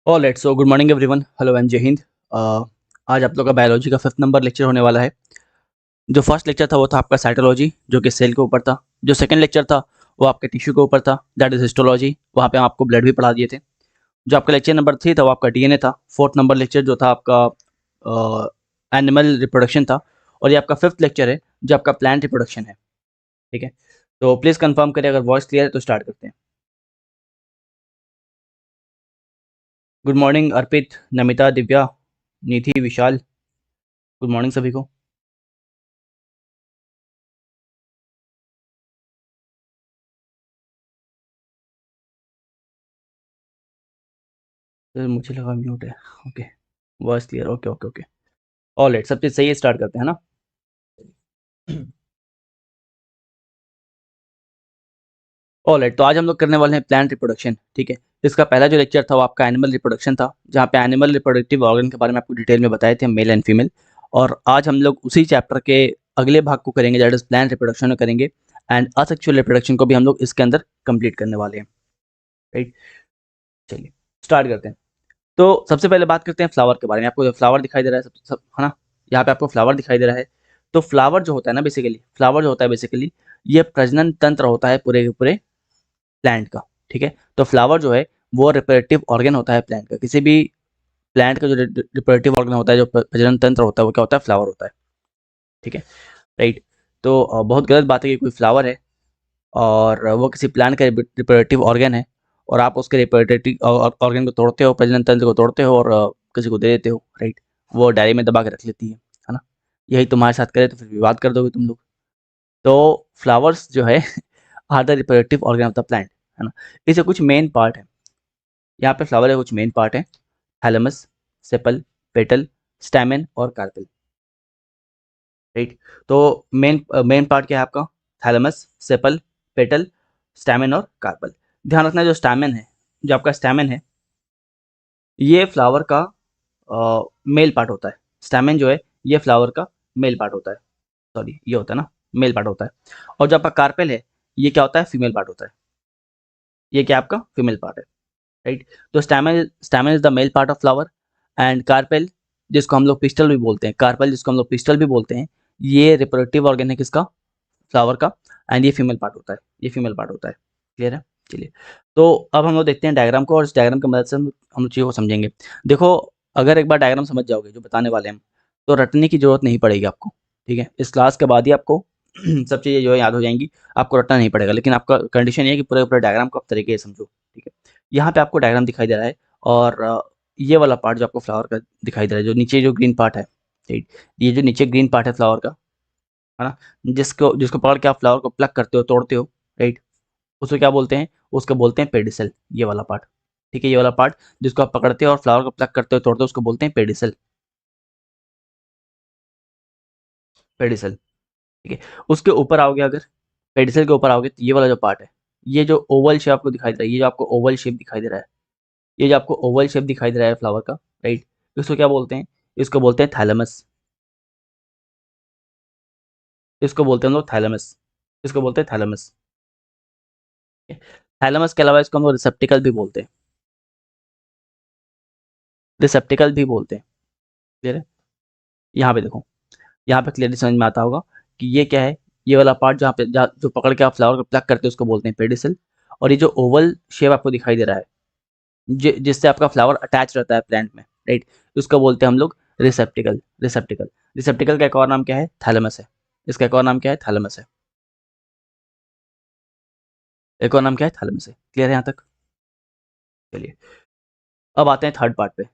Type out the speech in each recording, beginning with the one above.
Alright, so good morning everyone, hello and जय हिंद। आज आप लोग का बायोलॉजी का 5th नंबर लेक्चर होने वाला है। जो फर्स्ट लेक्चर था वो था आपका साइटोलॉजी, जो कि सेल के ऊपर था। जो सेकंड लेक्चर था वो आपके टिश्यू के ऊपर था, दैट इज हिस्टोलॉजी। वहाँ पे हम आपको ब्लड भी पढ़ा दिए थे। जो आपका लेक्चर नंबर 3 था वो आपका डीएनए था। फोर्थ नंबर लेक्चर जो था आपका एनिमल रिप्रोडक्शन था। और ये आपका 5th लेक्चर है जो आपका प्लांट रिप्रोडक्शन है। ठीक है, तो प्लीज़ कंफर्म करें, अगर वॉइस क्लियर है तो स्टार्ट करते हैं। गुड मॉर्निंग अर्पित, नमिता, दिव्या, निधि, विशाल, गुड मॉर्निंग सभी को। तो मुझे लगा म्यूट है। Okay, voice clear. Okay okay okay, all right, सब चीज़ सही है, स्टार्ट करते हैं ना। ऑल राइट, तो आज हम लोग करने वाले हैं प्लांट रिप्रोडक्शन। ठीक है, इसका पहला जो लेक्चर था वो आपका एनिमल रिप्रोडक्शन था, जहाँ पे एनिमल रिप्रोडक्टिव ऑर्गन के बारे में आपको डिटेल में बताए थे, मेल एंड फीमेल। और आज हम लोग उसी चैप्टर के अगले भाग को करेंगे, दैट इज प्लांट रिप्रोडक्शन करेंगे। एंड असेक्सुअल रिप्रोडक्शन को भी हम लोग इसके अंदर कंप्लीट करने वाले हैं। राइट, चलिए स्टार्ट करते हैं। तो सबसे पहले बात करते हैं फ्लावर के बारे में। आपको फ्लावर दिखाई दे रहा है है ना, यहाँ पे आपको फ्लावर दिखाई दे रहा है। तो फ्लावर जो होता है ना, बेसिकली फ्लावर जो होता है बेसिकली ये प्रजनन तंत्र होता है पूरे के पूरे प्लांट का। ठीक है, तो फ्लावर जो है वो रिप्रोडक्टिव ऑर्गन होता है प्लांट का। किसी भी प्लांट का जो रिप्रोडक्टिव ऑर्गन होता है, जो प्रजनन तंत्र होता है, वो क्या होता है? फ्लावर होता है। ठीक है, राइट। तो बहुत गलत बात है कि कोई फ्लावर है और वो किसी प्लांट का रिप्रोडक्टिव ऑर्गन है और आप उसके रिप्रोडक्टिव ऑर्गन को तोड़ते हो, प्रजनन तंत्र को तोड़ते हो और किसी को दे देते हो। राइट, वो डायरी में दबा के रख लेती है ना। यही तुम्हारे साथ करे तो फिर विवाद कर दोगे तुम लोग। तो फ्लावर्स जो है are the reproductive organ of the plant, है ना। इसके कुछ मेन पार्ट है। यहाँ पे फ्लावर के कुछ मेन पार्ट है: थैलेमस, सेपल, पेटल, स्टैमेन और कार्पेल। राइट, तो मेन मेन पार्ट क्या है आपका? थैलेमस, सेपल, पेटल, स्टैमेन और कार्पल। ध्यान रखना, जो स्टैमेन है, जो आपका स्टैमेन है, ये फ्लावर का मेल पार्ट होता है। स्टैमेन जो है ये फ्लावर का मेल पार्ट होता है। सॉरी, ये होता है ना, मेल पार्ट होता है। और जो आपका कार्पेल है ये क्या होता है? फीमेल पार्ट होता है। ये क्या आपका? फीमेल पार्ट है। राइट, तो stamen stamen is the male part of flower. And carpel, जिसको हम लोग पिस्टल भी बोलते हैं, कार्पेल जिसको हम लोग पिस्टल भी बोलते हैं, ये रिप्रोडक्टिव ऑर्गन है किसका? फ्लावर का। एंड ये फीमेल पार्ट होता है, ये फीमेल पार्ट होता है। क्लियर है? चलिए, तो अब हम लोग देखते हैं डायग्राम को, और इस डायग्राम की मदद से हम लोग चीज़ों को समझेंगे। देखो, अगर एक बार डायग्राम समझ जाओगे जो बताने वाले हैं हम, तो रटने की जरूरत नहीं पड़ेगी आपको। ठीक है, इस क्लास के बाद ही आपको सब चीज़ें जो है याद हो जाएंगी, आपको रटना नहीं पड़ेगा। लेकिन आपका कंडीशन ये है कि पूरे पूरे डायग्राम को आप तरीके से समझो। ठीक है, यहाँ पे आपको डायग्राम दिखाई दे रहा है और ये वाला पार्ट जो आपको फ्लावर का दिखाई दे रहा है, जो नीचे जो ग्रीन पार्ट है, ठीक, ये जो नीचे ग्रीन पार्ट है फ्लावर का, है ना, जिसको जिसको पकड़ के आप फ्लावर को प्लग करते हो, तोड़ते हो। राइट, उसको क्या बोलते हैं? उसको बोलते हैं पेडिसल, ये वाला पार्ट। ठीक है, ये वाला पार्ट जिसको आप पकड़ते हो और फ्लावर को प्लग करते हो, तोड़ते हो, उसको बोलते हैं पेडिसल। पेडिसल, ठीक है। उसके ऊपर आओगे, अगर पेडिसल के ऊपर आओगे, तो ये वाला जो पार्ट है, ये जो ओवल शेप आपको दिखाई दे रहा है, ये जो आपको ओवल शेप दिखाई दे रहा है, ये जो आपको ओवल शेप दिखाई दे रहा है फ्लावर का, राइट, इसको क्या बोलते हैं? इसको बोलते हैं थैलेमस। इसको बोलते हैं हम लोग थैलेमस। इसको बोलते हैं थैलेमस। थैलेमस के अलावा इसको हम लोग रिसेप्टिकल भी बोलते हैं। रिसेप्टिकल भी बोलते हैं। क्लियर है? यहाँ पे देखो, यहाँ पे क्लियरली समझ में आता होगा कि ये क्या है। ये वाला पार्ट जहाँ पे जो पकड़ के आप फ्लावर को प्लग करते हैं, उसको बोलते हैं पेडिसल। और ये जो ओवल शेप आपको दिखाई दे रहा है, जिससे आपका फ्लावर अटैच रहता है प्लांट में, राइट, उसको बोलते हैं हम लोग रिसेप्टिकल। रिसेप्टिकल रिसेप्टिकल का एक और नाम क्या है? थैलेमस है। इसका एक और नाम क्या है? थैलेमस है। एक और नाम क्या है? थैलेमस है। क्लियर है यहाँ तक? चलिए, अब आते हैं थर्ड पार्ट पे।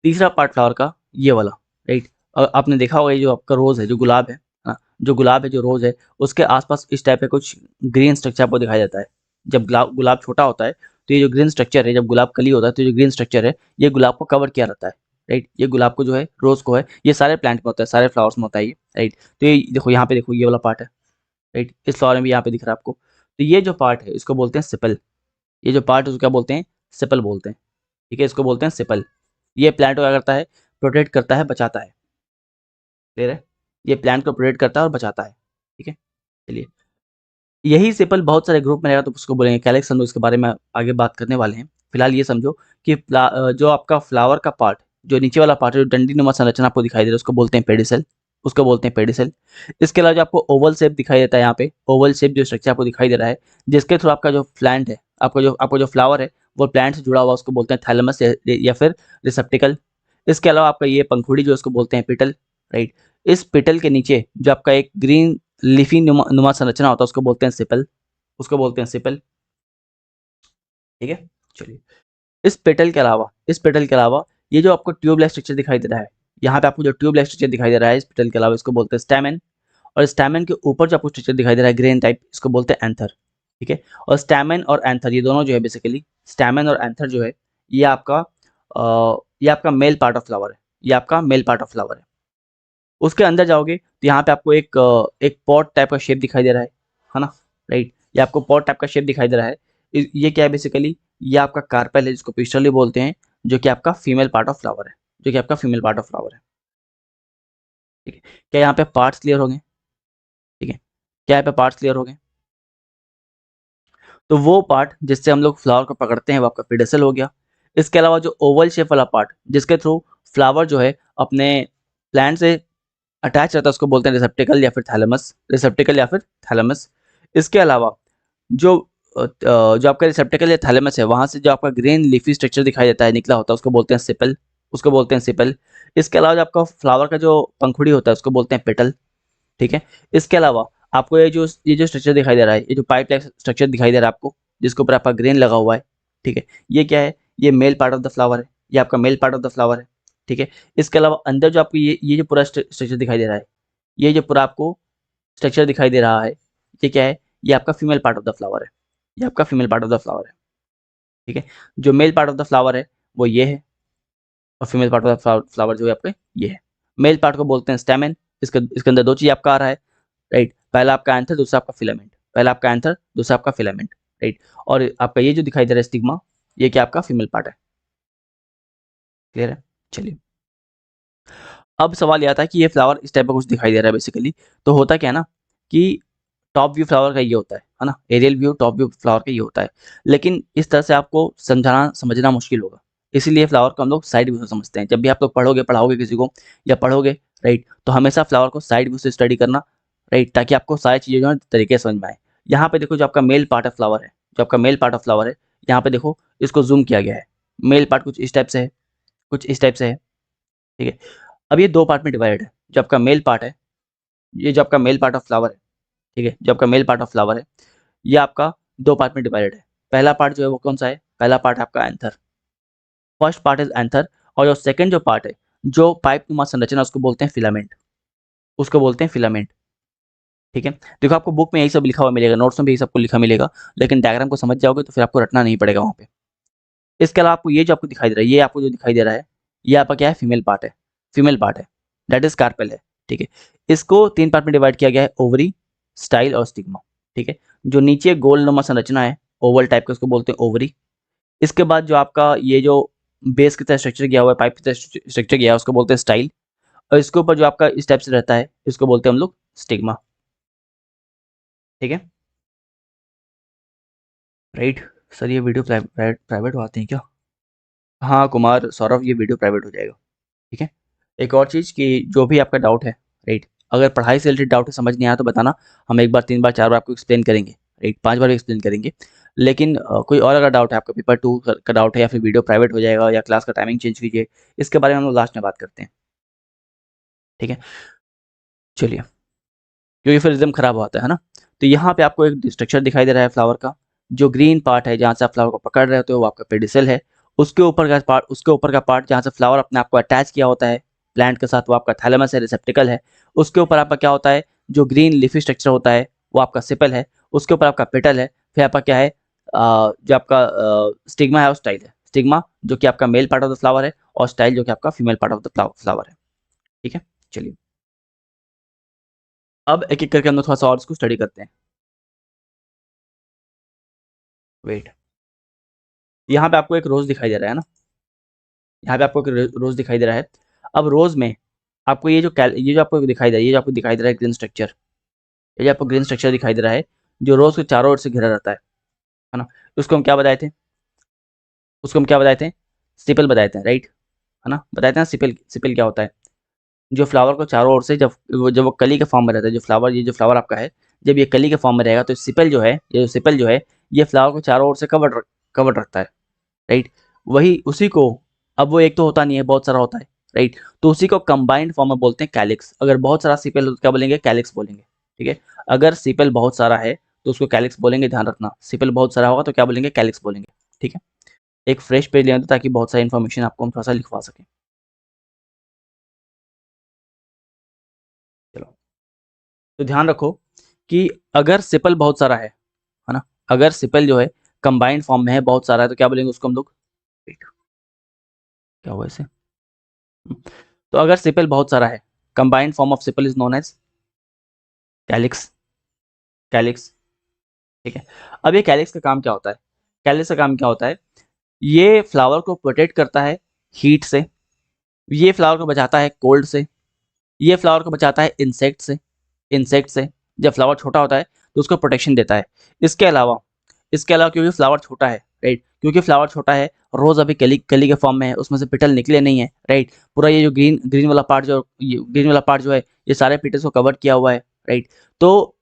तीसरा पार्ट फ्लावर का, ये वाला, राइट। आपने देखा होगा, ये जो आपका रोज है, जो गुलाब है, हाँ, जो गुलाब है, जो रोज है, उसके आसपास इस टाइप का कुछ ग्रीन स्ट्रक्चर आपको दिखाई देता है। जब गुलाब गुलाब छोटा होता है तो ये जो ग्रीन स्ट्रक्चर है, जब गुलाब कली होता है तो जो ग्रीन स्ट्रक्चर है, ये गुलाब को कवर किया रहता है। राइट, ये गुलाब को जो है, रोज को है, ये सारे प्लांट में होता है, सारे फ्लावर्स में होता है ये। राइट, तो ये देखो, यहाँ पे देखो, ये वाला पार्ट है। राइट, इस फ्लावर में भी यहाँ पे दिख रहा है आपको। तो ये जो पार्ट है इसको बोलते हैं सिपल। ये जो पार्ट है उसको क्या बोलते हैं? सिपल बोलते हैं। ठीक है, इसको बोलते हैं सिपल। ये प्लांट को क्या करता है? प्रोटेक्ट करता है, बचाता है। क्लियर है? ये प्लांट को प्रोटेक्ट करता है और बचाता है। ठीक है, चलिए, यही सिपल बहुत सारे ग्रुप में रहेगा तो उसको बोलेंगे कैलेक्स। हम लोग इसके बारे में आगे बात करने वाले हैं। फिलहाल ये समझो कि जो आपका फ्लावर का पार्ट, जो नीचे वाला पार्ट है, जो डंडीनुमा संरचना आपको दिखाई दे रहा है, उसको बोलते हैं पेडिसल। उसको बोलते हैं पेडिसल। इसके अलावा जो आपको ओवल शेप दिखाई देता है, यहाँ पे ओवल शेप जो स्ट्रक्चर आपको दिखाई दे रहा है, जिसके थ्रू आपका जो प्लांट है, आपका जो फ्लावर है, वो प्लांट से जुड़ा हुआ, उसको बोलते हैं थैलेमस या फिर रिसेप्टिकल। इसके अलावा आपका ये पंखुड़ी जो, उसको बोलते हैं पिटल, राइट। इस पिटल के नीचे जो आपका एक ग्रीन लीफी नुमा संरचना होता है, उसको बोलते हैं सिपल। उसको बोलते हैं सिपल। ठीक है, चलिए। इस पेटल के अलावा ये जो आपको ट्यूब लाइक स्ट्रक्चर दिखाई दे रहा है, यहाँ पे आपको जो ट्यूब लाइक स्ट्रक्चर दिखाई दे रहा है इस पेटल के अलावा, इसको बोलते हैं स्टैमेन। और स्टैमेन के ऊपर जो आपको स्ट्रक्चर दिखाई दे रहा है ग्रेन टाइप, इसको बोलते हैं एंथर। ठीक है। और स्टैमेन और एंथर ये दोनों जो है, बेसिकली स्टैमेन और एंथर जो है, ये आपका मेल पार्ट ऑफ फ्लावर है। ये आपका मेल पार्ट ऑफ फ्लावर है। उसके अंदर जाओगे तो यहाँ पे आपको एक पॉट टाइप का शेप दिखाई दे रहा है ना, राइट। ये आपको पॉट टाइप का शेप दिखाई दे रहा है। ये क्या है बेसिकली, ये आपका कार्पेल है, जिसको पिस्टल बोलते हैं, जो कि आपका फीमेल पार्ट ऑफ फ्लावर है। जो कि आपका फीमेल पार्ट ऑफ फ्लावर है। ठीक है। क्या यहाँ पे पार्ट्स क्लियर हो गए? ठीक है। क्या यहाँ पे पार्ट्स क्लियर हो गए? तो वो पार्ट जिससे हम लोग फ्लावर को पकड़ते हैं, वो आपका पेडिसल हो गया। इसके अलावा जो ओवल शेप वाला पार्ट, जिसके थ्रू फ्लावर जो है अपने प्लांट से अटैच रहता है, उसको बोलते हैं रिसेप्टिकल या फिर थैलेमस। रिसेप्टिकल या फिर थैलेमस। इसके अलावा जो आपका रिसेप्टिकल या थैलेमस है, वहां से जो आपका ग्रीन लीफी स्ट्रक्चर दिखाई देता है, निकला होता है, उसको बोलते हैं सिपल। उसको बोलते हैं सिपल। इसके अलावा जो आपका फ्लावर का जो पंखुड़ी होता है, उसको बोलते हैं पेटल। ठीक है। इसके अलावा आपको ये जो स्ट्रक्चर दिखाई दे रहा है, ये जो पाइप लाइक स्ट्रक्चर दिखाई दे रहा है आपको, जिसके ऊपर आपका ग्रेन लगा हुआ है, ठीक है, ये क्या है? ये male part of the flower है। ये आपका male part of the flower है। ठीक है। इसके अलावा अंदर जो आपको ये जो पूरा स्ट्रक्चर दिखाई दे रहा है, ये जो पूरा आपको स्ट्रक्चर दिखाई दे रहा है, ये क्या है? ये आपका female part of the flower है। ये आपका female part of the flower है। ठीक है। जो male part of the flower है, वो ये है। और female part of the flower जो है आपके, ये है। मेल पार्ट को बोलते हैं स्टेमेन। इसके अंदर दो चीज आपका आ रहा है, राइट। पहला आपका एंथर, दूसरा आपका फिलामेंट। पहला आपका एंथर, दूसरा आपका फिलामेंट, राइट। और आपका ये जो दिखाई दे रहा है स्टिग्मा, ये क्या आपका फीमेल पार्ट है। क्लियर है? चलिए। अब सवाल यह आता है कि ये फ्लावर इस टाइप का कुछ दिखाई दे रहा है बेसिकली, तो होता क्या है ना, कि टॉप व्यू फ्लावर का ये होता है ना, aerial view top view flower का ये होता है। लेकिन इस तरह से आपको समझाना समझना मुश्किल होगा, इसीलिए फ्लावर को हम लोग साइड व्यू से समझते हैं। जब भी आप लोग पढ़ाओगे किसी को या पढ़ोगे, राइट, तो हमेशा फ्लावर को साइड व्यू से स्टडी करना, राइट, ताकि आपको सारी चीज़ें जो है तरीके से समझ में आए। यहाँ पे देखो, जो आपका मेल पार्ट ऑफ फ्लावर है, जो आपका मेल पार्ट ऑफ फ्लावर है, यहाँ पे देखो, इसको जूम किया गया है। मेल पार्ट कुछ इस टाइप से है, कुछ इस टाइप से है। ठीक है। अब ये दो पार्ट में डिवाइडेड है। जो आपका मेल पार्ट है, ये जो आपका मेल पार्ट ऑफ फ्लावर है, ठीक है, जो आपका मेल पार्ट ऑफ फ्लावर है, ये आपका दो पार्ट में डिवाइडेड है। पहला पार्ट जो है वो कौन सा है? पहला पार्ट है आपका anther. First part is anther. और जो सेकंड जो पार्ट है, जो पाइप नुमा संरचना, उसको बोलते हैं फिलामेंट। उसको बोलते हैं फिलामेंट। ठीक है। देखो, आपको बुक में यही सब लिखा हुआ मिलेगा, नोट्स में भी यही सबको लिखा मिलेगा, लेकिन डायग्राम को समझ जाओगे तो फिर आपको रटना नहीं पड़ेगा वहाँ पे। इसके अलावा आपको ये जो आपको दिखाई दे रहा है, ये आपको जो दिखाई दे रहा है, ये आपका क्या है? फीमेल पार्ट है। फीमेल पार्ट है, दैट इज कार्पेल है। ठीक है। इसको तीन पार्ट में डिवाइड किया गया है, ओवरी, स्टाइल और स्टिग्मा। ठीक है। जो नीचे गोल नुमा संरचना है, ओवल टाइप का, उसको बोलते हैं ओवरी। इसके बाद जो आपका ये जो बेस की तरह स्ट्रक्चर किया हुआ है, पाइप की तरह स्ट्रक्चर किया है, उसको बोलते हैं स्टाइल। और इसके ऊपर जो आपका इस टाइप से रहता है, इसको बोलते हैं हम लोग स्टिग्मा। ठीक है, राइट। सर, ये वीडियो प्राइवेट आते हैं क्या? हाँ कुमार सौरभ, ये वीडियो प्राइवेट हो जाएगा। ठीक है। एक और चीज़ कि जो भी आपका डाउट है, राइट, अगर पढ़ाई से रिलेटेड डाउट है, समझ नहीं आया तो बताना, हम एक बार, तीन बार, चार बार आपको एक्सप्लेन करेंगे, राइट, पांच बार एक्सप्लेन करेंगे। लेकिन कोई और अगर डाउट है, आपका पेपर 2 का डाउट है, या फिर वीडियो प्राइवेट हो जाएगा, या क्लास का टाइमिंग चेंज कीजिए, इसके बारे में हम लोग लास्ट में बात करते हैं। ठीक है। चलिए, क्योंकि फिर रिदम खराब होता है ना। तो यहाँ पे आपको एक स्ट्रक्चर दिखाई दे रहा है फ्लावर का। जो ग्रीन पार्ट है, जहाँ से आप फ्लावर को पकड़ रहे होते हो, वो आपका पेडिसल है। उसके ऊपर का पार्ट जहाँ से फ्लावर अपने आप को अटैच किया होता है प्लांट के साथ, वो आपका थैलेमस है, रिसेप्टिकल है। उसके ऊपर आपका क्या होता है? जो ग्रीन लिफी स्ट्रक्चर होता है, वो आपका सिपल है। उसके ऊपर आपका पेटल है। फिर आपका क्या है? जो आपका स्टिग्मा है, और स्टाइल है। स्टिग्मा जो कि आपका male part of the flower है, और स्टाइल जो कि आपका female part of the flower है। ठीक है। चलिए, अब एक एक करके हम लोग थोड़ा सा और इसको स्टडी करते हैं। वेट, यहाँ पे आपको एक रोज दिखाई दे रहा है ना, यहाँ पे आपको एक रोज दिखाई दे रहा है। अब रोज में आपको ये जो आपको दिखाई दे रहा है, ये जो आपको दिखाई दे रहा है ग्रीन स्ट्रक्चर, ये जो आपको ग्रीन स्ट्रक्चर दिखाई दे रहा है, जो रोज के चारों ओर से घिरा रहता है ना, उसको हम क्या बताए थे? उसको हम क्या बताए थे, सिपल बताए थे, राइट, है ना, बताए थे ना सिपल, सिपल क्या होता है, जो फ्लावर को चारों ओर से जब वो कली के फॉर्म में रहता है, जो फ्लावर, ये जो फ्लावर आपका है, जब ये कली के फॉर्म में रहेगा तो सिपल जो है, ये जो सिपल जो है, ये फ्लावर को चारों ओर से कवर्ड रखता है, राइट। वही उसी को, अब वो एक तो होता नहीं है, बहुत सारा होता है, राइट, तो उसी को कंबाइंड फॉर्म में बोलते हैं कैलिक्स। अगर बहुत सारा सिपल हो तो क्या बोलेंगे, कैलिक्स बोलेंगे, ठीक है। अगर सिपल बहुत सारा है तो उसको कैलिक्स बोलेंगे, ध्यान रखना, सिपल बहुत सारा होगा तो क्या बोलेंगे, कैलिक्स बोलेंगे, ठीक है। एक फ्रेश पेज ले आते ताकि बहुत सारी इन्फॉर्मेशन आपको हम थोड़ा सा लिखवा सकें। चलो, तो ध्यान रखो कि अगर सिपल बहुत सारा है ना, अगर सिपल जो है कंबाइंड फॉर्म में है, बहुत सारा है, तो क्या बोलेंगे उसको हम लोग, wait, क्या हुआ इसे, तो अगर सिपल बहुत सारा है, combined form of sepal is known as calyx, calyx, ठीक है। अब ये कैलिक्स का काम क्या होता है, कैलिक्स का काम क्या होता है, ये फ्लावर को प्रोटेक्ट करता है हीट से, ये फ्लावर को बचाता है कोल्ड से, ये फ्लावर को बचाता है इंसेक्ट से, जब फ्लावर छोटा होता है तो उसको प्रोटेक्शन देता है। इसके अलावा, क्योंकि फ्लावर छोटा है, राइट, क्योंकि फ्लावर छोटा है, रोज अभी कली कली के फॉर्म में है, उसमें से पेटल निकले नहीं है, राइट, पूरा ये जो ग्रीन ग्रीन वाला पार्ट जो, ये ग्रीन वाला पार्ट जो है, ये सारे पेटल्स को कवर किया हुआ है, राइट, तो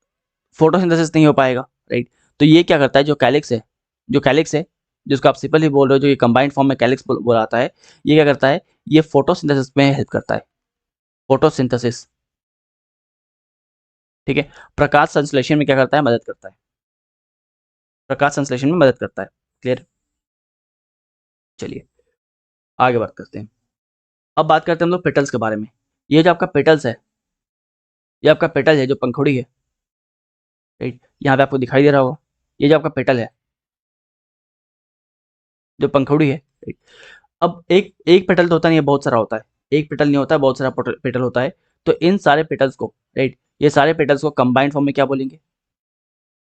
फोटोसिंथेसिस नहीं हो पाएगा, राइट। तो ये क्या करता है, जो कैलिक्स है, जिसको आप सिंपल ही बोल रहे हो, जो ये कंबाइंड फॉर्म में कैलिक्स बोलाता है, ये क्या करता है, ये फोटोसिंथेसिस में हेल्प करता है, फोटोसिंथेसिस, ठीक है। प्रकाश संश्लेषण में क्या करता है, मदद करता है, प्रकाश संश्लेषण में मदद करता है, क्लियर। चलिए आगे बात करते हैं। अब बात करते हैं हम लोग पेटल्स के बारे में। ये जो आपका पेटल्स है, ये आपका पेटल है, जो पंखुड़ी है, राइट, यहाँ पे आपको दिखाई दे रहा होगा, ये जो आपका पेटल है, जो पंखुड़ी है, राइट। अब एक एक पेटल तो होता नहीं है, बहुत सारा होता है, एक पेटल नहीं होता है, बहुत सारा पेटल होता है। तो इन सारे पेटल्स को, राइट, ये सारे पेटल्स को कंबाइंड फॉर्म में क्या बोलेंगे,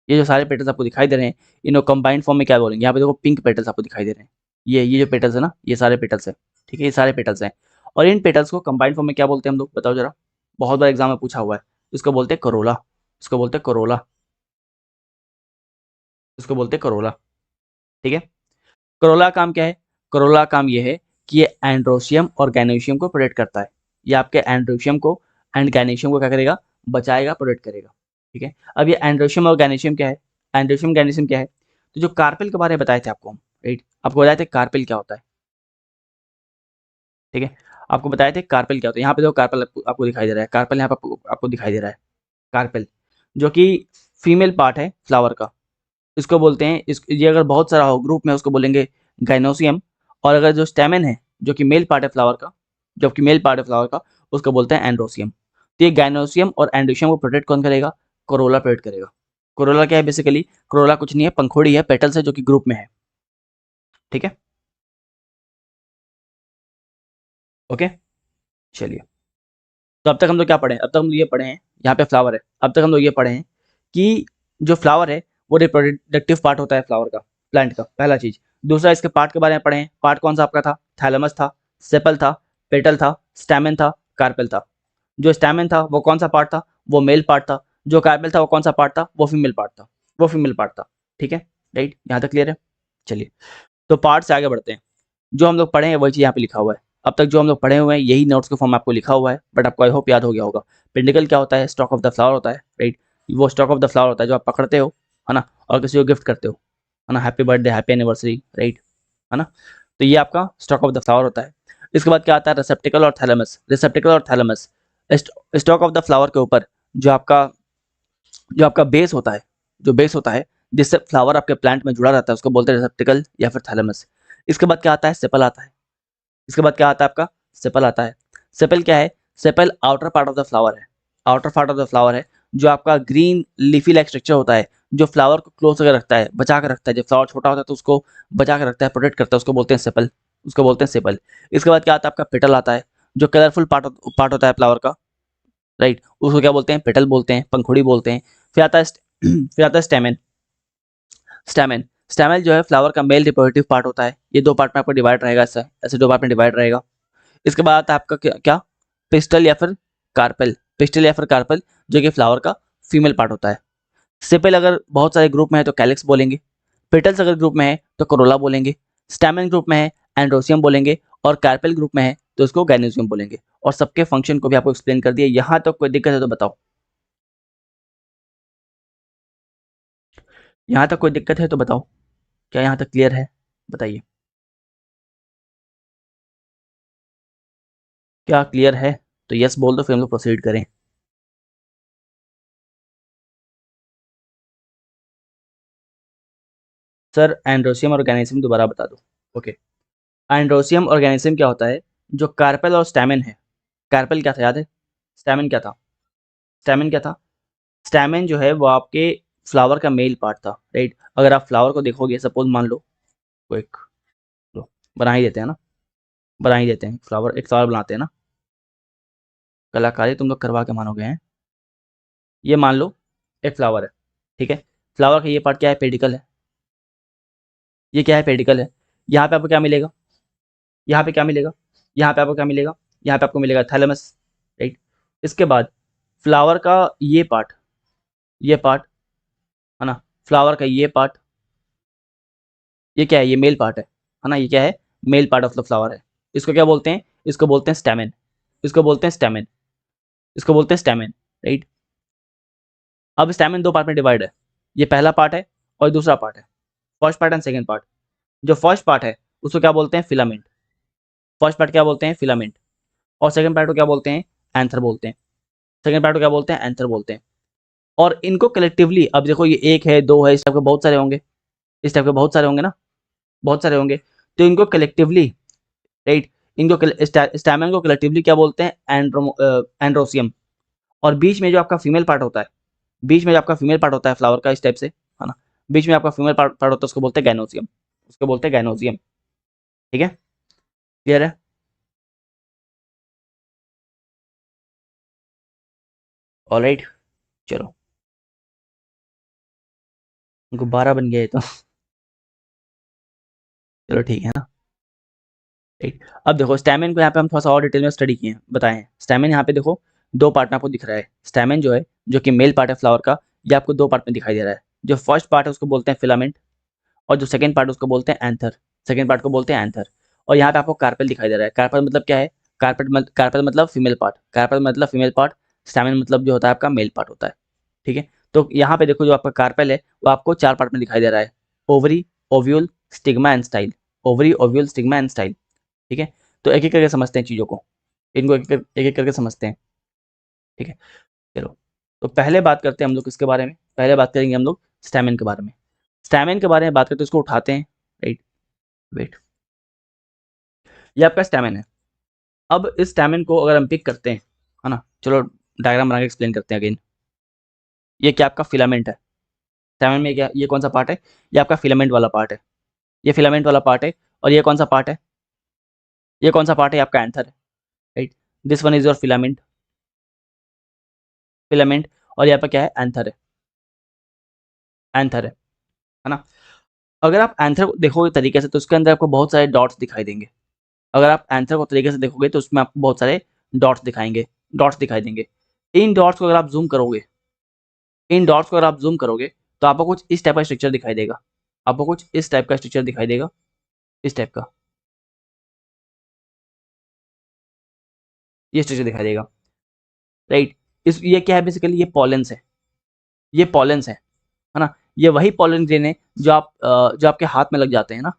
ये जो सारे पेटल्स आपको दिखाई दे रहे हैं, इनको कंबाइंड फॉर्म में क्या बोलेंगे, यहाँ पे देखो पिंक पेटल्स आपको दिखाई दे रहे हैं, ये जो पेटल्स है ना, ये सारे पेटल्स है, ठीक है, ये सारे पेटल्स हैं। और इन पेटल्स को कंबाइंड फॉर्म में क्या बोलते हैं हम लोग, बताओ जरा, बहुत बार एग्जाम में पूछा हुआ है। इसको बोलते हैं करोला, इसको बोलते हैं करोला, इसको बोलते हैं करोला, ठीक है। करोला का काम क्या है, करोला का काम ये है कि ये एंड्रोशियम और गैनोशियम को प्रोटेक्ट करता है। ये आपके एंड्रोशियम को एंड गैनोशियम को क्या करेगा, बचाएगा, प्रोटेक्ट करेगा, ठीक है। अब ये एंड्रोशियम और गैनोशियम क्या है, एंड्रोशियम गैनोशियम क्या है, तो जो कार्पेल के बारे में बताए थे आपको हम, राइट, आपको बताए थे कार्पेल क्या होता है, ठीक है, आपको बताए थे कार्पेल क्या होता है। यहाँ पे देखो कार्पेल आपको दिखाई दे रहा है, कार्पेल यहाँ पे आपको दिखाई दे रहा है, कार्पेल, जो कि फीमेल पार्ट है फ्लावर का, इसको बोलते हैं, ये अगर बहुत सारा हो ग्रुप में उसको बोलेंगे गाइनोसियम। और अगर जो स्टेमन है, जो कि मेल पार्ट है फ्लावर का, जबकि मेल पार्ट है फ्लावर का, उसको बोलते हैं एंड्रोसियम। तो ये गाइनोसियम और एंड्रोसियम को प्रोटेक्ट कौन करेगा, कोरोला प्रोटेक्ट करेगा। कोरोला क्या है बेसिकली, कोरोला कुछ नहीं है, पंखुड़ी है, पेटल्स है, जो कि ग्रुप में है, ठीक है, ओके। चलिए, तो अब तक हम लोग क्या पढ़े हैं, अब तक हम लोग ये पढ़े हैं, यहाँ पे फ्लावर है, अब तक हम लोग ये पढ़े हैं कि जो फ्लावर है वो रिप्रोडक्टिव पार्ट होता है फ्लावर का, प्लांट का, पहला चीज। दूसरा, इसके पार्ट के बारे में पढ़े हैं, पार्ट कौन सा आपका था, थैलेमस था, सेपल था, पेटल था, स्टैमेन था, कार्पेल था। जो स्टैमेन था वो कौन सा पार्ट था, वो मेल पार्ट था। जो कार्पेल था वो कौन सा पार्ट था, वो फीमेल पार्ट था, वो फीमेल पार्ट था, ठीक है, राइट, यहाँ तक क्लियर है। चलिए, तो पार्ट से आगे बढ़ते हैं। जो हम लोग पढ़े हैं वही चीज़ यहाँ पे लिखा हुआ है। अब तक जो हम लोग पढ़े हुए हैं यही नोट्स के फॉर्म में आपको लिखा हुआ है, बट आपको आई होप याद हो गया होगा। पेंडिकल क्या होता है, स्टॉक ऑफ द फ्लावर होता है, राइट, वो स्टॉक ऑफ द फ्लावर होता है जो आप पकड़ते हो, है ना, और किसी को गिफ्ट करते हो, है ना, happy birthday, happy anniversary, right, है ना। तो ये आपका स्टॉक ऑफ द फ्लावर होता है। इसके बाद क्या आता है, रिसेप्टिकल और थैलेमस, रिसेप्टिकल और thalamus. Stock of the flower के ऊपर जो आपका बेस होता है, जो बेस होता है जिससे फ्लावर आपके प्लांट में जुड़ा रहता है, उसको बोलते हैं रिसेप्टिकल या फिर थैलेमस। इसके बाद क्या आता है, सेपल आता है। इसके बाद क्या आता है आपका, सेपल आता है। सेपल क्या है, sepal outer part of the flower है, outer part of the flower है, जो आपका ग्रीन लीफी लाइक स्ट्रक्चर होता है, जो फ्लावर को क्लोज करके रखता है, बचा कर रखता है। जब फ्लावर छोटा होता है तो उसको बचा कर रखता है, प्रोटेक्ट करता है, उसको बोलते हैं सेपल, उसको बोलते हैं सेपल। इसके बाद क्या आता है आपका, पेटल आता है, जो कलरफुल पार्ट होता है फ्लावर का, राइट, उसको क्या बोलते हैं, पेटल बोलते हैं, पंखुड़ी बोलते हैं। फिर आता है फिर आता है स्टेमेन। स्टेमेन स्टेमेन जो है फ्लावर का मेल रिप्रोडक्टिव पार्ट होता है। ये दो पार्ट में आपको डिवाइड रहेगा, ऐसा ऐसे दो पार्ट में डिवाइड रहेगा। इसके बाद आता है आपका क्या, पिस्टल या फिर कार्पेल, पिस्टल या फिर कार्पेल, जो कि फ्लावर का फीमेल पार्ट होता है। सेपेल अगर बहुत सारे ग्रुप में है तो कैलिक्स बोलेंगे, पेटल्स अगर ग्रुप में है तो कोरोला बोलेंगे, स्टैमेन ग्रुप में है एंड्रोसियम बोलेंगे, और कार्पेल ग्रुप में है तो इसको गाइनोसियम बोलेंगे। और सबके फंक्शन को भी आपको एक्सप्लेन कर दिया। यहाँ तक कोई दिक्कत है तो बताओ, यहाँ तक कोई दिक्कत है तो बताओ, क्या यहाँ तक क्लियर है? बताइए, क्या क्लियर है? तो यस बोल दो, फिर हम लोग प्रोसीड करें। सर एंड्रोसियम और गाइनोसियम दोबारा बता दो। ओके, एंड्रोसियम ऑर्गेनिज्म क्या होता है? जो कार्पेल और स्टैमेन है। कार्पेल क्या था याद है? स्टैमेन क्या था? स्टैमेन क्या था? स्टैमेन जो है वो आपके फ्लावर का मेल पार्ट था, राइट? अगर आप फ्लावर को देखोगे, सपोज मान लो वो एक, लो बना ही देते हैं ना, बना ही देते हैं फ्लावर, एक फ्लावर बनाते हैं ना, कलाकारी तुम लोग करवा के मानोगे हैं। ये मान लो एक फ्लावर है, ठीक है? फ्लावर का ये पार्ट क्या है? पेडिकल है। ये क्या है? पेडिकल है। यहाँ पे आपको क्या मिलेगा? यहाँ पे क्या मिलेगा? यहाँ पे आपको क्या मिलेगा? यहाँ पे आपको मिलेगा थैलेमस, राइट? इसके बाद फ्लावर का ये पार्ट, ये पार्ट है ना, फ्लावर का ये पार्ट, ये क्या है? ये मेल पार्ट है ना? ये क्या है? Male part of the flower है। इसको क्या बोलते हैं? इसको बोलते हैं स्टैमेन। इसको बोलते हैं स्टैमेन। इसको बोलते हैं स्टैमेन, राइट? अब स्टैमेन दो पार्ट में डिवाइड है। ये पहला पार्ट है और दूसरा पार्ट है, first part and second part. जो फर्स्ट पार्ट है उसको क्या बोलते हैं? फिलामेंट। फर्स्ट पार्ट क्या बोलते हैं? फिलामेंट। और सेकंड पार्ट को क्या बोलते हैं? एंथर बोलते हैं। सेकंड पार्ट को क्या बोलते हैं? एंथर बोलते हैं। और इनको कलेक्टिवली, अब देखो ये एक है, दो है, इस टाइप के बहुत सारे होंगे, इस टाइप के बहुत सारे होंगे ना, बहुत सारे होंगे। तो इनको कलेक्टिवली, राइट, इनको स्टैमेन को कलेक्टिवली क्या बोलते हैं? एंड्रोसियम। और बीच में जो आपका फीमेल पार्ट होता है, बीच में जो आपका फीमेल पार्ट होता है फ्लावर का, इस टाइप से है ना, बीच में आपका फीमेल पार्ट होता है, उसको बोलते हैं गाइनोसियम। उसको बोलते हैं गाइनोसियम। ठीक है, क्लियर है? ऑलराइट, चलो, गुब्बारा बन गया ये तो। चलो ठीक है ना, राइट? अब देखो स्टैमिन को यहाँ पे हम थोड़ा सा और डिटेल में स्टडी किए हैं, बताए हैं। स्टैमिन यहाँ पे देखो दो पार्ट में आपको दिख रहा है। स्टैमिन जो है, जो कि मेल पार्ट है फ्लावर का, ये आपको दो पार्ट में दिखाई दे रहा है। जो फर्स्ट पार्ट है उसको बोलते हैं फिलामेंट, और जो सेकंड पार्ट उसको बोलते हैं एंथर। सेकंड पार्ट को बोलते हैं एंथर। और यहाँ पे आपको कार्पेल दिखाई दे रहा है। कार्पेल मतलब क्या है? कार्पेल मतलब फीमेल पार्ट। कार्पेल मतलब फीमेल पार्ट। स्टैमिन मतलब जो होता है आपका मेल पार्ट होता है। ठीक है, तो यहाँ पे देखो जो आपका कार्पेल है वो आपको चार पार्ट में दिखाई दे रहा है। Ovary, ovule, stigma and style. Ovary, ovule, stigma and style. ठीक है, तो एक एक करके समझते हैं चीज़ों को, इनको एक एक करके समझते हैं। ठीक है, चलो, तो पहले बात करते हैं हम लोग किसके बारे में? पहले बात करेंगे हम लोग स्टैमिन के बारे में। स्टैमिन के बारे में बात करते हैं, इसको उठाते हैं, राइट? वेट, ये आपका स्टैमिन है। अब इस स्टैमिन को अगर हम पिक करते हैं, है ना, चलो डायग्राम बना के एक्सप्लेन करते हैं अगेन। ये क्या आपका फिलामेंट है? स्टैमिन में क्या, ये कौन सा पार्ट है? ये आपका फिलामेंट वाला पार्ट है। ये फिलामेंट वाला पार्ट है। और ये कौन सा पार्ट है? ये कौन सा पार्ट है? आपका एंथर है, right? This one is your filament, filament. और यहाँ पे क्या है? एंथर है, एंथर है ना? अगर आप एंथर को देखोगे तरीके से तो उसके अंदर आपको बहुत सारे डॉट्स दिखाई देंगे। अगर आप आंसर को तरीके से देखोगे तो उसमें आपको बहुत सारे डॉट्स दिखाएंगे, डॉट्स दिखाई देंगे। इन डॉट्स को अगर आप जूम करोगे, इन डॉट्स को अगर आप जूम करोगे तो आपको कुछ इस टाइप का स्ट्रक्चर दिखाई देगा। आपको कुछ इस टाइप का स्ट्रक्चर दिखाई देगा, इस टाइप का ये स्ट्रक्चर दिखाई देगा, राइट? इस ये क्या है? बेसिकली ये पॉलेंस है, ये पॉलेंस है ना? ये वही पॉलन ग्रेन है जो जो आपके हाथ में लग जाते हैं ना,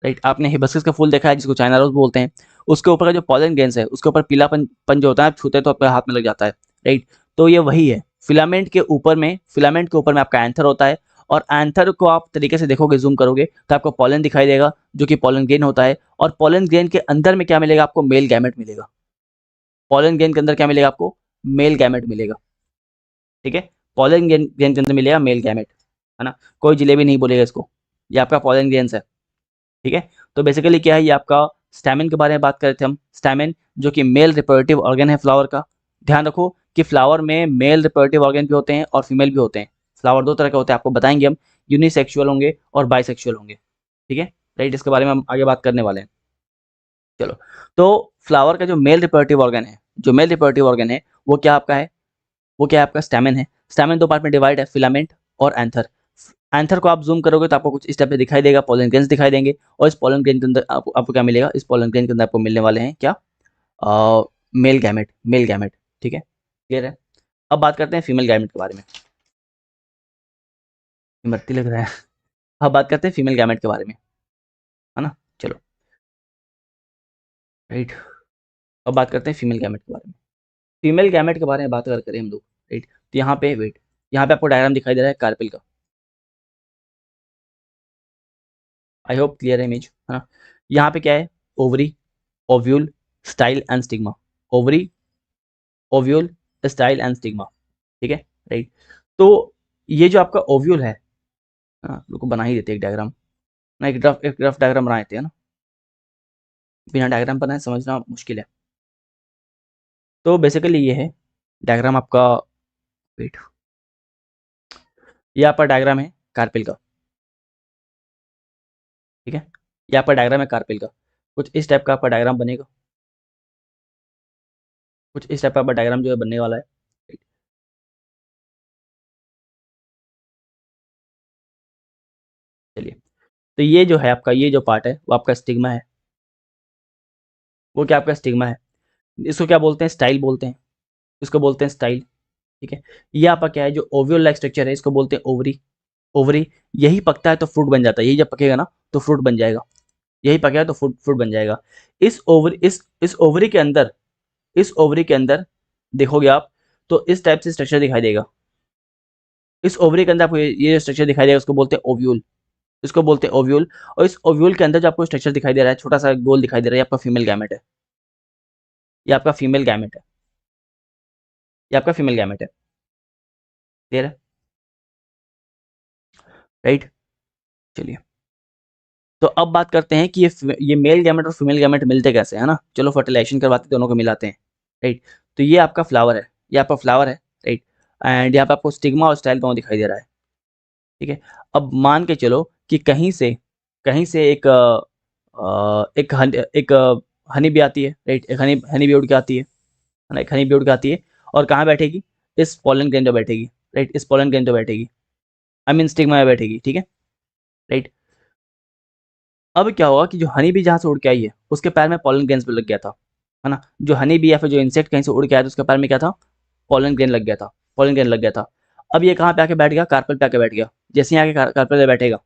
राइट? आपने हिबिस्कस का फूल देखा है जिसको चाइना रोज बोलते हैं, उसके ऊपर का जो पॉलन ग्रेन्स है उसके ऊपर पीलापन जो होता है, आप छूते हैं तो आपके हाथ में लग जाता है, राइट? तो ये वही है। फिलामेंट के ऊपर में आपका एंथर होता है। और एंथर को आप तरीके से देखोगे, जूम करोगे तो आपको पॉलन दिखाई देगा जो कि पॉलन ग्रेन होता है। और पॉलन ग्रेन के अंदर में क्या मिलेगा? आपको मेल गैमेट मिलेगा। पॉलन ग्रेन के अंदर क्या मिलेगा आपको? मेल गैमेट मिलेगा। ठीक है, पॉलन ग्रेन के अंदर मिलेगा मेल गैमेट, है ना? कोई जलेबी नहीं बोलेगा इसको, ये आपका पॉलन ग्रेन्स है। ठीक है, तो बेसिकली क्या है? ये आपका स्टैमिन के बारे में बात कर रहे थे हम। स्टैमिन जो कि मेल रिप्रोडक्टिव ऑर्गन है फ्लावर का। ध्यान रखो कि फ्लावर में मेल रिप्रोडक्टिव ऑर्गन भी होते हैं और फीमेल भी होते हैं। फ्लावर दो तरह के होते हैं, आपको बताएंगे हम। यूनिसेक्सुअल होंगे और बाइसेक्सुअल होंगे। ठीक है, राइट, इसके बारे में हम आगे बात करने वाले हैं। चलो, तो फ्लावर का जो मेल रिप्रोडक्टिव ऑर्गन है, जो मेल रिप्रोडक्टिव ऑर्गन है वो क्या आपका है? वो क्या है? आपका स्टैमिन है। स्टैमिन दो पार्ट में डिवाइड है, फिलामेंट और एंथर। एंथर को आप जूम करोगे तो आपको कुछ इस टाइप से दिखाई देगा, पोलन ग्रेन्स दिखाई देंगे, और इस पोलन ग्रेन के अंदर आपको क्या मिलेगा, इस पोलन ग्रेन के अंदर आपको मिलने वाले हैं क्या, मेल गैमेट, मेल गैमेट। ठीक है, क्लियर है। अब बात करते हैं फीमेल गैमेट के बारे में। मरती लग रहा है। अब बात करते हैं फीमेल गैमेट के बारे में, है ना। चलो राइट, अब बात करते हैं फीमेल गैमेट के बारे में। फीमेल गैमेट के बारे में बात अगर करें हम लोग, राइट, तो यहाँ पे वेट, यहाँ पे आपको डायग्राम दिखाई दे रहा है कार्पेल का। आई होप क्लियर है इमेज, है ना। यहाँ पे क्या है, ovary, ovule, style and stigma. Ovary, ovule, style and stigma. ठीक है, राइट। तो ये जो आपका ओव्यूल है, लोग को बना ही देते एक डायग्राम ना, एक रफ डायग्राम बना देते हैं ना, बिना डायग्राम बनाए समझना मुश्किल है। तो बेसिकली ये है डायग्राम आपका, वेट, ये आपका डायग्राम है कार्पेल का। ठीक है, ये आपका डायग्राम है कार्पेल का। कुछ इस टाइप का आपका डायग्राम बनेगा, कुछ इस टाइप का आपका डायग्राम जो है बनने वाला है। चलिए, तो ये जो है आपका, ये जो पार्ट है वो आपका स्टिग्मा है। वो क्या आपका स्टिग्मा है, इसको क्या बोलते हैं, स्टाइल बोलते हैं, इसको बोलते हैं स्टाइल। ठीक है, ये आपका क्या है, जो ओव्यूल लाइक स्ट्रक्चर है, इसको बोलते हैं ओवरी। ओवरी, यही पकता है तो फ्रूट बन जाता है, यही जब पकेगा ना तो फ्रूट बन जाएगा, यही पकेगा तो फ्रूट फ्रूट बन जाएगा। इस ओवरी के अंदर, इस ओवरी के अंदर देखोगे आप तो इस टाइप से स्ट्रक्चर दिखाई देगा। इस ओवरी के अंदर आपको ये स्ट्रक्चर दिखाई देगा, उसको बोलते हैं ओव्यूल, इसको बोलते हैं ओव्यूल। और इस ओव्यूल के अंदर जो आपको स्ट्रक्चर दिखाई दे रहा है, छोटा सा गोल दिखाई दे रहा है, ये आपका फीमेल गैमेट है, ये आपका फीमेल गैमेट है, ये आपका फीमेल गैमेट है। क्लियर है, राइट। चलिए, तो अब बात करते हैं कि ये मेल गैमेट और फीमेल गैमेट मिलते कैसे, है ना। चलो फर्टिलाइजेशन करवाते दोनों को मिलाते हैं, राइट। तो ये आपका फ्लावर है, ये आपका फ्लावर है, राइट। एंड यहाँ पे आपको स्टिग्मा और स्टाइल दोनों दिखाई दे रहा है। ठीक है, अब मान के चलो कि कहीं से एक हनी भी आती है, राइट, एक हनी हनी भी उड़ के आती है ना, एक हनी भी उड़ के आती है, और कहाँ बैठेगी, इस पोलन ग्रेन पे बैठेगी, राइट, इस पोलन ग्रेन पे बैठेगी, आई मीन स्टिग्मा में बैठेगी। ठीक है, राइट। अब क्या होगा कि जो हनी बी जहाँ से उड़ के आई है उसके पैर में पोलन ग्रेन्स पे लग गया था, है ना। जो हनी बी या फिर जो इंसेक्ट कहीं से उड़ के आया था उसके पैर में क्या था, पोलन ग्रेन लग गया था, पोलन ग्रेन लग गया था। अब ये कहाँ पे आके बैठ गया, कार्पेल पे आके बैठ गया। जैसे ही आके कार्पेल पे बैठेगा,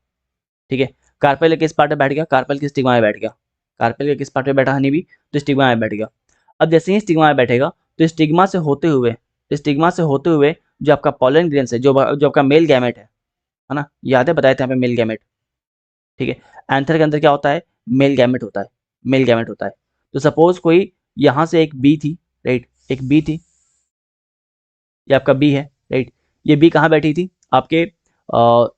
ठीक है, कार्पेल के किस पार्ट में बैठ गया, कार्पेल की स्टिग्मा में बैठ गया। कार्पेल के किस पार्ट में बैठा हनी बी, तो स्टिग्मा में बैठ गया। अब जैसे ही स्टिग्मा में बैठेगा तो स्टिग्मा से होते हुए जो आपका पोलन ग्रेन्स है, जो आपका मेल गैमेट है ना, याद है बताए थे यहाँ पे मेल गैमेट। ठीक है, एंथर के अंदर क्या होता है, मेल गैमेट होता है, मेल गैमेट होता है। तो सपोज कोई यहाँ से एक बी थी, राइट, एक बी थी, ये आपका बी है, राइट। ये बी कहाँ बैठी थी, आपके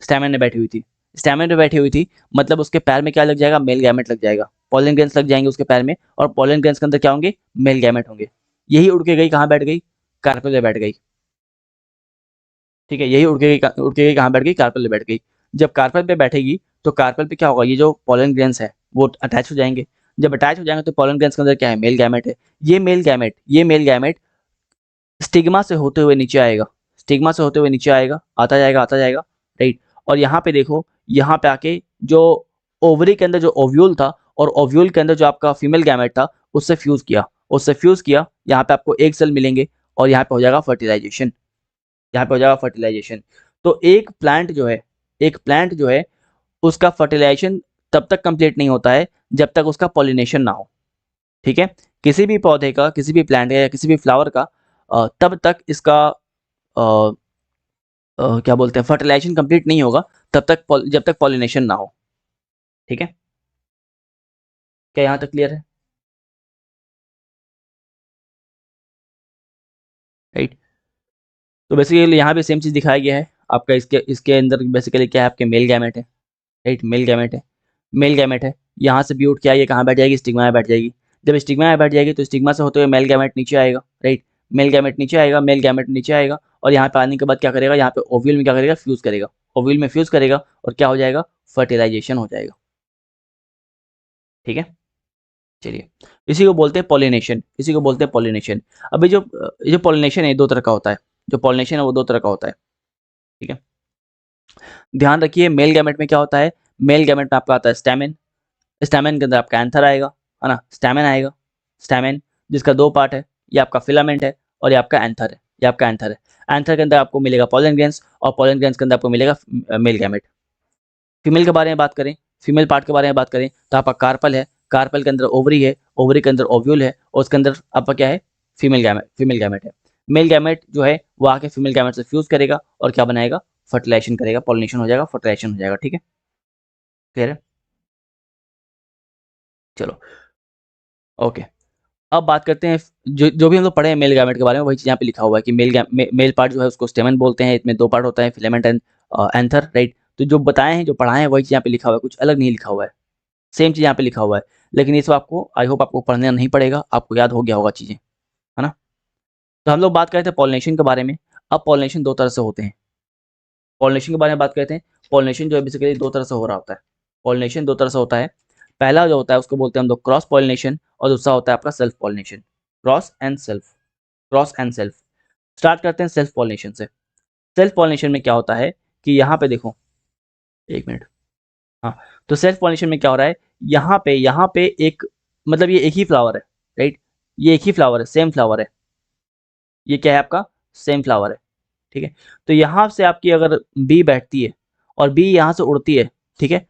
स्टैमेन में बैठी हुई थी, स्टैमेन में बैठी हुई थी, मतलब उसके पैर में क्या लग जाएगा, मेल गैमेट लग जाएगा, पोलन ग्रेन्स लग जाएंगे उसके पैर में, और पोलन ग्रेन्स के अंदर क्या होंगे, मेल गैमेट होंगे। यही उड़ के गई कहाँ बैठ गई, कार्पेल में बैठ गई। ठीक है, यही उड़ के गई कहाँ बैठ गई, कार्पेल पे बैठ गई। जब कार्पेल पे बैठेगी तो कार्पेल पे क्या होगा, ये जो पोलन ग्रेन्स है वो अटैच हो जाएंगे। जब अटैच हो जाएंगे तो पोलन ग्रेन्स के अंदर क्या है, मेल गैमेट है। ये मेल गैमेट स्टिग्मा से होते हुए नीचे आएगा, स्टिग्मा से होते हुए नीचे आएगा, आता जाएगा, राइट। और यहाँ पे देखो, यहाँ पे आके जो ओवरी के अंदर जो ओव्यूल था, और ओव्यूल के अंदर जो आपका फीमेल गैमेट था, उससे फ्यूज किया, यहाँ पे आपको एक सेल मिलेंगे, और यहाँ पे हो जाएगा फर्टिलाइजेशन, यहाँ पे हो जाएगा फर्टिलाइजेशन। तो एक प्लांट जो है उसका फर्टिलाइजेशन तब तक कंप्लीट नहीं होता है जब तक उसका पॉलिनेशन ना हो। ठीक है, किसी भी पौधे का, किसी भी प्लांट का या किसी भी फ्लावर का तब तक इसका क्या बोलते हैं, फर्टिलाइजेशन कंप्लीट नहीं होगा तब तक, जब तक पॉलिनेशन ना हो। ठीक है, क्या यहाँ तक क्लियर है, राइट। तो बेसिकली यहाँ पे सेम चीज़ दिखाया गया है आपका, इसके इसके अंदर बेसिकली क्या है, आपके मेल गैमेट है, राइट, मेल गैमेट है। यहाँ से भी उठ के आइए कहाँ बैठ जाएगी, स्टिग्मा में बैठ जाएगी। जब स्टिग्मा में बैठ जाएगी तो स्टिग्मा से होते हुए मेल गैमेट नीचे आएगा, राइट, मेल गैमेट नीचे आएगा, और यहाँ पे आने के बाद क्या करेगा, यहाँ पे ओव्यूल में क्या करेगा, फ्यूज करेगा, ओव्यूल में फ्यूज करेगा, और क्या हो जाएगा, फर्टिलाइजेशन हो जाएगा। ठीक है, चलिए, इसी को बोलते हैं पॉलिनेशन, इसी को बोलते हैं पॉलिनेशन। अभी जो पॉलिनेशन है दो तरह का होता है, जो पॉलिनेशन है वो दो तरह का होता है। ठीक है, ध्यान रखिए मेल गैमेट में क्या होता है, मेल गैमेट में आपका आता है स्टैमेन, स्टैमेन के अंदर आपका एंथर आएगा, है ना, स्टैमेन आएगा, स्टैमेन जिसका 2 पार्ट है, ये आपका फिलामेंट है और ये आपका एंथर है, ये आपका एंथर है। एंथर के अंदर आपको मिलेगा पोलन ग्रैंस और पोलन ग्रैंस के अंदर आपको मिलेगा मेल गैमेट। फीमेल के बारे में बात करें, फीमेल पार्ट के बारे में बात करें तो आपका कार्पल है, कार्पल के अंदर ओवरी है, ओवरी के अंदर ओव्यूल है और उसके अंदर आपका क्या है, फीमेल गैमेट है। मेल गैमेट जो है वो आके फीमेल गैमेट से फ्यूज करेगा और क्या बनाएगा, फर्टिलाइजेशन करेगा, पॉलिनेशन हो जाएगा, फर्टिलाइजेशन हो जाएगा। ठीक है, क्लियर है, चलो ओके। अब बात करते हैं जो जो भी हम लोग पढ़े हैं मेल गैमेट के बारे में, वही चीज यहाँ पे लिखा हुआ है कि मेल पार्ट जो है उसको स्टेमन बोलते हैं, इसमें 2 पार्ट होता है, फिलामेंट एंड एंथर, राइट। तो जो बताए हैं, जो पढ़ाए हैं, वही चीज यहाँ पे लिखा हुआ है, कुछ अलग नहीं लिखा हुआ है, सेम चीज यहाँ पे लिखा हुआ है। लेकिन ये सब आपको, आई होप आपको पढ़ना नहीं पड़ेगा, आपको याद हो गया होगा चीजें, है ना। तो हम लोग बात करते हैं पॉलिनेशन के बारे में। अब पॉलिनेशन 2 तरह से होते हैं, पॉलिनेशन के बारे में बात करते हैं। पॉलिनेशन जो है बेसिकली 2 तरह से हो रहा होता है, पॉलिनेशन 2 तरह से होता है। पहला जो होता है उसको बोलते हैं हम लोग क्रॉस पॉलिनेशन और दूसरा होता है आपका self pollination, cross and self, cross and self. Start करते हैं सेल्फ पॉलिनेशन से। सेल्फ पॉलिनेशन में क्या होता है कि यहाँ पे देखो, 1 मिनट, हाँ। तो सेल्फ पॉलिनेशन में क्या हो रहा है, यहाँ पे एक, मतलब ये एक ही फ्लावर है, राइट, ये एक ही फ्लावर है, सेम फ्लावर है, ये क्या है आपका, सेम फ्लावर है, ठीक है। तो यहाँ से आपकी अगर बी बैठती है और बी यहाँ से उड़ती है, ठीक है,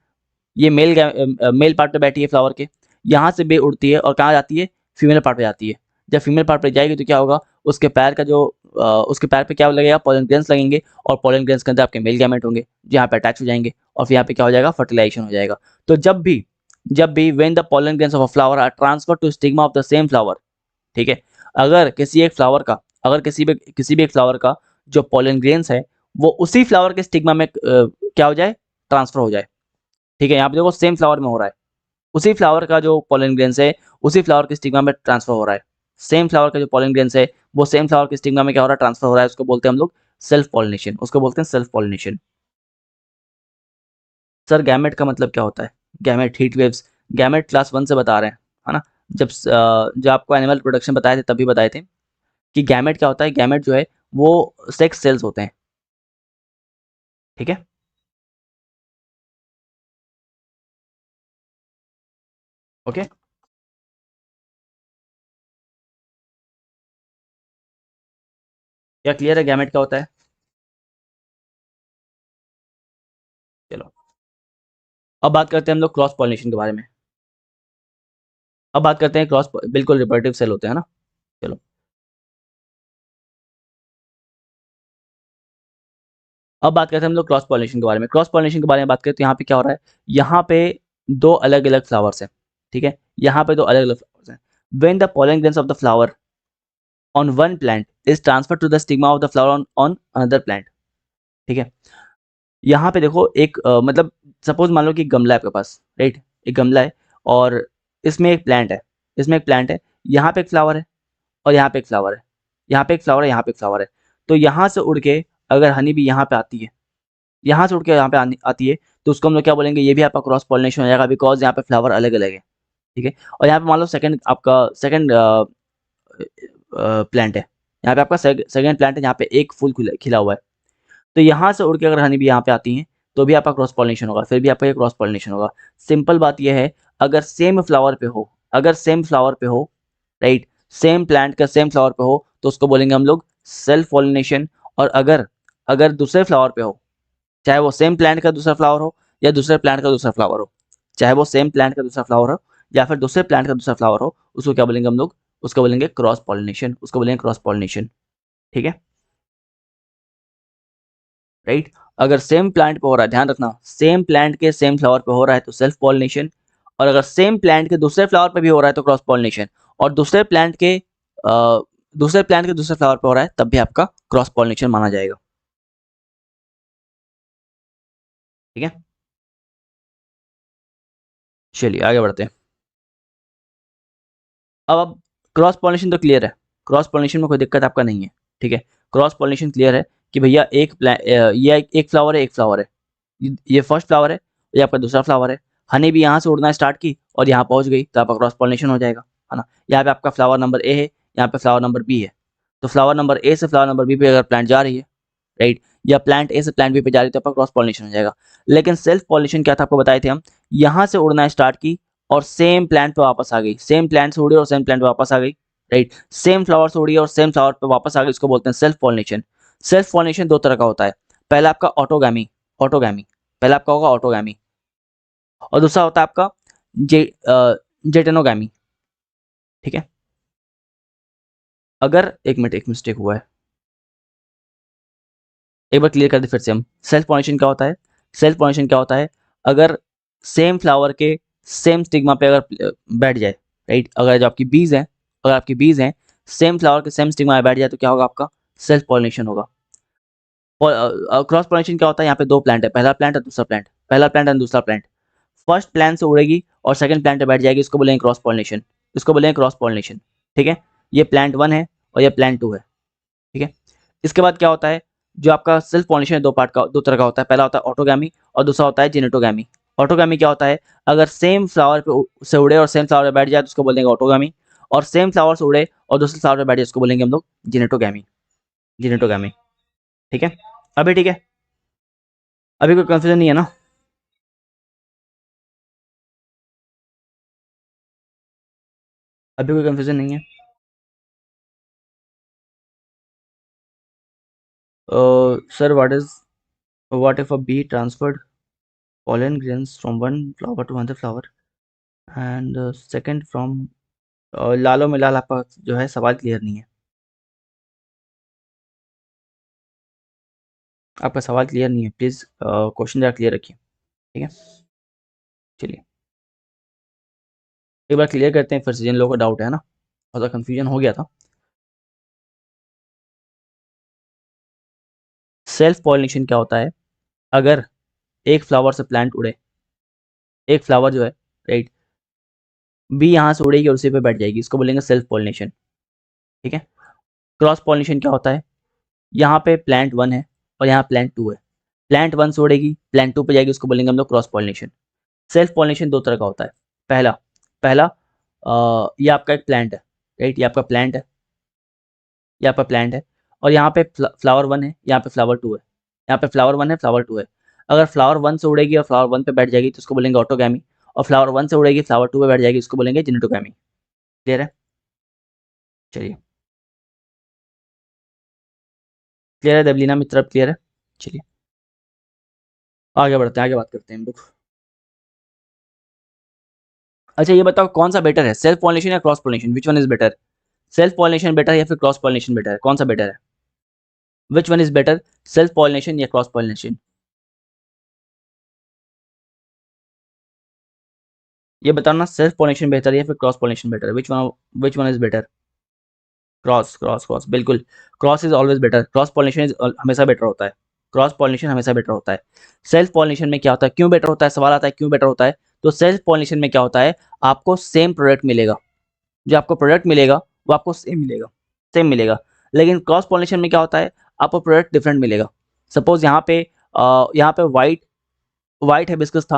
ये मेल पार्ट पे बैठी है फ्लावर के, यहाँ से बे उड़ती है और कहाँ जाती है, फीमेल पार्ट पे जाती है। जब फीमेल पार्ट पे जाएगी तो क्या होगा, उसके पैर का जो उसके पैर पे क्या लगेगा, पोलन ग्रेन्स लगेंगे और पोलन ग्रेन्स के अंदर आपके मेल गैमेट होंगे जो यहाँ पे अटैच हो जाएंगे और फिर यहाँ पे क्या हो जाएगा, फर्टिलाइजेशन हो जाएगा। तो जब भी when the pollen grains of a flower are transfer to stigma of the same flower, ठीक है, अगर किसी एक फ्लावर का, अगर किसी भी एक फ्लावर का जो पोलन ग्रेन्स है वो उसी फ्लावर के स्टिग्मा में क्या हो जाए, ट्रांसफर हो जाए, ठीक है। यहाँ पे देखो सेम फ्लावर में हो रहा है, उसी फ्लावर का जो पोलन ग्रेन्स है उसी फ्लावर के स्टिग्मा में ट्रांसफर हो रहा है, सेम फ्लावर का जो पोलन ग्रेन्स है वो सेम फ्लावर के स्टिग्मा में क्या हो रहा है, ट्रांसफर हो रहा है, उसको बोलते हैं हम लोग सेल्फ पॉलिनेशन, उसको बोलते हैं सेल्फ पॉलिनेशन। सर गैमेट का मतलब क्या होता है, gamete heat waves, gamete class 1 से बता रहे हैं, है ना। जब आपको एनिमल प्रोडक्शन बताए थे तभी बताए थे कि गैमेट क्या होता है, गैमेट जो है वो सेक्स सेल्स होते हैं, ठीक है। ओके, क्या क्लियर है गैमेट क्या होता है, चलो। अब बात करते हैं हम लोग क्रॉस पॉलिनेशन के बारे में। अब बात करते हैं क्रॉस, बिल्कुल रिप्रोडक्टिव सेल होते हैं ना, चलो। अब बात करते हैं हम लोग क्रॉस पॉलिनेशन के बारे में। क्रॉस पॉलिनेशन के बारे में बात करें तो यहाँ पे क्या हो रहा है, यहाँ पे 2 अलग-अलग फ्लावर्स हैं, ठीक है, यहाँ पे 2 अलग-अलग फ्लावर्स हैं। When the pollen grains of the flower on one plant is transferred to the stigma of the flower on on another plant, ठीक है। यहाँ पे देखो एक मतलब सपोज मान लो कि एक गमला है आपके पास, राइट, एक गमला है और इसमें एक प्लांट है, इसमें एक प्लांट है, यहाँ पे एक फ्लावर है और यहाँ पे एक फ्लावर है, यहाँ पे एक फ्लावर है, यहाँ पे एक फ्लावर है। तो यहाँ से उड़ के अगर हनी बी यहाँ पे आती है, यहाँ से उड़ के यहाँ पे आती है, तो उसको हम लोग क्या बोलेंगे, ये भी आपका क्रॉस पॉलिनेशन हो जाएगा, बिकॉज यहाँ पे फ्लावर अलग अलग है, ठीक है। और यहाँ पे मान लो सेकंड प्लांट है, यहाँ पे आपका सेकंड प्लांट है, यहाँ पे एक फूल खिला हुआ है। तो यहाँ से उड़ के अगर हनी भी यहाँ पे आती हैं तो भी आपका क्रॉस पॉलिनेशन होगा, फिर भी आपका ये क्रॉस पॉलिनेशन होगा। सिंपल बात यह है, अगर सेम फ्लावर पे हो, अगर सेम फ्लावर पे हो, राइट, सेम प्लांट का सेम फ्लावर पे हो तो उसको बोलेंगे हम लोग सेल्फ पॉलिनेशन। और अगर अगर दूसरे फ्लावर पे हो, चाहे वो सेम प्लांट का दूसरा फ्लावर हो या दूसरे प्लांट का दूसरा फ्लावर हो, चाहे वो सेम प्लांट का दूसरा फ्लावर हो या फिर दूसरे प्लांट का दूसरा फ्लावर हो, उसको क्या बोलेंगे हम लोग, उसको बोलेंगे क्रॉस पॉलिनेशन, उसको बोलेंगे क्रॉस पॉलिनेशन, ठीक है, राइट। अगर सेम प्लांट पे हो रहा है, ध्यान रखना, सेम प्लांट के सेम फ्लावर पे हो रहा है तो सेल्फ पॉलिनेशन, और अगर सेम प्लांट के दूसरे फ्लावर पे भी हो रहा है तो क्रॉस पॉलिनेशन, और दूसरे प्लांट के दूसरे फ्लावर पे हो रहा है तब भी आपका क्रॉस पॉलिनेशन माना जाएगा, ठीक है। चलिए आगे बढ़ते हैं। अब क्रॉस पॉलिनेशन तो क्लियर है, क्रॉस पॉलिनेशन में कोई दिक्कत आपका नहीं है, ठीक है। क्रॉस पॉलिनेशन क्लियर है कि भैया ये एक फ्लावर है, एक फ्लावर है, ये फर्स्ट फ्लावर है, ये आपका दूसरा फ्लावर है, हनी भी यहाँ से उड़ना स्टार्ट की और यहाँ पहुँच गई तो आपका क्रॉस पॉलिनेशन हो जाएगा, है ना। यहाँ पे आपका फ्लावर नंबर ए है, यहाँ पे फ्लावर नंबर बी है, तो फ्लावर नंबर ए से फ्लावर नंबर बी पे अगर प्लांट जा रही है, राइट, या प्लांट ए से प्लांट बी पे जा रही है तो आपका क्रॉस पॉलिनेशन हो जाएगा। लेकिन सेल्फ पॉलिनेशन क्या था आपको बताए थे हम, यहाँ से उड़ना स्टार्ट की और सेम प्लांट पे वापस आ गई, सेम प्लांट से उड़ी और सेम प्लांट पे वापस आ गई, राइट, सेम फ्लावर से उड़ी और सेम फ्लावर पे वापस आ गई, इसको बोलते हैं सेल्फ पॉलिनेशन। सेल्फ पॉलिनेशन दो तरह का होता है, पहला आपका ऑटोगैमी, ऑटोगैमी, पहला आपका होगा ऑटोगैमी, और दूसरा होता है आपका जेटेनोगैमी, ठीक है। अगर एक मिस्टेक हुआ है, एक बार क्लियर कर दे फिर से हम, सेल्फ पॉलिनेशन क्या होता है, सेल्फ पॉलिनेशन क्या होता है, अगर सेम फ्लावर के सेम स्टिग्मा पे अगर बैठ जाए, राइट, अगर जो आपकी बीज है, अगर आपकी बीज है सेम फ्लावर के सेम स्टिग्मा में बैठ जाए तो क्या होगा आपका सेल्फ पॉलिनेशन होगा। क्रॉस पॉलिनेशन क्या होता है, यहाँ पे दो प्लांट है, पहला प्लांट और दूसरा प्लांट, पहला प्लांट और दूसरा प्लांट, फर्स्ट प्लांट से उड़ेगी और सेकंड प्लांट पे बैठ जाएगी, इसको बोलेंगे क्रॉस पॉलिनेशन, इसको बोलेंगे क्रॉस पॉलिनेशन, ठीक है। ये प्लांट 1 है और ये प्लांट 2 है, ठीक है। इसके बाद क्या होता है, जो आपका सेल्फ पॉलिनेशन दो पार्ट का, दो तरह का होता है, पहला होता है ऑटोगैमी और दूसरा होता है जेनेटोगैमी। ऑटोगैमी क्या होता है, अगर सेम फ्लावर पे से उड़े और सेम फ्लावर पे बैठ जाए तो उसको बोलेंगे ऑटोगैमी, और सेम फ्लावर से उड़े और दूसरे फ्लावर पे बैठ जाए उसको बोलेंगे हम लोग जेनेटोगैमी, जेनेटोगैमी, ठीक है। अभी ठीक है, अभी कोई कंफ्यूजन नहीं है ना? अभी कोई कंफ्यूजन नहीं है? Sir what if a be transferred pollen grains from one flower to another flower and second from लालो में लाल, आपका जो है सवाल क्लियर नहीं है, आपका सवाल क्लियर नहीं है, प्लीज़ क्वेश्चन जरा क्लियर रखिए, ठीक है। चलिए एक बार क्लियर करते हैं फिर से, जिन लोगों को डाउट है ना, थोड़ा कंफ्यूजन हो गया था। सेल्फ पॉलिनेशन क्या होता है, अगर एक फ्लावर से प्लांट उड़े, एक फ्लावर जो है, राइट, बी यहाँ से उड़ेगी और उसी पे बैठ जाएगी, इसको बोलेंगे सेल्फ पॉलिनेशन, ठीक है। क्रॉस पॉलिनेशन क्या होता है, यहाँ पे प्लांट 1 है और यहाँ प्लांट 2 है, प्लांट 1 से उड़ेगी प्लांट 2 पे जाएगी, उसको बोलेंगे हम लोग क्रॉस पॉलिनेशन। सेल्फ पॉलिनेशन दो तरह का होता है, पहला पहला ये आपका एक प्लांट है, राइट, ये आपका प्लांट है, ये आपका प्लांट है, और यहाँ पे फ्लावर 1 है, यहाँ पे फ्लावर 2 है, यहाँ पे फ्लावर 1 है, फ्लावर 2 है। अगर फ्लावर 1 से उड़ेगी और फ्लावर 1 पे बैठ जाएगी तो उसको बोलेंगे ऑटोगैमी, और फ्लावर 1 से उड़ेगी फ्लावर 2 पे बैठ जाएगी, उसको बोलेंगे जेनेटोगैमी। क्लियर है? चलिए क्लियर है देवलीना मित्र, क्लियर है? चलिए आगे बढ़ते हैं, आगे बात करते हैं हम लोग। अच्छा ये बताओ कौन सा बेटर है, सेल्फ पॉलिनेशन या cross pollination, which one is better? Self pollination better है या फिर क्रॉस पॉलिनेशन बेटर है, कौन सा बेटर है? Which one is better, self pollination या क्रॉस पॉलिनेशन? ये बताना, सेल्फ पॉलिनेशन बेहतर है या फिर क्रॉस पॉलिनेशन बेटर है, which one is better? Cross cross cross, बिल्कुल, cross is always better, cross pollination is हमेशा बेटर होता है, क्रॉस पॉलिनेशन हमेशा बेटर होता है। सेल्फ पॉलिनेशन में क्या होता है, क्यों बेटर होता है, सवाल आता है क्यों बेटर होता है, तो सेल्फ पॉलिनेशन में क्या होता है, आपको सेम प्रोडक्ट मिलेगा, जो आपको प्रोडक्ट मिलेगा वो आपको सेम मिलेगा, सेम मिलेगा। लेकिन क्रॉस पॉलिनेशन में क्या होता है, आपको प्रोडक्ट डिफरेंट मिलेगा। सपोज यहाँ पे वाइट हिबिस्कस था,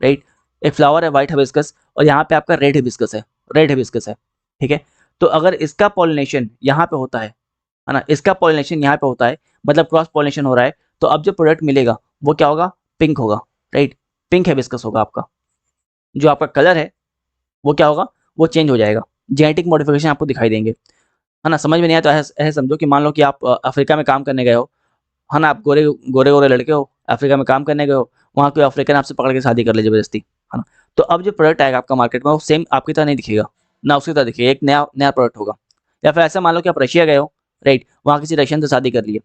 राइट, एक फ्लावर है वाइट हिबिस्कस और यहाँ पे आपका रेड हिबिस्कस है, रेड हिबिस्कस है, ठीक है। तो अगर इसका पॉलिनेशन यहाँ पे होता है ना, इसका पॉलिनेशन यहाँ पे होता है, मतलब क्रॉस पॉलिनेशन हो रहा है, तो अब जो प्रोडक्ट मिलेगा वो क्या होगा, पिंक होगा, राइट, पिंक हिबिस्कस होगा आपका, जो आपका कलर है वो क्या होगा, वो चेंज हो जाएगा, जेनेटिक मॉडिफिकेशन आपको दिखाई देंगे, है ना। समझ में नहीं आया तो ऐसे समझो कि मान लो कि आप अफ्रीका में काम करने गए हो, है ना, आप गोरे गोरे गोरे लड़के हो, अफ्रीका में काम करने गए हो, वहाँ कोई अफ्रीकन आपसे पकड़ के शादी कर ले जबरदस्ती, है ना, तो अब जो प्रोडक्ट आएगा आपका मार्केट में वो सेम आपकी तरह नहीं दिखेगा, ना उसकी तरह दिखेगा, एक नया नया प्रोडक्ट होगा। या फिर ऐसा मान लो कि आप रशिया गए हो, राइट, वहाँ किसी रशियन से शादी कर लिए,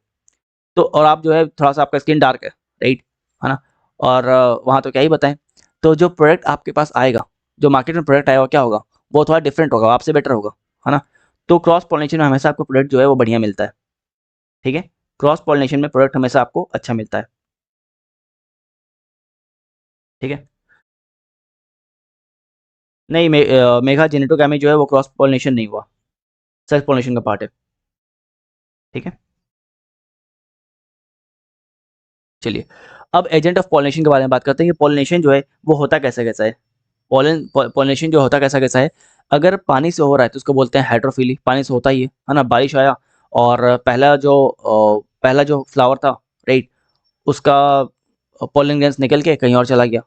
तो और आप जो है थोड़ा सा आपका स्किन डार्क है, ना, और वहाँ तो क्या ही बताएं, तो जो प्रोडक्ट आपके पास आएगा, जो मार्केट में प्रोडक्ट आएगा क्या होगा, वो थोड़ा डिफरेंट होगा, आपसे बेटर होगा, है ना। तो क्रॉस पॉलिनेशन में हमेशा आपको प्रोडक्ट जो है वो बढ़िया मिलता है, ठीक है, क्रॉस पॉलिनेशन में प्रोडक्ट हमेशा आपको अच्छा मिलता है, ठीक है। नहीं मेघा जेनेटोगैमी जो है वो क्रॉस पॉलिनेशन नहीं हुआ, सेल्फ पॉलिनेशन का पार्ट है, ठीक है। चलिए अब एजेंट ऑफ पॉलिनेशन के बारे में बात करते हैं कि पॉलिनेशन जो है वो होता कैसे कैसा है। पॉलिनेशन जो होता कैसा कैसा है, अगर पानी से हो रहा है तो उसको बोलते हैं हाइड्रोफिली, पानी से होता ही है ना, बारिश आया और पहला जो पहला जो फ्लावर था, राइट, उसका पोलन ग्रेन्स निकल के कहीं और चला गया,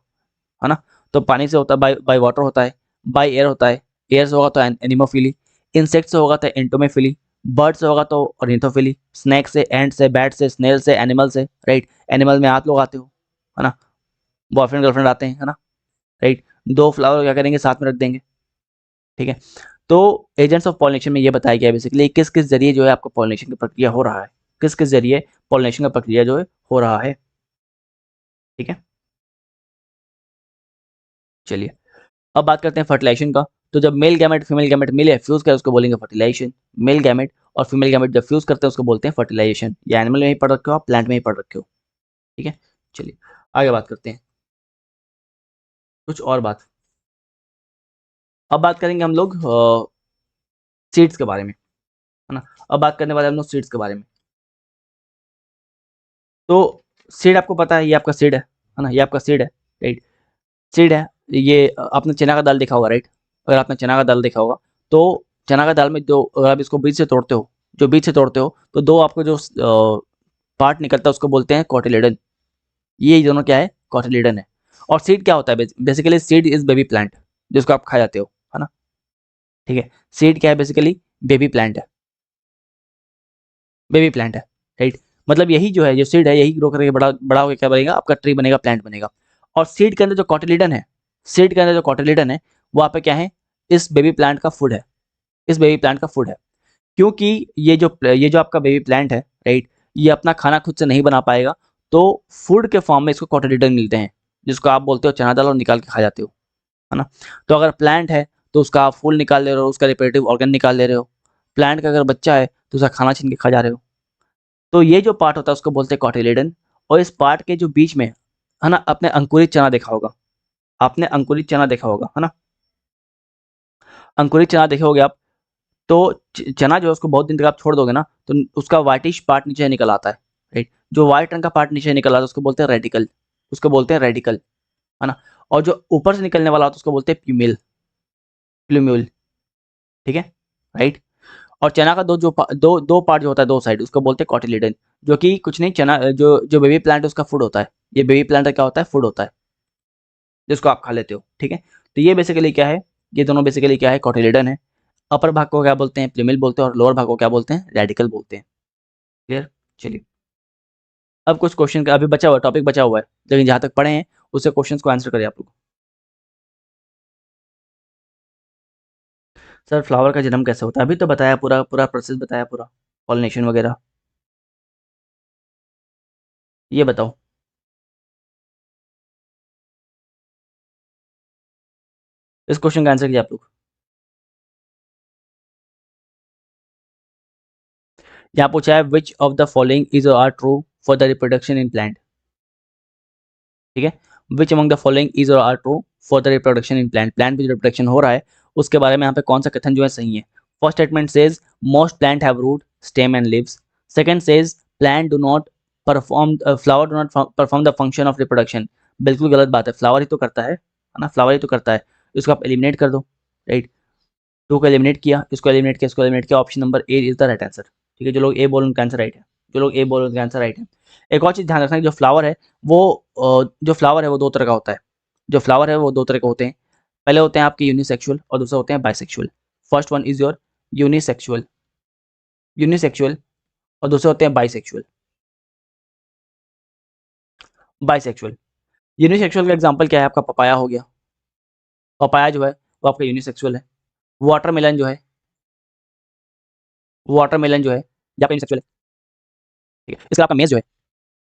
है ना। तो पानी से होता है, बाय बाय वाटर होता है, बाय एयर होता है, एयर से होगा तो एनिमोफिली, इंसेक्ट से होगा तो एंटोमोफिली, बर्ड से होगा तो ऑर्निथोफिली, स्नैक से, एंट से, बैट से, स्नेल से, एनिमल से, राइट। एनिमल में आप लोग आते हो, है ना, बॉयफ्रेंड गर्लफ्रेंड आते हैं, है ना, राइट। दो फ्लावर क्या करेंगे, साथ में रख देंगे, ठीक है। तो एजेंट्स ऑफ पॉलिनेशन में ये बताया गया है बेसिकली किस किस जरिए जो है आपका पॉलिनेशन की प्रक्रिया हो रहा है, किस किस जरिए पॉलिनेशन का प्रक्रिया जो है हो रहा है, ठीक है। चलिए अब बात करते हैं फर्टिलाइजेशन का। तो जब मेल गैमेट फीमेल गैमेट मिले, फ्यूज करे, उसको बोलेंगे फर्टिलाइजेशन। मेल गैमेट और फीमेल गैमेट जब फ्यूज करते हैं उसको बोलते हैं फर्टिलाइजेशन। या एनिमल में ही पढ़ रखे हो आप, प्लांट में ही पढ़ रखे हो, ठीक है। चलिए आगे बात करते हैं कुछ और बात। अब बात करेंगे हम लोग सीड्स के बारे में, है ना। अब बात करने वाले हम लोग सीड्स के बारे में। तो सीड आपको पता है, ये आपका सीड है ना, ये आपका सीड है, राइट। सीड है, ये आपने चना का दाल देखा होगा, राइट। अगर आपने चना का दाल देखा होगा तो चना का दाल में जो, अगर आप इसको बीज से तोड़ते हो, जो बीज से तोड़ते हो तो दो आपको जो पार्ट निकलता है उसको बोलते हैं कॉटिलेडन। ये दोनों क्या है, कॉटिलेडन है। और सीड क्या होता है, basically seed is baby plant, जिसको आप खा जाते हो, है ना, ठीक है। सीड क्या है, बेसिकली बेबी प्लांट है, बेबी प्लांट है, राइट। मतलब यही जो है, जो सीड है, यही ग्रो करके बड़ा बड़ा होकर क्या बनेगा, आपका ट्री बनेगा, प्लांट बनेगा। और सीड के अंदर जो कॉटिलिडन है, सीड के अंदर जो कॉटिलिडन है वो आप पे क्या है, इस बेबी प्लांट का फूड है, इस बेबी प्लांट का फूड है। क्योंकि ये जो आपका बेबी प्लांट है, राइट, ये अपना खाना खुद से नहीं बना पाएगा, तो फूड के फॉर्म में इसको कॉटिलिडन मिलते हैं, जिसको आप बोलते हो चना दाल, और निकाल के खा जाते हो, है ना। तो अगर प्लांट है तो उसका आप फूल निकाल ले रहे हो, उसका रिप्रोडक्टिव ऑर्गन निकाल ले रहे हो। प्लांट का अगर बच्चा है तो उसका खाना छीन के खा जा रहे हो। तो ये जो पार्ट होता है उसको बोलते हैं कॉटिलेडन। और इस पार्ट के जो बीच में, है ना, आपने अंकुरित चना देखा होगा, आपने अंकुरित चना देखा होगा, है ना, अंकुरित चना देखे होगे आप। तो चना जो है उसको बहुत दिन तक आप छोड़ दोगे ना, तो उसका व्हाइटिश पार्ट नीचे निकल आता है, राइट। जो व्हाइट रंग का पार्ट नीचे निकल आता है उसको बोलते हैं रेडिकल, उसको बोलते हैं रेडिकल, है ना। और जो ऊपर से निकलने वाला होता है उसको बोलते हैं प्यूमिल, प्लूम्यूल, ठीक है, राइट। और चना का दो पार्ट जो होता है, दो साइड, उसको बोलते हैं कॉटिलिडन। जो कि कुछ नहीं, चना जो जो बेबी प्लांट है उसका फूड होता है। ये बेबी प्लांट का क्या होता है, फूड होता है, जिसको आप खा लेते हो, ठीक है। तो ये बेसिकली क्या है, ये दोनों बेसिकली क्या है, कॉटिलिडन है। अपर भाग को क्या बोलते हैं, प्लूमिल बोलते हैं, और लोअर भाग को क्या बोलते हैं, रेडिकल बोलते हैं। क्लियर। चलिए अब कुछ क्वेश्चन का अभी बचा हुआ, टॉपिक बचा हुआ है, लेकिन जहाँ तक पढ़े हैं उससे क्वेश्चंस को आंसर करिए आप लोग। सर फ्लावर का जन्म कैसे होता है, अभी तो बताया, पूरा पूरा प्रोसेस बताया, पूरा पॉलिनेशन वगैरह। ये बताओ। इस क्वेश्चन का आंसर किया आप लोग। यहाँ पूछा है which of the following is are true for the reproduction in plant, ठीक है। Which among the following is और are true for the reproduction in plant, plant में जो रिप्रोडक्शन हो रहा है उसके बारे में यहाँ पे कौन सा कथन जो है सही है। First statement says most plant have root stem and leaves. Second says plant do not perform, flower do not perform the function of reproduction. बिल्कुल गलत बात है, फ्लावर ही तो करता है ना, फ्लावर ही तो करता है। इसको आप एलिमिनेट कर दो, राइट। टू को एलिमिनेट किया, इसको एलिमिनेट किया, इसको एलिमिनेट किया, option number A is the right answer, ठीक है। जो लोग ए बोल उनका आंसर राइट है, जो लोग ए बोल उनका आंसर राइट है। एक और चीज ध्यान रखना कि जो फ्लावर है वो जो फ्लावर है वो दो तरह का होता है, जो फ्लावर है वो दो तरह के होते हैं। पहले होते हैं आपके यूनिसेक्सुअल और दूसरे होते हैं bisexual. First one is your unisexual, unisexual, और दूसरे होते हैं बाइसेक्सुअल, बाइसेक्सुअल। यूनिसेक्सुअल का एग्जांपल क्या है, आपका पपाया हो गया, पपाया जो है वो आपका यूनिसेक्सुअल है। वाटरमेलन जो है, वाटरमेलन जो है ये आपका यूनिसेक्सुअल है, ठीक है। इसका आपका मेज जो है,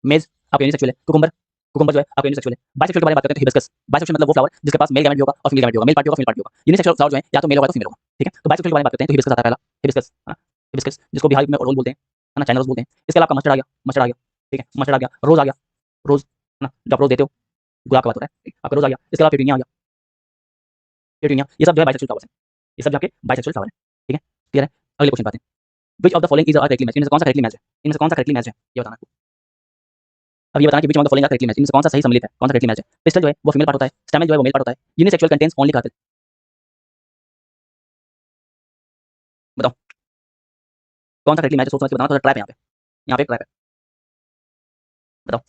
मेज आपका यूनिसेक्सुअल है। कुकुम्बर, कुकुम्बर जो है आपका यूनिसेक्सुअल है। बाइसेक्सुअल के बारे में बात करते हैं तो हिबिस्कस, बाइसेक्सुअल मतलब वो फ्लावर जिसके पास मेल गैमेट भी होगा और फीमेल गैमेट भी होगा, मेल पार्ट भी होगा, फीमेल पार्ट भी होगा। यूनिसेक्सुअल फ्लावर जो है या तो मेल होगा तो फीमेल होगा, ठीक है। तो बाइसेक्सुअल के बारे में बात करते हैं तो हिबिस्कस आता है पहला, हिबिस्कस, है ना, हिबिस्कस जिसको बिहारी में ओरोल बोलते हैं, है ना, चाइना रोज बोलते हैं। इसके अलावा आपका मस्टर्ड आ गया, मस्टर्ड आ गया, ठीक है, मस्टर्ड आ गया, रोज आ गया, रोज, है ना, जो आप रोज देते हो, गुलाब का बात हो रहा है, आपका रोज आ गया। इसके अलावा पेटूनिया आ गया, पेटूनिया, ये सब जो है बाइसेक्सुअल फ्लावर्स हैं, ये सब जाके बाइसेक्सुअल फ्लावर है, ठीक है। क्लियर है। अगले क्वेश्चन पे आते हैं। Which of the following is are correctly match, इनमें से कौन सा करेक्टली मैच है, इनमें से कौन सा करेक्टली मैच है, ये बताना। अब ये बताना कि which of the following are correctly match, इनमें से कौन सा सही सम्मिलित है, कौन सा करेक्टली मैच है। पिस्टल जो है वो फीमेल पार्ट होता है, स्टैमेन जो है वो मेल पार्ट होता है, यूनिसेक्सुअल कंटेन्स ओनली कार्पेल। बताओ कौन सा करेक्टली मैच है, सोच समझ के बताना, थोड़ा ट्रैप है यहाँ पे, यहाँ पे एक ट्रैप है। बताओ।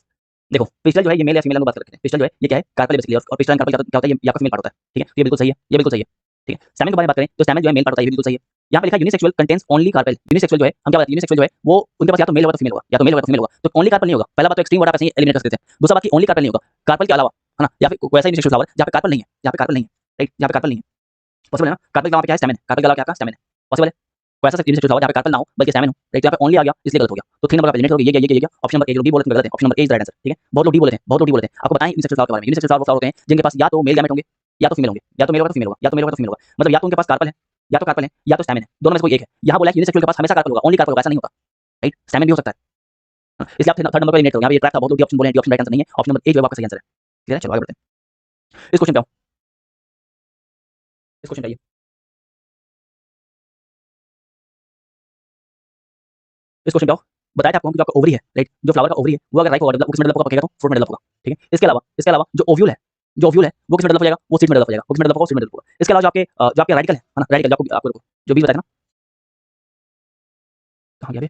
देखो पिस्टल जो है ये मेल या फीमेल हम बात करते हैं। पिस्टल जो है ये क्या है, कार्पेल बेसिकली, और पिस्टल एंड कार्पेल क्या होता है, ये आपका फीमेल पार्ट होता है, ठीक है। तो ये बिल्कुल सही है, ये बिल्कुल सही है, ठीक है। स्टैमेन के बारे में बात करें तो स्टैमेन जो है मेल पार्ट होता है, ये बिल्कुल सही है। यहाँ पे लिखा है unisexual contains only carpel. Unisexual जो है हम क्या बताते हैं, यूनिसेक्सुअल जो है वो उनके पास या तो मेल होगा तो फीमेल होगा, या तो मेल होगा तो फीमेल होगा, तो ओनली कार्पेल नहीं होगा। पहला बात तो एक्सट्रीम वर्ड आप ऐसे ही एलिमिनेट कर सकते हैं। दूसरा बात कि ओनली कार्पेल नहीं होगा, कार्पेल के अलावा, है ना, या फिर वैसा यूनिसेक्सुअल फ्लावर जहाँ पे कार्पेल नहीं है, जहाँ पे कार्पेल नहीं है, राइट, जहाँ पे कार्पेल नहीं है, पॉसिबल है ना। कार्पेल के अलावा क्या है, स्टैमेन है, कार्पेल के अलावा क्या है, स्टैमेन है, पॉसिबल है। कोई ऐसा यूनिसेक्सुअल फ्लावर जहाँ पे कार्पेल ना हो बल्कि स्टैमेन हो, राइट, यहाँ पे ओनली आ गया इसलिए गलत हो गया। तो 3 नंबर का एलिमिनेट हो गया, ये गया। ऑप्शन नंबर ए जो डी बोले थे गलत है, option number A is right answer, ठीक है। बहुत लोग डी बोले थे, बहुत लोग डी बोले थे। आपको बताएं यूनिसेक्सुअल फ्लावर के बारे में। यूनिसेक्सुअल फ्लावर होते हैं जिनके पास या तो मेल गैमेट होंगे या तो फीमेल होंगे, या तो मेल होगा तो फीमेल होगा, या तो मेल होगा तो फीमेल होगा। मतलब या तो उनके पास कार्पेल है, या तो कार्पेल है, या तो स्टैमेन है, दोनों में से कोई एक है। यहाँ बोला है यूनिसेक्सुअल के पास हमेशा कार्पेल होगा, ओनली कार्पेल होगा, ऐसा नहीं होगा, राइट, स्टैमेन भी हो सकता है। इसलिए आप थर्ड नंबर को एलिमिनेट करो। यहाँ पे ये ट्रैक था, बहुत लोग डी ऑप्शन बोले हैं, डी ऑप्शन राइट आंसर नहीं है, ऑप्शन नंबर ए जो है आपका सही आंसर है। ठीक है, चलो आगे बढ़ते हैं। इस क्वेश्चन पे आओ, इस क्वेश्चन पे आइए। इस क्वेश्चन पे आओ। बताया था आपको कि जो आपका ओवरी है, राइट, जो फ्लावर का ओवरी है वो अगर राइट होगा किस में डेवलप होगा, पकेगा तो फ्रूट में डेवलप होगा, ठीक है। इसके अलावा जो ओव्यूल है, जो ओव्यूल है वो किस में डेवलप हो जाएगा, वो सीड में डेवलप हो जाएगा, वो किस में डेवलप होगा, सीड में डेवलप होगा। इसके अलावा जो आपके रेडिकल है ना, रेडिकल जो आपको आपको जो भी बताया था ना, कहाँ गया बे,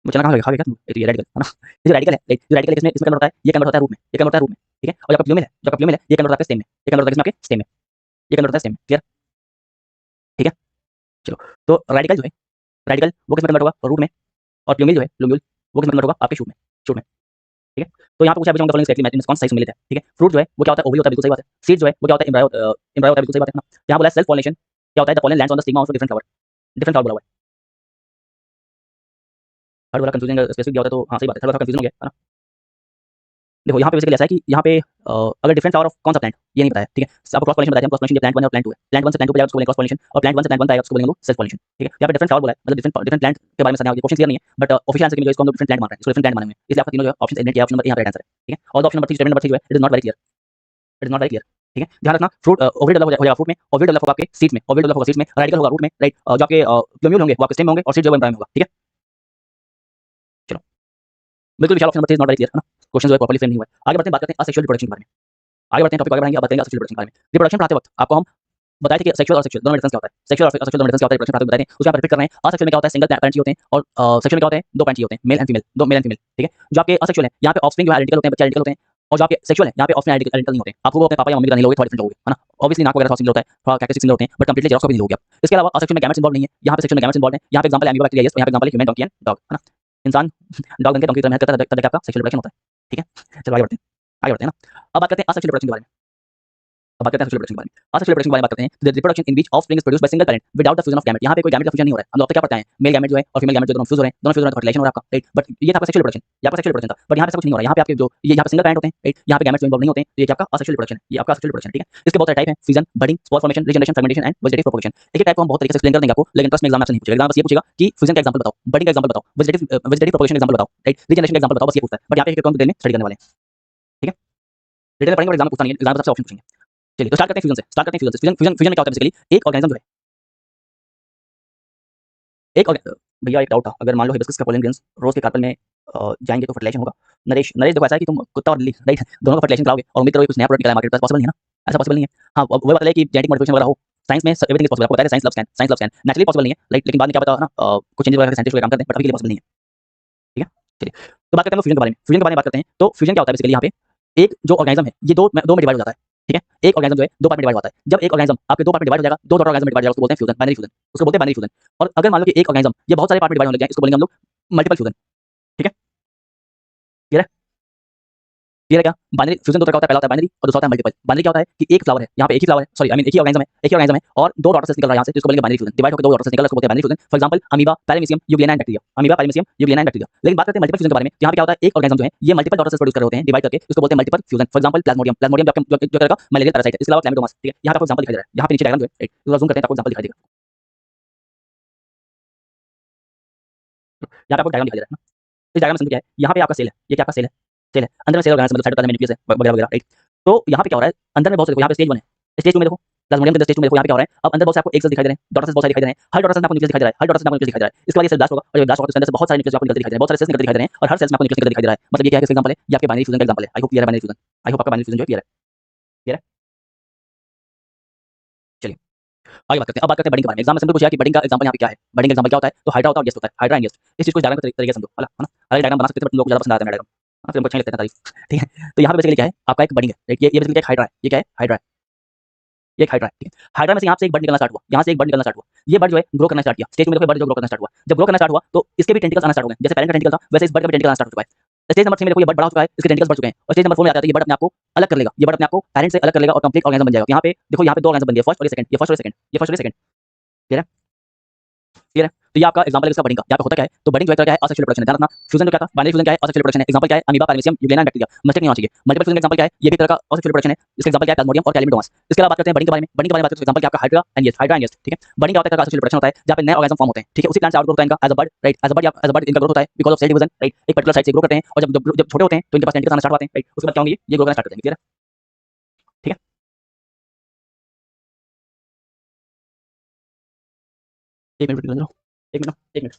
वो चना कहाँ गया, खा गया क्या तुम, ये रेडिकल है ना, ये जो रेडिकल है, राइट, जो रेडिकल है इसमें इसमें कन्वर्ट होता है, ये कन्वर्ट होता है रूट में, ये कन्वर्ट होता है रूट में, ठीक है। और जो आपका प्लूमेल है, जो आपका प्लूमेल है ये कन्वर्ट होता है स्टेम में, ये कन्वर्ट होता है किसमें, आपके स्टेम में, ये कन्वर्ट होता है स्टेम में, क्लियर, ठीक है। चलो, तो रेडिकल जो है, रेडिकल वो किसमें कन्वर्ट होगा, रूट में। और प्लूमेल जो है, प्लूमेल वो किसमें कन्वर्ट होगा, आपके शूट में, शूट में, ठीक है। तो यहाँ पे पूछा है फॉलोइंग मैच कौन सा साइज मिले थे, ठीक है। फ्रूट जो है वो क्या होता है, ओवरी होता है, बिल्कुल सही बात है। सीड जो है वो क्या होता है, एम्ब्रायो, एम्ब्रायो होता है, बिल्कुल सही बात है ना। यहाँ बोला है सेल्फ पॉलिनेशन क्या होता है, the pollen lands on the stigma of different flower, different flower बोला हुआ है। थर्ड वाला कंफ्यूजिंग स्पेसिफिक दिया होता है तो हाँ सही बात है, थर्ड वाला कंफ्यूजन हो गया, है ना। देखो यहाँ पे बेसिकली ऐसा है कि यहाँ पे अगर डिफरेंट फ्लावर ऑफ कौन सा प्लांट ये नहीं बताया, ठीक है। आपको क्रॉस पॉलिनेशन बताया है, क्रॉस पॉलिनेशन प्लांट 1 और प्लांट 2 है। प्लांट 1 से प्लांट 2 पे जाएगा उसको बोलेंगे क्रॉस पॉलिनेशन, और प्लांट 1 से प्लांट 1 पे आएगा उसको बोलेंगे सेल्फ पॉलिनेशन, ठीक है। यहाँ पे डिफरेंट फ्लावर बोला है, मतलब डिफरेंट डिफरेंट प्लांट के बारे में समझना है, क्वेश्चन क्लियर नहीं है, बट ऑफिशियल आंसर में जो इसको हम लोग डिफरेंट प्लांट मान रहे हैं, इसको डिफरेंट प्लांट माने हुए हैं, इसलिए आपका तीनों जो ऑप्शन एलिमिनेट किया, ऑप्शन नंबर ए यहाँ पे राइट आंसर है, ठीक है। और ऑप्शन नंबर 3 स्टेटमेंट नंबर 3 जो है it is not very clear, it is not very clear, ठीक है। ध्यान रखना, फ्रूट ओवरी डेवलप हो जाएगा फ्रूट में, ओवरी डेवलप होगा आपके सीड्स में, ओवरी डेवलप होगा सीड्स में, रेडिकल होगा रूट में, राइट। जो आपके प्लूम्यूल होंगे वो आपके स्टेम में होंगे, और सीड जो है एम्ब्रायो में होगा, ठीक है। चलो, बिल्कुल Vishal, option number 3 is not very clear, है ना। क्वेश्चन जो है प्रॉपर्ली फ्रेम नहीं हुआ है। आगे बढ़ते हैं, बात करते हैं असेक्सुअल रिप्रोडक्शन के बारे में। आगे बढ़ते हैं, टॉपिक आगे बढ़ेंगे, अब बात करेंगे असेक्सुअल रिप्रोडक्शन के बारे में। रिप्रोडक्शन पढ़ाते वक्त आपको हम बताया था कि सेक्सुअल और सेक्सुअल दोनों में डिफरेंस क्या होता है, सेक्सुअल और सेक्सुअल दोनों में डिफरेंस क्या होता है, रिप्रोडक्शन पढ़ाते बताते हैं, उसको आप रिपीट कर रहे हैं। असेक्सुअल में क्या होता है, सिंगल पैरेंट होते हैं, और सेक्सुअल में क्या होते हैं, दो पैरेंट होते हैं, मेल एंड फीमेल, दो मेल एंड फीमेल, ठीक है। जो आपके असेक्सुअल है यहाँ पे ऑफस्प्रिंग जो है आइडेंटिकल होते हैं, बच्चे आइडेंटिकल होते हैं, और जो आपके सेक्सुअल है यहाँ पे ऑफस्प्रिंग आइडेंटिकल नहीं होते हैं। आपको वो अपने पापा या मम्मी का नहीं लोगे, थोड़ा डिफरेंट लोगे, है ना। ऑब्वियसली नाक वगैरह सिमिलर होता है, थोड़ा कैरेक्टरिस्टिक सिमिलर होते हैं, बट कंप्लीटली जेरॉक्स कभी नहीं लोगे आप। इसके अलावा असेक्सुअल में गैमेट्स इन्वॉल्व नहीं है, यहाँ पे सेक्सुअल में गैमेट्स इन्वॉल्व है। यहाँ पे एग्जांपल है अमीबा बैक्टीरिया, और यहाँ पे एग्जांपल है ह्यूमन, डोंकी एंड डॉग, है ना। इंसान डॉग बन के डोंकी की तरह मेहनत करता है, तब जाके आपका सेक्सुअल रिप्रोडक्शन होता है, ठीक है। चलो आगे बढ़ते हैं, आगे बढ़ते हैं ना। अब बात करते हैं असेक्सुअल रिप्रोडक्शन के बारे में। अब बात करते हैं सेक्सुअल रिप्रोडक्शन के बारे में। सेक्सुअल रिप्रोडक्शन के बारे में बात करते हैं, the reproduction in which offspring is produced by single parent without the fusion of gamete. यहाँ पे कोई गैमेट का फ्यूजन नहीं हो रहा है। हम लोग क्या पढ़ते हैं, मेल गैमेट जो है और फीमेल गैमेट जो दोनों फ्यूज हो रहे हैं, दोनों फ्यूज हो रहे हैं तो फर्टिलाइजेशन हो रहा है आपका, राइट। बट ये था आपका सेक्सुअल रिप्रोडक्शन, ये आपका सेक्सुअल रिप्रोडक्शन था। बट यहाँ पे ऐसा कुछ नहीं हो रहा है। यहाँ पे आपके जो ये यहाँ पे सिंगल पैरेंट होते हैं, राइट, यहाँ पे गैमेट्स इन्वॉल्व नहीं होते हैं, तो ये आपका असेक्सुअल रिप्रोडक्शन है, ये आपका असेक्सुअल रिप्रोडक्शन, ठीक है। इसके बहुत सारे टाइप हैं, fission, budding, spore formation, regeneration, fragmentation and vegetative propagation. एक टाइप को हम बहुत तरीके से एक्सप्लेन कर देंगे आपको, लेकिन ट्रस्ट में एग्जाम में नहीं पूछेगा। एग्जाम बस ये पूछेगा कि फिजन का एग्जांपल बताओ, बडिंग का एग्जांपल बताओ, वेजिटेटिव प्रोपगेशन एग्जांपल बताओ, राइट, रीजनरेशन का एग्जांपल बताओ, बस ये पूछता है। बट यहाँ पे एक डिटेल में स्टडी करने वाले हैं, ठीक है। डिटेल में पढ़ेंगे और एग्जाम में पूछता नहीं है, एग्जाम में सबसे ऑप्शन पूछेंगे। चलिए तो स्टार्ट करते हैं फ्यूजन से, स्टार्ट करते हैं फ्यूजन से। फ्यूजन में क्या होता है, बेसिकली एक ऑर्गेनिज्म जो है, एक भैया एक डाउट था, अगर मान लो हिबिस्कस का पोलन ग्रेन्स रोज के कार्पेल में जाएंगे तो फर्टिलाइजेशन होगा। नरेश नरेश देखो ऐसा है कि तुम कुत्ता और बिल्ली, राइट, दोनों का फर्टिलाइजेशन कराओगे और उम्मीद करोगे कुछ नया प्रोडक्ट निकले मार्केट में, पॉसिबल नहीं है ना, ऐसा पॉसिबल नहीं है। हाँ वो बात है कि जेनेटिक मॉडिफिकेशन वगैरह हो, साइंस में एवरीथिंग इज पॉसिबल। आपको बताया science loves can, science loves can, naturally possible नहीं है, राइट, लेकिन बाद में क्या पता ना कुछ चेंजेस वगैरह साइंटिस्ट काम करते हैं, बट अभी के लिए पॉसिबल नहीं है, ठीक है। चलिए तो बात करते हैं फ्यूजन के बारे में। फ्यूजन के बारे में बात करते हैं तो फ्यूजन क्या होता है, बेसिकली यहाँ पे एक जो ऑर्गेनिज्म है ये दो में डिवाइड हो जाता है, ठीक है। एक ऑर्गेनिज्म जो है दो पार्ट में डिवाइड होता है। जब एक ऑर्गेनिज्म आपके दो पार्ट में डिवाइड हो जाएगा, दो डॉटर ऑर्गेनिज्म में डिवाइड हो जाएगा, उसको बोलते हैं फ्यूजन, बाइनरी फ्यूजन, उसको बोलते हैं बाइनरी फ्यूजन। और अगर मान लो कि एक ऑर्गेनिज्म ये बहुत सारे पार्ट में डिवाइड होने लग जाए, इसको बोलेंगे हम लोग मल्टीपल फ्यूजन, ठीक है। क्लियर है, क्लियर है क्या। बाइनरी फ्यूजन दो तरह का होता है, पहला होता है बाइनरी और दूसरा होता है मल्टीपल। बाइनरी क्या होता है कि एक फ्लावर है, यहाँ पे एक ही फ्लावर है, सॉरी आई मीन एक ही ऑर्गेनिज्म है, एक ही ऑर्गेनिज्म है, और दो डॉटर सेल्स निकल रहा है यहाँ से, जिसको बोलेंगे बाइनरी फ्यूजन। डिवाइड होकर दो डॉटर सेल्स निकल रहा है, उसको बोलते हैं binary fusion. For example amoeba, paramecium, Euglena and bacteria, amoeba, paramecium, Euglena and bacteria. लेकिन बात करते हैं मल्टीपल फ्यूजन के बारे में। यहाँ पे क्या होता है, एक ऑर्गेनिज्म जो है ये मल्टीपल डॉटर सेल्स प्रोड्यूस कर रहे होते हैं डिवाइड करके, उसको बोलते हैं multiple fusion. For example Plasmodium, Plasmodium जो करेगा मलेरिया पैरासाइट है, इसके अलावा क्लैमिडोमास, ठीक है। यहाँ पे आपको एग्जांपल दिखाई दे रहा है, यहाँ पे नीचे डायग्राम जो है, राइट, जूम करते हैं तो आपको एग्जांपल दिखाई देगा। यहाँ पे आपको डायग्राम दिखाई दे रहा है ना। इस डायग्राम में क्या है, यहाँ पे आपका सेल है, ये क्या आपका सेल है, सेल है, अंदर में सेल ऑर्गेनिज्म मतलब साइटोप्लाज्म में न्यूक्लियस है वगैरह वगैरह, राइट। तो यहाँ पे क्या हो रहा है, अंदर में बहुत सारे, यहाँ पे स्टेज 1 है, स्टेज 2 में देखो प्लाज्मोडियम के अंदर स्टेज 2 में देखो यहाँ पे क्या हो रहा है। अब अंदर बहुत सारे आपको एक सेल दिखाई दे रहे हैं, डॉटर सेल्स बहुत सारे दिखाई दे रहे हैं, हर डॉटर सेल में आपको न्यूक्लियस दिखाई दे रहा है, हर डॉटर सेल में आपको न्यूक्लियस दिखाई दे रहा है। इसके बाद ये सेल ब्लास्ट होगा, और जब ब्लास्ट होगा तो उसके अंदर से बहुत सारे न्यूक्लियस आपको निकलते दिखाई दे रहे हैं, बहुत सारे सेल्स निकलते दिखाई दे रहे हैं, और हर सेल्स में आपको न्यूक्लियस निकलते दिखाई दे रहा है। मतलब ये क्या है, किसका एग्जांपल है, ये आपके बाइनरी फ्यूजन का एग्जांपल है। आई होप क्लियर है बाइनरी फ्यूजन, आई होप आपका बाइनरी फ्यूजन जो है क्लियर है, क्लियर है। चलिए आगे बात करते हैं, अब बात करते हैं बडिंग के बारे में। एग्जाम में सिंपल पूछा कि बडिंग का एग्जांपल यहाँ पे क्या है? बडिंग एग्जांपल क्या होता है? तो हाइड्रा होता है और येस्ट होता है। हाइड्रा एंड येस्ट, इस चीज को डायग्राम के तरीके से समझो, है ना? अलग डायग्राम बना सकते थे बट लोग ज्यादा पसंद आता है डायग्राम, है ना? फिर हम अच्छे लगते हैं तारीफ, ठीक है? तो यहाँ पे बेसिकली क्या है, आपका एक बडिंग है, राइट? ये बेसिकली एक हाइड्रा है। ये क्या है? हाइड्रा है। ये एक हाइड्रा है, ठीक है? हाइड्रा में से यहाँ से एक बड निकलना स्टार्ट हुआ, यहाँ से एक बड निकलना स्टार्ट हुआ। ये बड जो है ग्रो करना स्टार्ट किया, स्टेज में देखो बड जो ग्रो करना स्टार्ट हुआ। जब ग्रो करना स्टार्ट हुआ तो इसके भी टेंटिकल्स आना स्टार्ट हो गए। जैसे पैरेंट का टेंटिकल था वैसे इस बड का भी टेंटिकल आना स्टार्ट हो चुका है। स्टेज नंबर 3 में देखो ये बड बड़ा हो चुका है, इसके टेंटिकल्स बढ़ चुके हैं और स्टेज नंबर 4 में आता है तो ये बड अपने आप को अलग कर लेगा। ये बड अपने आप को पैरेंट से अलग कर लेगा और कंप्लीट ऑर्गेनिज्म बन जाएगा। यहाँ पे देखो, यहाँ पे दो ऑर्गेनिज्म बन गए, फर्स्ट और ये सेकंड, ये फर्स्ट और ये सेकंड, ये फर्स्ट और ये सेकंड, क्लियर है? क्लियर है? तो ये आपका एग्जांपल है इसका बडिंग का। यहाँ पे होता क्या है? तो बडिंग जो है क्या है? असेक्सुअल रिप्रोडक्शन है। ध्यान रखना, फ्यूजन जो क्या था? बाइनरी फ्यूजन क्या है? असेक्सुअल रिप्रोडक्शन है। एग्जांपल क्या है? Amoeba, paramecium, euglena, bacteria. Mistake नहीं होना चाहिए। मल्टीपल फ्यूजन का एग्जांपल क्या है? ये भी एक तरह का असेक्सुअल रिप्रोडक्शन है। इसका एग्जांपल क्या है? प्लाज्मोडियम और कैलिमिडोमास। इसके अलावा बात करते हैं बडिंग के बारे में। बडिंग के बारे में बात करते हैं, एग्जांपल क्या है आपका? Hydra and yeast, hydra and yeast, ठीक है? बडिंग क्या होता है? असेक्सुअल रिप्रोडक्शन होता है जहाँ पे नए ऑर्गेनिज्म फॉर्म होते हैं, ठीक है? उसी प्लांट से आउटग्रो होता है इनका as a bud, right? As a bud या एज अ बड इनका ग्रोथ होता है because of cell division, right? एक पर्टिकुलर साइड से ग्रो करते हैं और जब छोटे होते हैं तो इनके पास टेंटिकल्स आना स्टार्ट होते हैं, राइट? उसके बाद क्या होंगे? ये ग्रो करना स्टार्ट कर देंगे, क्लियर है? ठीक है? एक मिनट रुक जाओ, एक मिनट, एक मिनट।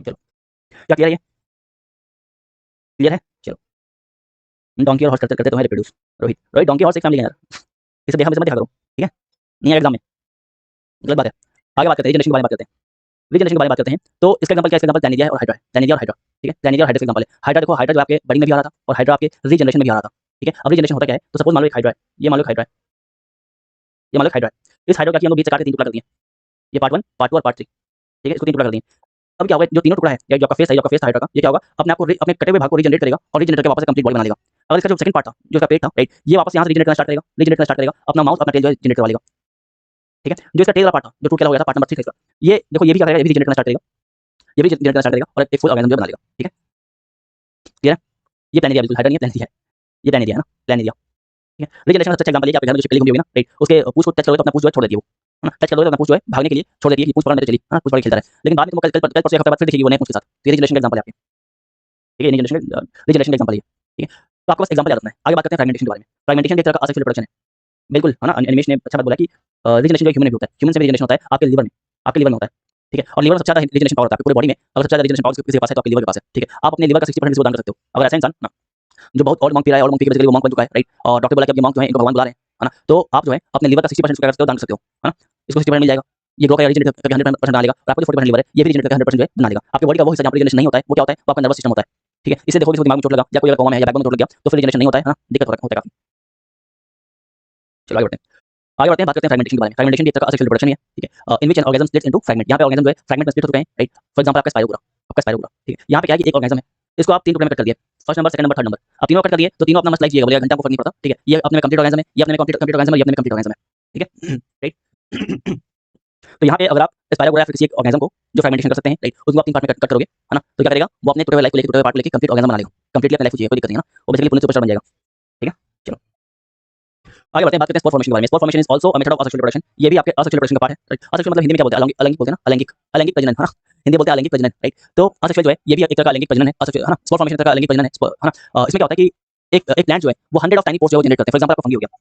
चलो, क्या क्लियर है ये? क्लियर है? चलो, डोंकी और हॉर्स करते करते तुम्हें reproduce. Rohit, Rohit donkey horse एक फैमिली है यार, इसे देखा, मुझे मत देखा करो, ठीक है? नहीं है एग्जाम में, गलत बात है। आगे बात करते हैं रीजनरेशन के बारे में बात करते हैं। रीजनरेशन के बारे में बात करते हैं तो इसका एग्जांपल क्या है? इसका एग्जांपल प्लानिडिया और हाइड्रा है। प्लानिडिया और हाइड्रा, ठीक है? प्लानिडिया और हाइड्रा का एग्जांपल है। हाइड्रा देखो, हाइड्रा जो आपके बडिंग में भी आ रहा था और हाइड्रा आपके रीजनरेशन में भी आ रहा था, ठीक है? अब रीजनरेशन होता क्या है? तो सपोज मान लो एक हाइड्रा है, ये मान लो एक हाइड्रा है, ये मान लो एक हाइड्रा है। इस हाइड्रा को क्या किया हम लोग? बीच से काट के तीन टुकड़ा कर दिए। ये पार्ट 1, पार्ट 2 और पार्ट 3, ठीक है? इसको तीन टुकड़ा कर दिए। अब क्या होगा? जो तीनों टुकड़ा है या जो आपका फेस है, जो आपका फेस था हाइड्रा का, ये क्या होगा? अपने आप को अपने कटे हुए भाग को रीजनरेट करेगा और रीजनरेट करके वापस कंप्लीट बॉडी बना लेगा। अगर इसका जो सेकंड पार्ट था, जो इसका पेट था, राइट? ये वापस यहाँ से रीजनरेट करना स्टार्ट करेगा, रीजनरेट करना स्टार्ट करेगा, अपना माउथ अपना टेल जो है जनरेट करवा लेगा, ठीक है? जो इसका टेल वाला पार्ट था, जो टूट के हो गया था, पार्ट नंबर 3 था इसका, ये देखो, ये भी क्या करेगा? ये भी रीजनरेट करना स्टार्ट करेगा, ये भी जनरेट करना स्टार्ट करेगा और एक फुल ऑर्गेनिज्म जो बना लेगा, ठीक है? क्लियर है? ये प्लानिडिया, बिल्कुल हाइड्रा नहीं है, प्लानिडिया है। ये प्लानिडिया है ना, प्लानिडिया, ठीक है? रीजनरेशन का सबसे अच्छा एग्जांपल है कि आपके घर में जो छिपकली घूमी होगी ना, राइट? उसके पूंछ को टच करोगे तो अपना पूंछ जो है छोड़ देती है वो, है ना? टच करोगे तो अपना पूंछ जो है भागने के लिए छोड़ देती है कि पूंछ पकड़ मेरे चली, है ना? पूंछ पकड़ के खेलता रहे। लेकिन बाद में तुम कल परसों एक हफ्ते बाद फिर दिखेगी वो नए पूंछ के साथ। तो ये रीजनरेशन का एग्जांपल है आपके, ठीक है? रीजनरेशन का एग्जांपल है ये, ठीक है? तो आपको बस एग्जांपल याद रखना है। आगे बात करते हैं फ्रेगमेंटेशन के बारे में। फ्रेगमेंटेशन भी एक तरह का असेक्सुअल रिप्रोडक्शन है, बिल्कुल, है ना? अनिमेश ने अच्छा बात बोला कि रीजनरेशन जो ह्यूमन में भी होता है, ह्यूमन से भी रीजनरेशन होता है आपके लिवर में, आपके लिवर में होता है, ठीक है? और लिवर में सबसे ज्यादा रीजनरेशन पावर होता है आपके पूरे बॉडी में। अगर सबसे ज्यादा रीजनरेशन पावर किसी के पास है तो आपके लिवर के पास है, ठीक है? आप अपने लिवर का 60% इसको दान कर सकते हो। अगर ऐसा इंसान ना जो बहुत ओल्ड मंक पी रहा है, ओल्ड मंक पी के बेसिकली वो मंक बन चुका है, राइट? और डॉक्टर बोला कि अब ये मंक जो है इनको भगवान बुला रहे हैं, है ना? तो आप जो है अपने लिवर का 60% क्या कर सकते हो? दान कर सकते हो, है ना? इसको 60% मिल जाएगा। ये ग्रो का रीजनरेट करके 100% बना लेगा और आपको जो 40% लिवर है ये भी रीजनरेट करके 100% जो है बना लेगा। आपके बॉडी का वो हिस्सा जहाँ पर रीजनरेशन नहीं होता है वो क्या होता है? वो आपका नर्वस सिस्टम होता है, ठीक है? इससे देखो किसी को दिमाग में चोट लगा या कोई अगर कोमा में है या बैकबोन में चोट लग गया तो फिर रीजनरेशन नहीं होता है ना? दिक्कत होता है काफी। चलो आगे बढ़ते हैं। आगे बढ़ते हैं, बात करते हैं फ्रेगमेंटेशन के बारे में। फ्रेगमेंटेशन भी एक तरह का असेक्सुअल रिप्रोडक्शन ही है, ठीक है? In which an organism splits into fragment. यहाँ पे ऑर्गेनिज्म जो है फ्रेगमेंट में स्प्लिट हो चुके हैं, राइट? फॉर एग्जांपल आपका स्पाइरोग्रा, आपका स्पाइरोग्रा, ठीक है? यहाँ पे क्या है कि एक ऑर्गेनिज्म है, इसको आप तीन टुकड़े में कट कर दिए, first number, second number, third number. अब तीनों कट कर दिए तो तीनों अपना मस्त लाइफ जिएगा, बोलेगा घंटा को फर्क नहीं पड़ता, ठीक है? ये अपने में कंप्लीट ऑर्गेनिज्म है, ये अपने में कंप्लीट ऑर्गेनिज्म है, ये अपने में कंप्लीट ऑर्गेनिज्म है, ठीक है? राइट? तो यहाँ पे अगर आप स्पाइरोग्रा या फिर किसी एक ऑर्गेनिज्म को जो फ्रेगमेंटेशन कर सकते हैं, राइट? उसको आप तीन पार्ट में कट करोगे, है ना? तो क्या करेगा? वो अपने टूटे हुए लाइफ को लेके, टूटे हुए पार्ट को लेके कंप्लीट ऑर्गेनिज्म बना लेगा, कंप्लीटली अपनी लाइफ जिएगा, कोई दिक्कत नहीं है ना? वो बेसिकली पूर्ण सुपरस्टार बन जाएगा, ठीक है? चलो आगे बढ़ते हैं, बात करते हैं स्पोर फॉर्मेशन के बारे में। Spore formation is also a method of asexual reproduction. ये भी आपके असेक्सुअल रिप्रोडक्शन का पार्ट है, राइट? असेक्सुअल मतलब हिंदी में क्या बोलते हैं? अलैंगिक बोलते हैं ना, अलैंगिक, अलैंगिक प्रजनन, है ना? हिंदी बोलते हैं अलैंगिक प्रजनन, राइट? तो असेक्सुअल जो है ये भी एक तरह का अलैंगिक प्रजनन है, असेक्सुअल, है ना? स्पोर फॉर्मेशन एक तरह का अलैंगिक प्रजनन है, है ना? इसमें क्या होता है कि एक प्लांट जो है वो 100 ऑफ टाइनी पोर्स जो जनरेट करते हैं। फॉर एग्जांपल आपका फंगी हो गया,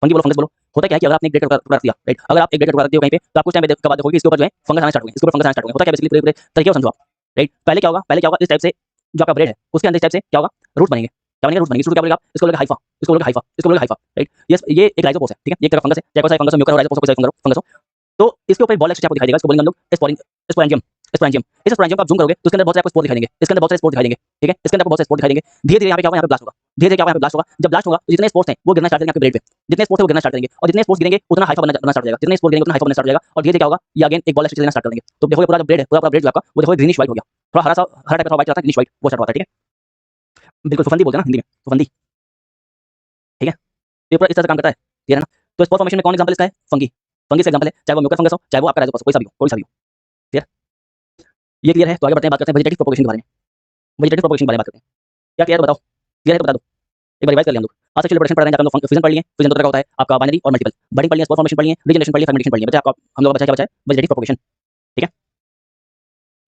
फंगी बोलो, फंगस बोलो। होता क्या है कि अगर आपने एक ग्रेड टुकड़ा रख दिया, राइट? अगर आप एक ग्रेड टुकड़ा रख दिए हो कहीं पे तो आप कुछ टाइम के बाद देखोगे इसके ऊपर जो है फंगस आना स्टार्ट हो गए, इसके ऊपर फंगस आना स्टार्ट हो गए। होता क्या बेसिकली, पूरे तरीके को समझो आप, राइट? पहले क्या होगा? पहले क्या होगा? इस टाइप से जो आपका ब्रेड है उसके अंदर इस टाइप से क्या होगा? रूट बनेंगे, क्या बनेंगे? रूट बनेंगे। रूट क्या बोलेगा? इसको बोलेगा हाइफा, इसको बोलेगा हाइफा, इसको बोलेगा हाइफा, राइट? ये एक राइजोपोस है, ठीक है? ये एक तरह का फंगस है, चाहे कोई सा फंगस हो, म्यूकर हो, राइजोपोस हो, कोई सा फंगस हो। तो इसके ऊपर एक बॉल एक्सट्रा आपको दिखाई देगा, इसको बोलेंगे हम लोग स्पोरेंजियम, स्पोरेंजियम। इस स्पोरेंजियम को आप जूम करोगे तो इसके अंदर बहुत सारे आपको स्पोर दिखाई देंगे, इसके अंदर बहुत सारे स्पोर दिखाई देंगे, ठीक है? इसके अंदर आपको बहुत सारे स्पोर दिखाई देंगे। धीरे-धीरे यहाँ पे क्या होगा? यहाँ पे ब्लास्ट होगा, धीरे-धीरे क्या होगा? यहाँ पे ब्लास्ट होगा। जब ब्लास्ट होगा तो जितने स्पोर्स हैं वो गिरना स्टार्ट करेंगे आपके ब्रेड पे, जितने स्पोर्स है वो गिरना स्टार्ट करेंगे और जितने स्पोर्स गिरेंगे उतना हाइफा बनना स्टार्ट हो जाएगा, जितने स्पोर्स गिरेंगे उतना हाइफा बनना स्टार्ट हो जाएगा और धीरे-धीरे क्या होगा? ये अगेन एक बॉल एक्सट्रा लेना स्टार्ट कर देंगे। तो देखोगे पूरा जो ब्रेड है, पूरा ब्रेड जो आपका वो देखोगे ग्रीनिश व्हाइट हो गया, थोड़ा हरा सा, हरा टाइप का व्हाइट आता है, ग्रीनिश व्हाइट वो स्टार्ट होता है, ठीक है? बिल्कुल फफूंदी बोलते हैं ना हिंदी में, फफूंदी, ठीक है? तो ये पूरा इस तरह से काम करता है, क्लियर है ना? तो स्पोर फॉर्मेशन में कौन एग्जांपल इसका है? फंगी, फंगी से एग्जांपल है, चाहे वो म्यूकर फंगस हो, चाहे वो आपका राइजोपोस हो, कोई सा भी हो, कोई सा भी हो, क्लियर? ये क्लियर है? तो आगे बढ़ते हैं, बात करते हैं वेजिटेटिव प्रोपगेशन के बारे में। वेजिटेटिव प्रोपगेशन के बारे में बात करते हैं। क्या क्लियर है? बताओ, क्लियर है तो बता दो। एक बार रिवाइज कर लें हम लोग। असेक्सुअल रिप्रोडक्शन पढ़ रहे हैं, जहाँ हम लोग फ्यूजन पढ़ लिए, फ्यूजन दो तरह का होता है, आपका बाइनरी और मल्टीपल। बडिंग पढ़ लिए, स्पोर फॉर्मेशन पढ़ लिए, रीजनरेशन पढ़ लिए, फ्रेगमेंटेशन पढ़ लिए। बचा आपका, हम लोग का बचा क्या? बचा है वेजिटेटिव प्रोपगेशन, ठीक है?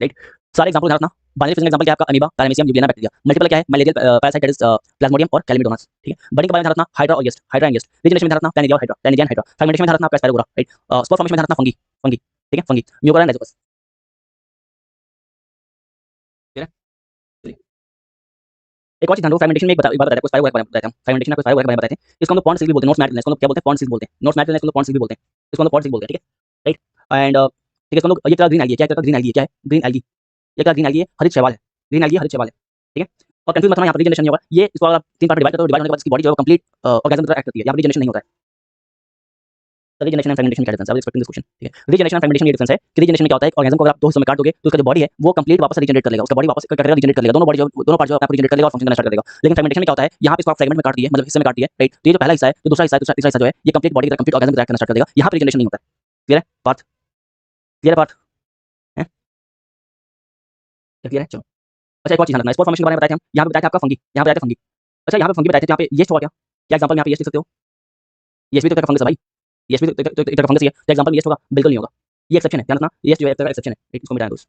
राइट? सारे एग्जांपल ध्यान रखना। बाइनरी फ्यूजन एग्जांपल क्या है आपका? Amoeba, paramecium, euglena, bacteria. Multiple क्या है? Malarial parasite, that is Plasmodium और कैलिमिडोमस, ठीक है? बडिंग के बारे में ध्यान रखना, हाइड्रा और yeast, hydra and yeast. Regeneration में ध्यान रखना, प्लानिडिया और हाइड्रा, प्लानिडिया एंड हाइड्रा। फ्रेगमेंटेशन में ध्यान रखना आपका स्पाइरोगोरा, राइट? स्पोर फॉर्मेशन में ध्यान रखना फंगी, फंगी, ठीक है? फंगी, म्यूकोर एंड राइजोपस, ठीक है? चलिए। एक और चीज़ ध्यान दो, फ्रेगमेंटेशन में एक बात बताते हैं, कुछ फाइव वर्क बताते हैं हम, फ्रेगमेंटेशन में कुछ फाइव वर्क बताते हैं। इसको हम लोग पॉन्ड सिल्क भी बोलते हैं, नोट्स मैट इसको हम लोग क्या बोलते हैं, पॉन्ड सिल्क बोलते हैं, नोट्स मैट इसको हम लोग पॉन्ड सिल्क भी बोलते हैं, इसको हम लोग पॉन्ड सिल्क बोलते हैं, ठीक है, राइट। एंड ठीक है, इसको हम लोग, ये क्या ग्रीन एल्गी है, क्या ग्रीन एल्गी क्या है, ग्रीन एल्गी, ये क्या ग्रीन एल्गी है, हरित शैवाल है, ग्रीन एल्गी हरित शैवाल है, ठीक है। और कंफ्यूज मत होना, यहाँ पर रीजनरेशन नहीं होगा, ये इसको अगर आप 3 पार्ट में डिवाइड करते हो, डिवाइड होने के बाद इसकी बॉडी जो है वो कंप्लीट ऑर्गेनिज्म की तरह एक्ट करती है, यहाँ पर रीजनरेशन नहीं होता है। रीजनरेशन एंड फ्रेगमेंटेशन क्या डिफरेंस है, I will expecting this question, ठीक है। रीजनरेशन एंड फ्रेगमेंटेशन ये डिफरेंस है कि रीजनरेशन में क्या होता है, ऑर्गेनिज्म को अगर आप 2 हिस्सों में काट दोगे तो उसका जो बॉडी है वो कंप्लीट वापस रीजनरेट कर लेगा, उसका बॉडी वापस क्या करेगा, रीजनरेट कर लेगा, दोनों बॉडी जो दोनों पार्ट जो अपने आप रीजनरेट कर लेगा और फंक्शन करना स्टार्ट कर देगा। लेकिन फ्रेगमेंटेशन में क्या होता है, यहाँ पे इसको आप फ्रेगमेंट में काट दिए, मतलब हिस्से में काट दिए, राइट। तो ये जो पहला हिस्सा है, जो दूसरा हिस्सा है, तीसरा हिस्सा जो है, ये कंप्लीट बॉडी की तरह कंप्लीट ऑर्गेनिज्म की तरह करना स्टार्ट कर देगा, यहाँ पे रीजनरेशन नहीं होता है। क्लियर है पार्थ, क्लियर है पार्थ, है क्लियर है, चलो। अच्छा एक और चीज ध्यान रखना, स्पोर फॉर्मेशन के बारे में बताए थे हम, यहाँ पे बताया था आपका फंगी, यहाँ पे बताया था फंगी। अच्छा यहाँ पे फंगी बताए थे, यहाँ पे येस्ट हुआ क्या, क्या एग्जांपल में यहाँ पे येस्ट लिख सकते हो, येस्ट भी तो एक फंगस है भाई, येस्ट भी तो एक फंगस ही है, तो एग्जांपल में येस्ट होगा, बिल्कुल नहीं होगा, ये एक्सेप्शन है, ध्यान रखना, येस्ट जो है एक एक्सेप्शन है, ठीक, इसको मिटाएं दोस्त,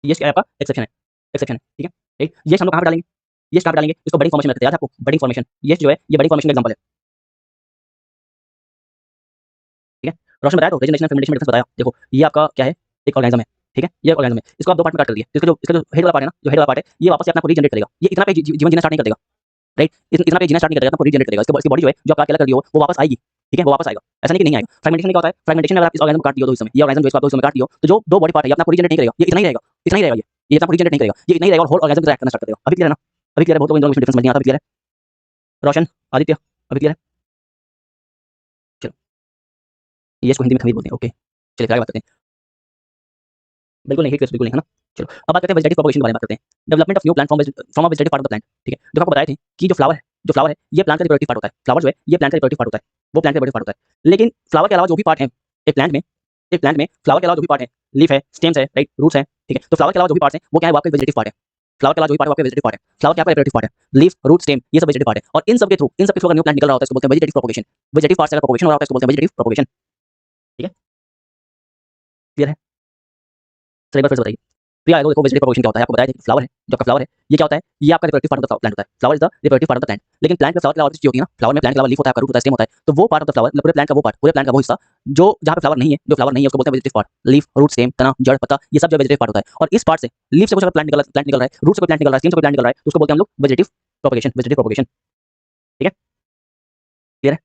येस्ट क्या है आपका, एक्सेप्शन है, एक्सेप्शन है, ठीक है, ठीक। येस्ट हम लोग कहाँ पे डालेंगे, येस्ट कहाँ पे डालेंगे, इसको बडिंग फॉर्मेशन में रखते हैं, याद है आपको, बडिंग फॉर्मेशन, येस्ट जो है ये बडिंग फॉर्मेशन का एग्जांपल है, ठीक है। रोशन बताया तो रीजनरेशन फर्मेंटेशन में डिफरेंस बताया, देखो ये आपका क्या है, एक ऑर्गेनिज्म है, ठीक है, ये ऑर्गेनिज्म है, इसको आप 2 पार्ट में काट कर दिए, इसका जो हेड वाला पार्ट है ना, जो हेड वाला पार्ट है, ये वापस से अपना को रीजनरेट करेगा, ये इतना पे जीवन जीना स्टार्ट नहीं कर देगा, राइट, इतना पे जीना स्टार्ट नहीं कर देगा, अपना रीजनरेट करेगा, इसकी बॉडी जो है जो आपका अलग कर दिया हो वो वापस आएगी, ठीक है, वो वापस आएगा, ऐसा नहीं कि नहीं आएगा। फ्रेगमेंटेशन में क्या होता है, फ्रेगमेंटेशन में अगर आप इस ऑर्गेनिज्म को काट दियो 2 हिस्सों में, ये ऑर्गेनिज्म जो इसको आप 2 हिस्सों में काट दियो, तो जो 2 बॉडी पार्ट है ये अपना को रीजनरेट नहीं करेगा, ये इतना ही रहेगा, इतना ही रहेगा, ये इतना रीजनरेट नहीं करेगा, ये इतना ही रहेगा और होल ऑर्गेनिज्म को करना स्टार्ट कर देगा। अभी क्लियर है ना, अभी क्लियर है, बहुत लोगों को इन दोनों में डिफरेंस समझ नहीं आता, अभी क्लियर है रोशन, आदित्य, अभी क्लियर है, चलो। ये इसको हिंदी में खमीर बोलते हैं, ओके, चलिए आगे बात करते हैं। बिल्कुल नहीं, बिल्कुल नहीं, है ना। चलो अब बात करते हैं वेजिटेटिव प्रोपगेशन के बारे में बात करते हैं, development of new plant from a vegetative part of the plant, ठीक है। जो आपको बताए थे कि जो फ्लावर है ये प्लांट का रिप्रोडक्टिव पार्ट होता है, फ्लावर जो है ये प्लांट का रिप्रोडक्टिव पार्ट होता है, वो प्लांट का रिप्रोडक्टिव पार्ट होता है। लेकिन फ्लावर के अलावा जो भी पार्ट है एक प्लांट में, फ्लावर के अलावा जो भी पार्ट है, लीफ है, स्टेम्स है, राइट, रूट्स है, ठीक है। तो फ्लावर के अलावा जो भी पार्ट है वो क्या है, वो आपका वेजिटेटिव पार्ट है, फ्लावर के अलावा जो भी पार्ट है वो आपका वेजिटेटिव पार्ट है, फ्लावर क्या आपका रिप्रोडक्टिव पार्ट है, लीफ, रूट, स्टेम, ये सब वेजिटेटिव पार्ट है, और इन सब के थ्रू अगर न्यू प्लांट निकल रहा होता है इसको बोलते हैं वेजिटेटिव प्रोपगेशन, वेजिटेटिव पार्ट से अगर प्रोपगेशन हो रहा होता है इसको बोलते हैं वेजिटेटिव प्रोपगेशन, ठीक है, क्लियर है। चलिए एक बार फिर से बताइए, प्रिया देखो वेजिटेटिव प्रोपगेशन क्या होता है, आपको बताया था फ्लावर है, जो आपका फ्लावर है ये क्या होता है, ये आपका reproductive part of the plant होता है, flower is the reproductive part of the plant. लेकिन प्लांट में फ्लावर के अलावा चीज होती है ना, फ्लावर में प्लांट के अलावा लीफ होता है, रूट होता है, स्टेम होता है, तो वो पार्ट ऑफ द फ्लावर, पूरे प्लांट का वो पार्ट, पूरे प्लांट का वो हिस्सा जो जहाँ पे फ्लावर नहीं है, जो फ्लावर नहीं है उसको बोलते हैं vegetative part, leaf, root, stem, तना, जड़, पत्ता, ये सब जो वेजिटेटिव पार्ट होता है। और इस पार्ट से लीफ से कुछ अगर प्लांट निकल रहा है, रूट से कोई प्लांट निकल रहा है, स्टेम से कोई प्लांट निकल रहा है, तो उसको बोलते हैं हम लोग वेजिटेटिव प्रोपगेशन, ठीक है, क्लियर है।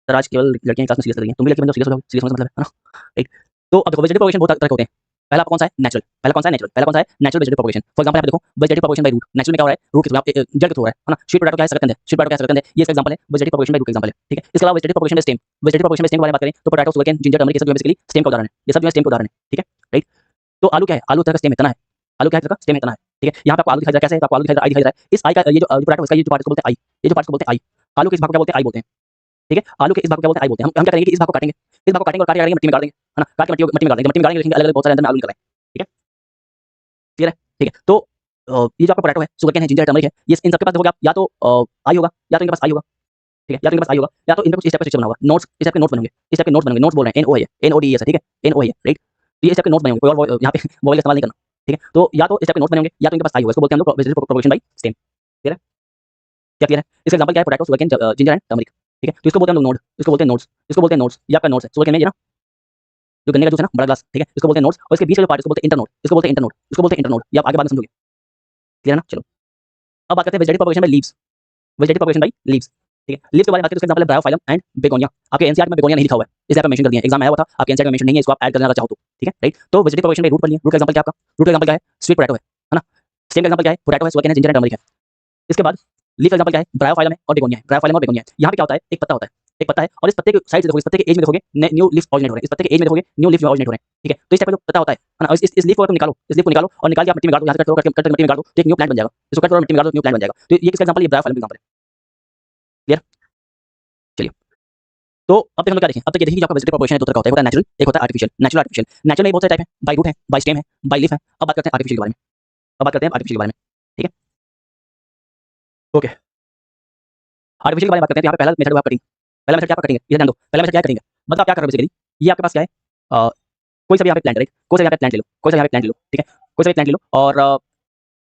सर आज केवल लड़कियां क्लास में सीरियस लग रही हैं, तुम भी लड़के बन जाओ, सीरियस होने का मतलब है ना, राइट। तो अब देखो वेजिटेटिव प्रोपगेशन बहुत तरह के होते हैं, पहला आपका कौन सा है, नेचुरल, पहला कौन सा है नेचुरल, पहला कौन सा है natural vegetative propagation. For example आप देखो vegetative propagation by root, natural में क्या हो रहा है, रूट के थ्रू जड़ के थ्रू हो रहा है ना, स्वीट पोटैटो क्या है, सकंद है, स्वीट पोटैटो क्या है, सकंद है, ये इसका एग्जांपल है, वेजिटेटिव प्रोपगेशन बाय रूट का एग्जांपल है, ठीक है। इसके अलावा vegetative propagation by stem, vegetative propagation by stem के बारे में बात करें तो पोटैटो, सुगरकेन, जिंजर, टर्मरिक, ये सब जो है बेसिकली स्टेम का उदाहरण है, ये सब जो है स्टेम का उदाहरण है, ठीक है, राइट। तो आलू क्या है, आलू तरह का स्टेम है, तना है, आलू क्या है, तरह का स्टेम है, तना है, ठीक है। यहाँ पे आपको आलू दिखाई दे रहा है, कैसे है, तो आपको आलू दिखाई दे रहा है, आई दिखाई दे रहा है, इस आई का ये जो पोटैटो इसका ये जो पार्ट को बोलते हैं आई, ये जो पार्ट को बोलते हैं आई, आलू के इस भाग को क्या बोलते हैं, आई बोलते हैं, ठीक है। आलू के इस भाग को क्या बोलते हैं, आई बोलते हैं। हम क्या करेंगे कि इस भाग को काटेंगे, इस भाग को काटेंगे और काट के मिट्टी में गाड़ देंगे, है ना, काट के मिट्टी में गाड़ देंगे, देखेंगे अलग-अलग बहुत सारे अंदर में आलू निकल रहे हैं, ठीक है, क्लियर है, ठीक है। तो ये जो आपका पोटैटो है, सुगरकेन है, जिंजर, टर्मरिक है, ये इन सबके पास देखोगे आप या तो आई होगा या तो इनके पास आई होगा, ठीक है, या तो इनके पास आई होगा या तो इनका कुछ इस टाइप का स्ट्रक्चर बना होगा, नोट्स, इस टाइप के नोट्स बनेंगे, इस टाइप के नोट्स बनेंगे, नोट्स बोल रहे हैं, एन ओ है, एन ओ डी एस है, ठीक है, एन ओ है, राइट। तो ये इस टाइप के नोट्स बनेंगे, कोई और यहाँ पे मोबाइल का इस्तेमाल नहीं करना, ठीक है। तो या तो इस टाइप के नोट्स बनेंगे या तो इनके पास आई होगा, इसको बोलते हैं हम लोग vegetative propagation by stem, clear है, क्या क्लियर है। इसका एग्जांपल क्या है, potato, sugarcane, ginger and turmeric, ठीक है। तो इसको बोलते हैं हम लोग नोड, इसको बोलते हैं नोड्स, इसको बोलते हैं नोड्स, ये आपका नोड्स है, सुगरकेन में ये ना जो गन्ने का जूस है ना, बड़ा ग्लास, ठीक है, इसको बोलते हैं नोड्स, और इसके बीच का जो पार्ट इसको बोलते हैं इंटरनोड, इसको बोलते हैं इंटरनोड, इसको बोलते हैं इंटरनोड, ये आप आगे बाद में समझोगे, क्लियर है ना। चलो अब बात करते हैं vegetative propagation by leaves, vegetative propagation by leaves, ठीक है। लीव्स के बारे में बात करें तो इसका एग्जांपल है ब्रायोफाइलम एंड बेगोनिया। आपके एनसीईआरटी में बेगोनिया नहीं लिखा हुआ है, इसलिए आपको मेंशन कर दिया है, एग्जाम में आया हुआ था, आपके एनसीईआरटी में मेंशन नहीं है, इसको आप ऐड करना चाहो तो, ठीक है, राइट। तो वेजिटेटिव प्रोपगेशन बाय रूट पर लिए, रूट का एग्जांपल क्या है आपका, रूट का एग्जांपल क्या है, स्वीट पोटैटो है ना, स्टेम का एग्जांपल क्या है, पोटैटो है, सुगरकेन है, जिंजर एंड टर्मरिक है। इसके बाद लीफ का एग्जांपल क्या है, ब्रायोफाइलम है और बेगोनिया है, ब्रायोफाइलम और बेगोनिया है। यहाँ पे क्या होता है, एक पत्ता होता है, एक पत्ता है, और इस पत्ते के साइड से देखोगे, इस पत्ते के एज में देखोगे न्यू लीफ ऑरिजिनेट हो रहे हैं, इस पत्ते के एज में देखोगे न्यू लीफ ऑरिजिनेट हो रहे हैं, ठीक है। तो इस टाइप का जो पत्ता होता है ना, इस लीफ को तुम निकालो, इस लीफ को निकालो और निकाल के आप मिट्टी में गाड़ दो, यहाँ से कट करो, मिट्टी में गाड़ दो, तो एक न्यू प्लांट बन जाएगा, इसको कट करो मिट्टी में गाड़ दो, न्यू प्लांट बन जाएगा। तो ये किसका एग्जांपल, ये ब्रायोफाइलम का एग्जांपल है, क्लियर। चलिए तो अब तक हम क्या देखें, अब तक ये देखिए कि आपका वेजिटेटिव प्रोपगेशन है, दो तरह का होता है, एक होता है नेचुरल, एक होता है आर्टिफिशियल। नेचुरल आर्टिफिशियल, नेचुरल में बहुत सारे टाइप हैं, बाय रूट है, बाय स्टेम है, बाय लीफ है। अब बात करते हैं आर्टिफिशियल के बारे में, अब बात करते हैं आर्टिफिशियल के बारे में, ठीक है, ओके। आर्टिफिशियल के बारे में बात करते हैं। यहाँ पे पहला मेथड हुआ कटिंग, पहला मेथड क्या कटिंग है, ये ध्यान दो, पहला मेथड क्या कटिंग है, मतलब आप क्या कर रहे हो बेसिकली, ये आपके पास क्या है, कोई सा भी यहाँ पे प्लांट है, राइट, कोई सा यहाँ पे प्लांट ले लो, कोई सा यहाँ पे प्लांट ले लो, ठीक है, कोई सा भी प्लांट ले लो और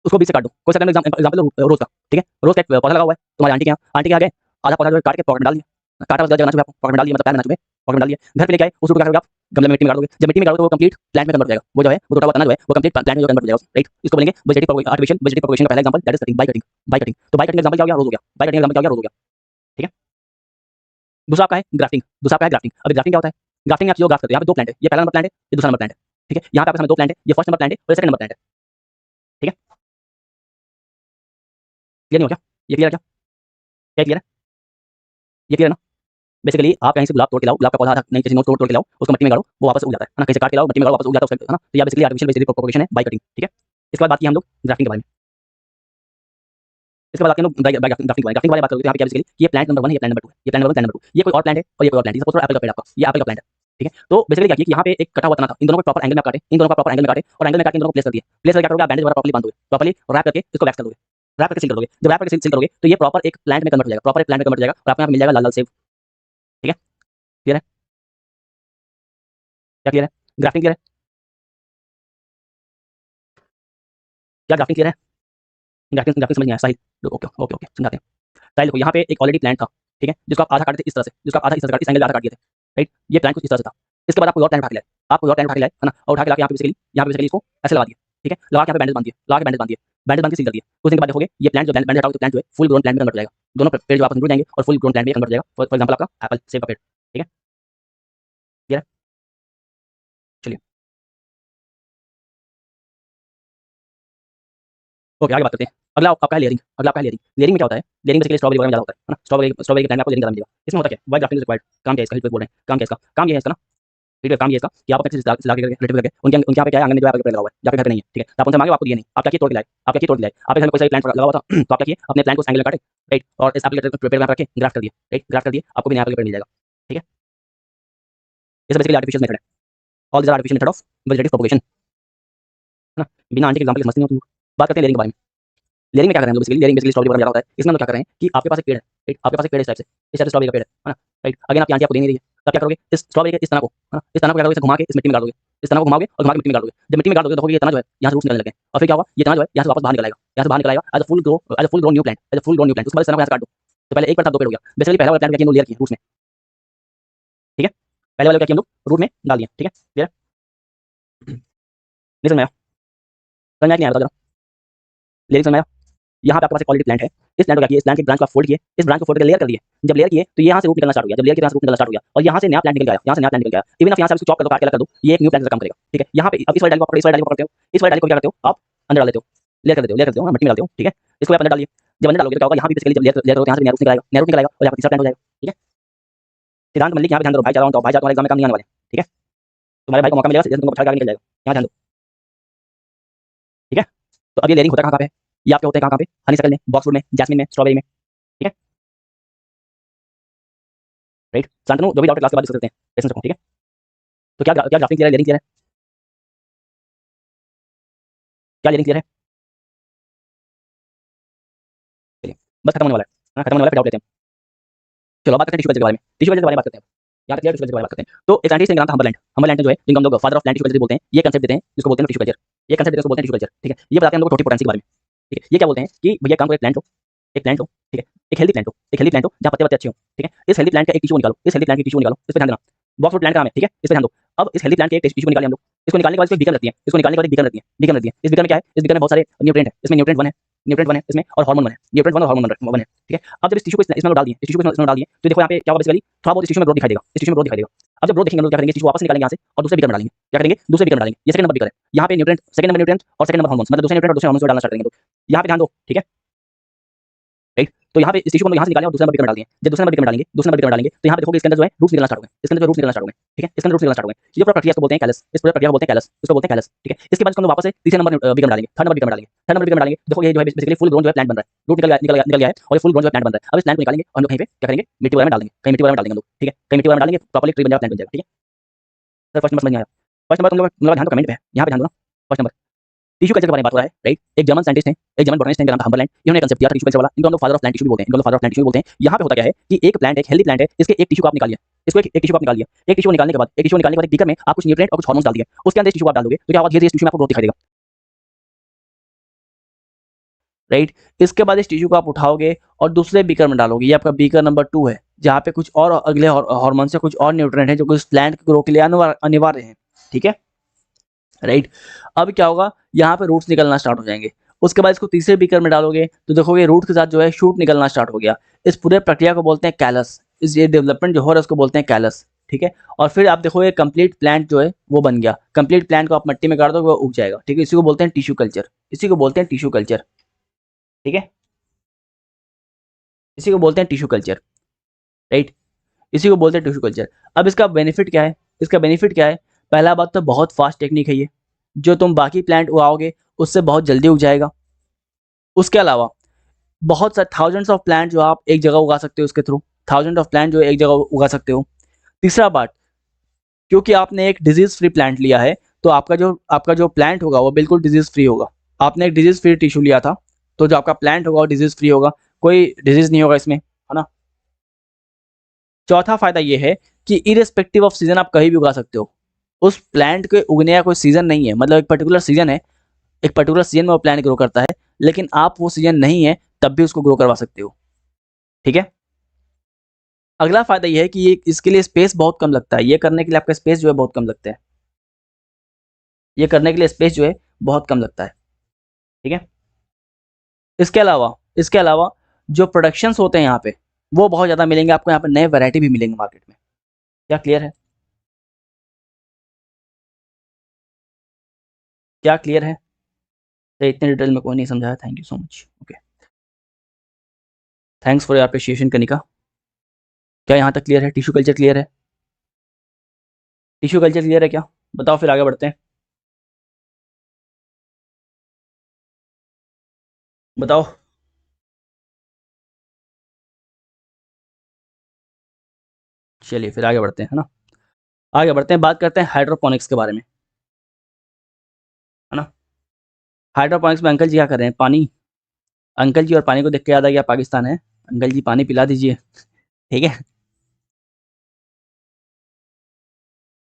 उसको बीच से काट दो, कोई सा एग्जांपल रोज का, ठीक है, रोज का पौधा लगा हुआ है तुम्हारी आंटी के यहाँ, आंटी के आगे आधा पौधा जो है काट के पॉकेट में डाल दिया, काटा हुआ जगह ना चुभे आपको, पॉकेट में डाल दिया, मतलब पैर में ना चुभे, पॉकेट में डाल दिया, घर पे लेके आए, उस रूट को क्या करोगे आप, गमले में मिट्टी में गाड़ दोगे। जब मिट्टी में गाड़ोगे तो वो कंप्लीट प्लांट में कन्वर्ट हो जाएगा, वो जो है वो टूटा हुआ तना जो है वो कंप्लीट प्लांट में कन्वर्ट हो जाएगा, राइट। इसको बोलेंगे वेजिटेटिव आर्टिफिशियल वेजिटेटिव प्रोपगेशन का पहला example that is cutting, by cutting, by cutting. तो बाय कटिंग एग्जांपल क्या हो गया, रोज हो गया, बाय कटिंग एग्जांपल क्या हो गया, रोज हो गया, ठीक है। दूसरा आपका है ग्राफ्टिंग, दूसरा आपका है ग्राफ्टिंग। अब ग्राफ्टिंग क्या होता है, ग्राफ्टिंग में आप जो ग्राफ्ट करते हो, यहाँ पे दो प्लांट है, ये पहला नंबर प्लांट है, ये दूसरा नंबर प्लांट है, ठीक है। यहाँ पे आपके सामने दो प्लांट है, ये फर्स्ट नंबर प्लांट है और ये सेकंड नंबर प्लांट है, ठीक है। क्लियर नहीं हो क्या, ये क्लियर है क्या, क्या क्लियर है, ये क्लियर है ना। बेसिकली आप कहीं से गुलाब तोड़ के लाओ, गुलाब का पौधा नहीं किसी नोट तोड़ के लाओ, उसको मिट्टी में गाड़ो, वो वापस उग जाता है ना, कहीं से काट के लाओ मिट्टी में गाड़ो वापस उग जाता है, है ना। तो ये बेसिकली आर्टिफिशियल वेजिटेटिव प्रोपगेशन है, बाय कटिंग, ठीक है। इसके बाद बात की हम लोग ग्राफ्टिंग के बारे में, इसके बाद आते हैं लोग ग्राफ्टिंग वाले बात करोगे तो यहाँ पे क्या बेसिकली ये प्लांट नंबर 1 है, ये प्लांट नंबर 2 है, ये प्लांट नंबर 1 प्लांट नंबर 2, ये कोई और प्लांट है और ये कोई और प्लांट है। सपोज एप्पल का पेड़ आपका, ये एप्पल का प्लांट है, ठीक है। तो बेसिकली क्या किया कि यहाँ पे एक कटा हुआ तना था, इन दोनों को प्रॉपर एंगल में काटे, इन दोनों का प्रॉपर एंगल में काटे और एंगल में काट के इन दोनों को प्लेस कर दिया। प्लेस करके क्या करोगे आप, बैंडेज वगैरह प्रॉपर्ली बांध दोगे, प्रॉपर्ली रैप करके इसको वैक्स कर दोगे, रैप करके सील कर दोगे। जब रैप करके सील करोगे तो ये प्रॉपर एक प्लांट में कन्वर्ट हो जाएगा, प्रॉपर एक प्लांट में कन्वर्ट हो जाएगा और आपको यहाँ पे मिल जाएगा लाल लाल सेब, ठीक है। क्लियर है, क्या क्लियर है, ग्राफ्टिंग क्लियर है, क्या ग्राफ्टिंग क्लियर है, ग्राफ्टिंग ग्राफ्टिंग समझ नहीं आया साहिल, ओके ओके ओके समझाते हैं। साहिल देखो यहाँ पे एक ऑलरेडी प्लांट था, ठीक है, जिसको आप आधा काटे थे इस तरह से, जिसको आप आधा इस तरह से काटे, इस एंगल में आधा काट दिए थे, राइट। ये प्लांट कुछ इस तरह से था। इसके बाद आप कोई और प्लांट उठा के लाए, आप कोई और प्लांट उठा के लाए, है ना, और उठा के लाके यहाँ पे बेसिकली इसको ऐसे लगा दिया, ठीक है। लगा के यहाँ पे बैंडेज बांध दिया, लगा के बैंडेज बांध दिया, बैंडेज बांध के सील कर दिया। कुछ दिन के बाद देखोगे ये प्लांट जो बैंडेज हटाओगे तो प्लांट जो है फुल ग्रोन प्लांट में कन्वर्ट हो जाएगा, दोनों पेड़ जो आपस में जुड़ जाएंगे और फुल ग्रोन प्लांट में कन्वर्ट हो जाएगा। फॉर एग्जांपल आपका एप्पल सेब का पेड़, ठीक है। क्लियर है, चलिए ओके आगे बात करते हैं। अगला आपका है लेयरिंग, अगला आपका है लेयरिंग। लेयरिंग में क्या होता है, लेयरिंग बेसिकली स्ट्रॉबेरी वगैरह में ज्यादा होता है ना, स्ट्रॉबेरी के टाइम में आपको लेयरिंग ज्यादा मिलेगा। इसमें होता क्या है, वाइट ग्राफ्टिंग इज रिक्वायर्ड। काम क्या है इसका, हिट बोल रहे हैं, काम क्या है इसका, काम ये है इसका ना, ठीक है। काम ये है इसका कि आप अपने किसी से लाके रिलेटिव करके उनके उनके यहाँ पे क्या है, आंगन में जो है पेड़ लगा हुआ है, जाके घर पे नहीं है, ठीक है। तो आप उनसे मांगे, आपको दिए नहीं, आप क्या किए, तोड़ के लाए, आप क्या किए, तोड़ के लाए। आपके घर में कोई सा प्लांट लगा हुआ था तो आप क्या किए, अपने प्लांट को एंगल में काटे, राइट, और इस एप्पल पेड़ में रखे ग्राफ्ट कर दिए, राइट, ग्राफ्ट कर दिए, आपको भी नया एप्पल पेड़ मिल जाएगा, ठीक है। ये बेसिकली आर्टिफिशियल मेथड है, all this are artificial method of vegetative propagation, है ना। बिना आंटी के एग्जांपल समझते नहीं हो तुम। बात करते हैं लेयरिंग के बारे में। लेयरिंग में क्या कर रहे हैं बेसिकली स्ट्रॉबेरी वगैरह होता है। इसमें हम लोग क्या कर रहे हैं कि आपके पास एक पेड़ है, राइट, आपके पास एक पेड़ है इस टाइप से, इस टाइप से स्ट्रॉबेरी का पेड़ है ना, राइट। अगेन आपकी आंटी आपको दे नहीं रही है, तब क्या करोगे, इस स्ट्रॉबेरी के इस तना को, है ना, इस तना को क्या करोगे, इसे घुमा के इस मिट्टी में गाड़ दोगे, इस तना को घुमाओगे और घुमा के मिट्टी में गाड़ दोगे। जब मिट्टी में गाड़ दोगे तो देखोगे ये तना जो है यहाँ से रूट्स निकलने लगे हैं और फिर क्या होगा, ये तना जो है यहाँ से वापस बाहर निकल आएगा, यहाँ से बाहर निकल आएगा as a full grown new plant, as a full grown new plant. उसके बाद इस तना को यहाँ से काट दो, तो पहले एक पेड़ था, दो पेड़ हो गया। बेसिकली पहला वाला प्लांट क्या किया, लेयर किया रूट्स में, ठीक है। पहले वाले क्या किया हम लोग, रूट में डाल दिया, ठीक है। क्लियर है, नहीं समझ में आया, समझ में आया कि नहीं आया, बताओ जरा, लेयरिंग समझ में आया। यहाँ पे आपके पास एक ऑलरेडी प्लांट है, इस प्लांट को क्या किया, इस प्लांट के ब्रांच को फोल्ड किए, इस ब्रांच को फोल्ड करके लेयर कर दिए। जब लेयर किए तो ये यहाँ से रूट निकलना स्टार्ट हो गया, जब लेयर के यहाँ से रूट निकलना स्टार्ट हो गया और यहाँ से नया प्लांट निकल गया, यहाँ से नया प्लांट निकल गया। इवन आप यहाँ से इसको चॉप कर दो, काट के अलग कर दो, ये एक न्यू प्लांट का काम करेगा, ठीक है। यहाँ पे अब इस वाली डाली को पकड़ो, इस वाली डाली को पकड़ते हो, इस वाली डाली को क्या करते हो आप, अंदर डाल देते हो, लेयर कर देते हो, लेयर करते हो, मिट्टी में डालते हो, ठीक है। इसको आप अंदर डालिए, जब अंदर डालोगे तो क्या होगा, यहाँ पे बेसिकली जब लेयर लेयर करोगे यहाँ से नया रूट निकल आएगा, नया रूट निकल आएगा और यहाँ पे तीसरा प्लांट हो जाएगा, ठीक है। सिद्धांत मल्लिक यहाँ पे ध्यान दो, भाई ज्यादा भाई तुम्हारे एग्जाम में काम नहीं आने वाले, ठीक है। तुम्हारे भाई को मौका मिलेगा, तुमको पछाड़ के आगे निकल जाएगा, यहाँ ध्यान दो, ठीक है। तो अब ये लेयरिंग होता कहाँ पे है, ये आपके होते हैं कहाँ पे, हनीसक्कल में, बॉक्सवुड में, जैस्मिन में, स्ट्रॉबेरी में, ठीक है, राइट। शांतनु जो भी डाउट क्लास के बाद डिस्कस करते हैं, पेशेंस रखो, ठीक है। तो क्या क्या ग्राफ्टिंग क्लियर है, लेयरिंग क्लियर है, क्या लेयरिंग क्लियर है, चलिए बस खत्म होने वाला है, हाँ खत्म होने वाला है, फिर डाउट लेते हैं। चलो बात करते हैं टिश्यू कल्चर के बारे में, टिश्यू कल्चर के बारे में बात करते हैं। यहाँ क्लियर टिश्यू कल्चर के बारे में बात करते हैं। तो एक साइंटिस्ट ने नाम था हम्बरलैंड, हम्बरलैंड जो है जिनको हम लोग father of plant tissue culture बोलते हैं, ये कंसेप्ट देते हैं जिसको बोलते हैं टिश्यू कल्चर, ये कंसेप्ट देते हैं उसको बोलते हैं टिश्यू कल्चर, ठीक है। ये बताते हैं हम लोग टोटीपोटेंसी के बारे में, ठीक है। ये क्या बोलते हैं कि भैया काम को एक प्लांट हो, एक प्लांट हो, ठीक है, एक हेल्दी प्लांट हो, एक हेल्दी प्लांट हो जहाँ पत्ते अच्छे हो, ठीक है। इस हेल्दी प्लांट का एक टिश्यू निकालो, इस हेल्दी प्लांट की टिश्यू निकालो, इस पर ध्यान देना, बॉक्स प्लांट का नाम है, ठीक है, इस पर ध्यान दो। अब इस हेल्दी प्लांट के एक टिश्यू निकाले हम लोग, इसको निकालने के बाद इसमें बीकर रहती है, इसको निकालने के बाद बीकर रहती है, बीकर रहती है। इस बीकर में क्या है, इस बीकर में बहुत सारे न्यूट्रिएंट है, इसमें न्यूट्रिएंट वन है, न्यूट्रिएंट वन है इसमें और हार्मोन वन है, न्यूट्रिएंट वन और हार्मोन वन है, ठीक है। अब जब इस टिश्यू को इसमें डाल दिए, इस टिश्यू को इसमें डाल दिए तो देखो यहाँ पे क्या होगा, बेसिकली थोड़ा बहुत इस टिश्यू में ग्रोथ दिखाई देगा, इस टिश्यू में ग्रोथ दिखाई देगा। अब जब ग्रोथ देखेंगे हम लोग क्या करेंगे, टिश्यू वापस निकालेंगे यहाँ से और दूसरे बीकर में डालेंगे, क्या करेंगे, दूसरे बीकर में डालेंगे, ये सेकंड नंबर बीकर है। यहाँ पे न्यूट्रिएंट, सेकंड नंबर न्यूट्रिएंट और सेकंड नंबर हार्मोन, मतलब दूसरे न्यूट्रिएंट और दूसरे हार्मोन डालना स्टार्ट करेंगे। तो यहाँ पे ध्यान दो, ठीक है, राइट। तो यहाँ पे इस टिश्यू को हम यहाँ से निकालें और दूसरे नंबर बीकर में डाल दिए। जब दूसरे नंबर बीकर में डालेंगे, दूसरे नंबर बीकर में डालेंगे तो यहाँ पे देखोगे इसके अंदर जो है रूट्स निकलना स्टार्ट हो गए, इसके अंदर रूट्स निकलना स्टार्ट हो गए, ठीक है, इसके अंदर रूट्स निकलना स्टार्ट हो गए। ये पूरा प्रक्रिया को बोलते हैं कैलस, इस पूरा प्रक्रिया को बोलते हैं कैलस, इसको बोलते हैं कैलस, ठीक है। इसके बाद इसको हम वापस से तीसरे नंबर बीकर में डालेंगे, थर्ड नंबर बीकर में डालेंगे, थर्ड नंबर बीकर में डालेंगे, देखो ये जो है बेसिकली फुल ग्रोन जो है प्लांट बन रहा है, रूट निकल गया है और ये फुल ग्रोन जो है प्लांट बन रहा है। अब इस प्लांट को निकालेंगे और हम लोग कहीं पे क्या करेंगे, मिट्टी वगैरह में डाल देंगे, कहीं मिट्टी वगैरह में डाल देंगे हम लोग, ठीक है, कहीं मिट्टी वगैरह में डालेंगे, प्रॉपर्ली ट्री बन जाएगा, प्लांट बन जाएगा, ठीक है। सर फर्स्ट नंबर समझ नहीं आया, फर्स्ट नंबर तुम लोग ध्यान दो कमेंट पे है, यहाँ पे ध्यान दो ना, फर्स्ट नंबर टिश्यू कल्चर के बारे में बात हो रहा है, राइट। एक जर्मन साइंटिस्ट है, एक जर्मन बॉटनिस्ट है, नाम था हम्बरलैंड, इन्होंने कंसेप्ट दिया था टिश्यू कल्चर वाला, इनको हम लोग फादर ऑफ प्लांट टिश्यू भी बोलते हैं, इनको लोग फादर ऑफ प्लांट टिश्यू बोलते हैं। यहाँ पे होता क्या है कि एक प्लांट, एक हेल्दी प्लांट है, इसके एक टिश्यू को आप निकालिए, इसको एक टिश्यू को आप निकालिए, एक टिश्यू निकालने के बाद एक बीकर में आप कुछ न्यूट्रिएंट और कुछ हार्मोन्स डाल दिए, उसके अंदर टिश्यू को आप डाल दोगे तो क्या होगा, धीरे-धीरे इस टिश्यू में आपको ग्रोथ दिखाई देगा, राइट। इसके बाद इस टिश्यू को आप उठाओगे और दूसरे बीकर में डालोगे, ये आपका बीकर नंबर 2 है, जहाँ पे कुछ और अगले हार्मोन से कुछ और न्यूट्रिएंट हैं जो कि उस प्लांट के ग्रो के लिए अनिवार्य हैं, ठीक है, राइट। अब क्या होगा, यहाँ पे रूट्स निकलना स्टार्ट हो जाएंगे। उसके बाद इसको तीसरे बीकर में डालोगे तो देखोगे रूट के साथ जो है शूट निकलना स्टार्ट हो गया। इस पूरे प्रक्रिया को बोलते हैं कैलस। इस ये डेवलपमेंट जो हो रहा है उसको बोलते हैं कैलस, ठीक है। और फिर आप देखोगे कंप्लीट प्लांट जो है वो बन गया। कंप्लीट प्लांट को आप मिट्टी में गाड़ दोगे वो उग जाएगा, ठीक है। इसी को बोलते हैं टिश्यू कल्चर, इसी को बोलते हैं टिश्यू कल्चर, ठीक है, इसी को बोलते हैं टिश्यू कल्चर, राइट, इसी को बोलते हैं टिश्यू कल्चर। अब इसका बेनिफिट क्या है, इसका बेनिफिट क्या है? पहला बात तो बहुत फास्ट टेक्निक है ये, जो तुम बाकी प्लांट उगाओगे उससे बहुत जल्दी उग जाएगा। उसके अलावा बहुत सारे थाउजेंड्स ऑफ प्लांट जो आप एक जगह उगा सकते हो उसके थ्रू, थाउजेंड ऑफ प्लांट जो एक जगह उगा सकते हो। तीसरा बात, क्योंकि आपने एक डिजीज फ्री प्लांट लिया है तो आपका जो प्लांट होगा वो बिल्कुल डिजीज फ्री होगा। आपने एक डिजीज फ्री टिश्यू लिया था तो जो आपका प्लांट होगा वो डिजीज फ्री होगा, कोई डिजीज नहीं होगा इसमें, है ना। चौथा फायदा ये है कि इरेस्पेक्टिव ऑफ सीजन आप कहीं भी उगा सकते हो। उस प्लांट के उगने का कोई सीजन नहीं है, मतलब एक पर्टिकुलर सीजन है, एक पर्टिकुलर सीजन में वो प्लांट ग्रो करता है, लेकिन आप वो सीजन नहीं है तब भी उसको ग्रो करवा सकते हो, ठीक है। अगला फायदा ये है कि ये इसके लिए स्पेस बहुत कम लगता है, ये करने के लिए आपका स्पेस जो है बहुत कम लगता है, ये करने के लिए स्पेस जो है बहुत कम लगता है, ठीक है। इसके अलावा जो प्रोडक्शंस होते हैं यहाँ पे वो बहुत ज़्यादा मिलेंगे आपको, यहाँ पे नए वैरायटी भी मिलेंगे मार्केट में। क्या क्लियर है? क्या क्लियर है? तो इतने डिटेल में कोई नहीं समझाया, thank you so much, okay, thanks for your appreciation Kanika. क्या यहाँ तक क्लियर है? टिश्यू कल्चर क्लियर है? टिश्यू कल्चर क्लियर है क्या? बताओ फिर आगे बढ़ते हैं, बताओ। चलिए फिर आगे बढ़ते हैं, है ना। आगे बढ़ते हैं, बात करते हैं हाइड्रोपोनिक्स के बारे में, है ना। हाइड्रोपोनिक्स में अंकल जी क्या कर रहे हैं? पानी, अंकल जी और पानी को देख के याद आ गया पाकिस्तान है, अंकल जी पानी पिला दीजिए, ठीक है।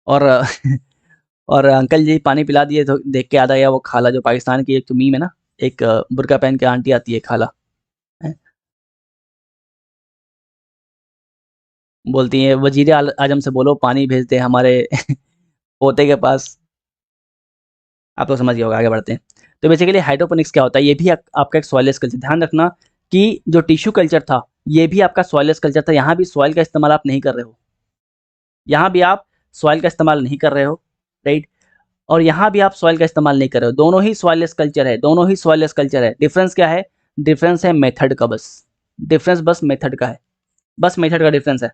और और अंकल जी पानी पिला दिए तो देख के याद आ गया वो खाला जो पाकिस्तान की एक तो मीम है ना, एक बुर्का पहन के आंटी आती है खाला, है? बोलती है वजीर आजम से बोलो पानी भेज दे हमारे पोते के पास। आप तो समझ गए होगा, आगे बढ़ते हैं। तो बेसिकली हाइड्रोपोनिक्स क्या होता है, ये भी आपका एक सॉइललेस कल्चर। ध्यान रखना कि जो टिश्यू कल्चर था ये भी आपका सॉइललेस कल्चर था, यहाँ भी सॉइल का इस्तेमाल आप नहीं कर रहे हो, यहाँ भी आप सॉइल का इस्तेमाल नहीं कर रहे हो, राइट। और यहाँ भी आप सॉइल का इस्तेमाल नहीं कर रहे हो, दोनों ही सॉइललेस कल्चर है, दोनों ही सॉइललेस कल्चर है। डिफरेंस क्या है? डिफरेंस है मेथड का, बस डिफरेंस बस मेथड का है, बस मेथड का डिफरेंस है,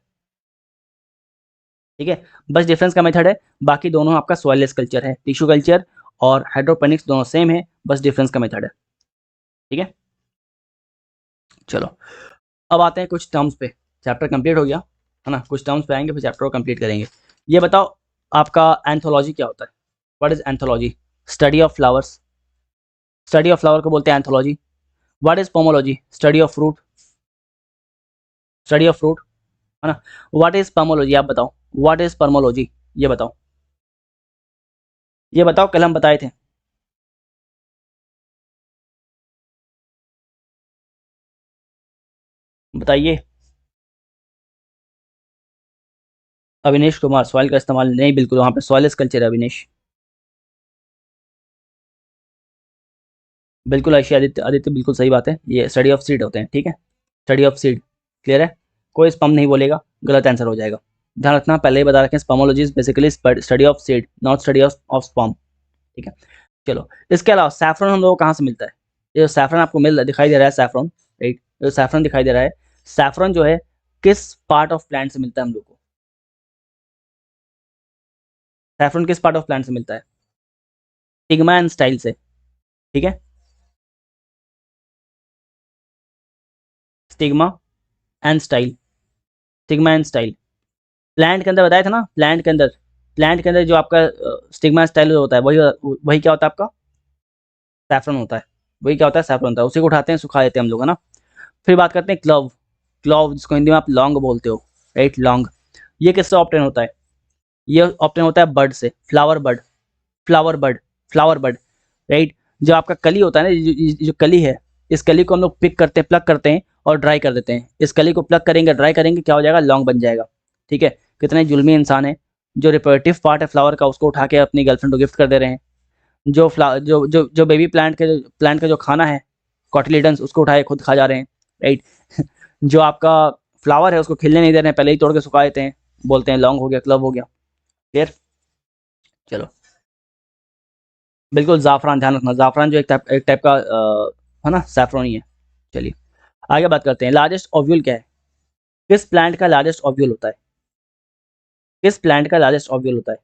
ठीक है। बस डिफरेंस का मेथड है, बाकी दोनों आपका सॉइललेस कल्चर है। टिश्यू कल्चर और हाइड्रोपोनिक्स दोनों सेम है, बस डिफरेंस का मेथड है, ठीक है। चलो अब आते हैं कुछ टर्म्स पे, चैप्टर कंप्लीट हो गया, है ना। कुछ टर्म्स पे आएंगे फिर चैप्टर को कंप्लीट करेंगे। ये बताओ आपका एंथोलॉजी क्या होता है? What is anthology? Study of flowers, study of flower को बोलते हैं anthology. What is pomology? Study of fruit, study of fruit, है ना। What is permology? आप बताओ व्हाट इज पर्मोलॉजी, ये बताओ, ये बताओ, कल हम बताए थे, बताइए। अविनेश कुमार, सॉइल का इस्तेमाल नहीं, बिल्कुल वहाँ पे सॉइललेस कल्चर है अविनेश, बिल्कुल आशिया आदित्य, आदित्य बिल्कुल सही बात है, ये स्टडी ऑफ सीड होते हैं, ठीक है, स्टडी ऑफ सीड, क्लियर है। कोई स्पम नहीं बोलेगा, गलत आंसर हो जाएगा। ध्यान रखना, पहले ही बता रखें, spermology is basically study of seed, not study of sperm, ठीक है। चलो इसके अलावा सैफरन हम लोगों को कहाँ से मिलता है? ये जो सैफरन आपको दिखाई दे रहा है, सैफरन, राइट, जो सैफरन दिखाई दे रहा है, सैफरन जो है किस पार्ट ऑफ प्लांट से मिलता है हम लोग को? सैफरन किस पार्ट ऑफ प्लांट से मिलता है? स्टिग्मा एंड स्टाइल से, ठीक है, stigma and style, stigma and style. Plant के अंदर बताया था ना, प्लांट के अंदर जो आपका स्टिग्मा स्टाइल होता है वही वही क्या होता है आपका? सैफरन होता है, वही क्या होता है? सैफरन होता है। उसी को उठाते हैं, सुखा देते हैं हम लोग, है ना। फिर बात करते हैं क्लव, क्लव जिसको हिंदी में आप लौंग बोलते हो, राइट, लौंग। ये किससे ऑब्टेन होता है? ये ऑब्टेन होता है बर्ड से, flower bird, flower bird, flower bird, right. जो आपका कली होता है ना, जो कली है, इस कली को हम लोग पिक करते हैं, प्लग करते हैं और ड्राई कर देते हैं। इस कली को प्लग करेंगे, ड्राई करेंगे, क्या हो जाएगा, लॉन्ग बन जाएगा। ठीक है, कितने जुल्मी इंसान है, जो रिप्रोडक्टिव पार्ट है फ्लावर का उसको उठा के अपनी गर्लफ्रेंड को गिफ्ट कर दे रहे हैं। जो जो बेबी प्लांट का जो खाना है कॉटिलिडन्स, उसको उठाए खुद खा जा रहे हैं, राइट। जो आपका फ्लावर है उसको खिलने नहीं दे रहे हैं, पहले ही तोड़ के सुखा देते हैं, बोलते हैं लॉन्ग हो गया, क्लब हो गया। क्लियर, चलो। बिल्कुल ज़ाफ़रान, ध्यान रखना, ज़ाफ़रान जो एक टाइप का है ना, सैफ़रॉन ही है। चलिए आगे बात करते हैं। लार्जेस्ट ओव्यूल क्या है, किस प्लांट का लार्जेस्ट ओव्यूल होता है, किस प्लांट का लार्जेस्ट ओव्यूल होता है?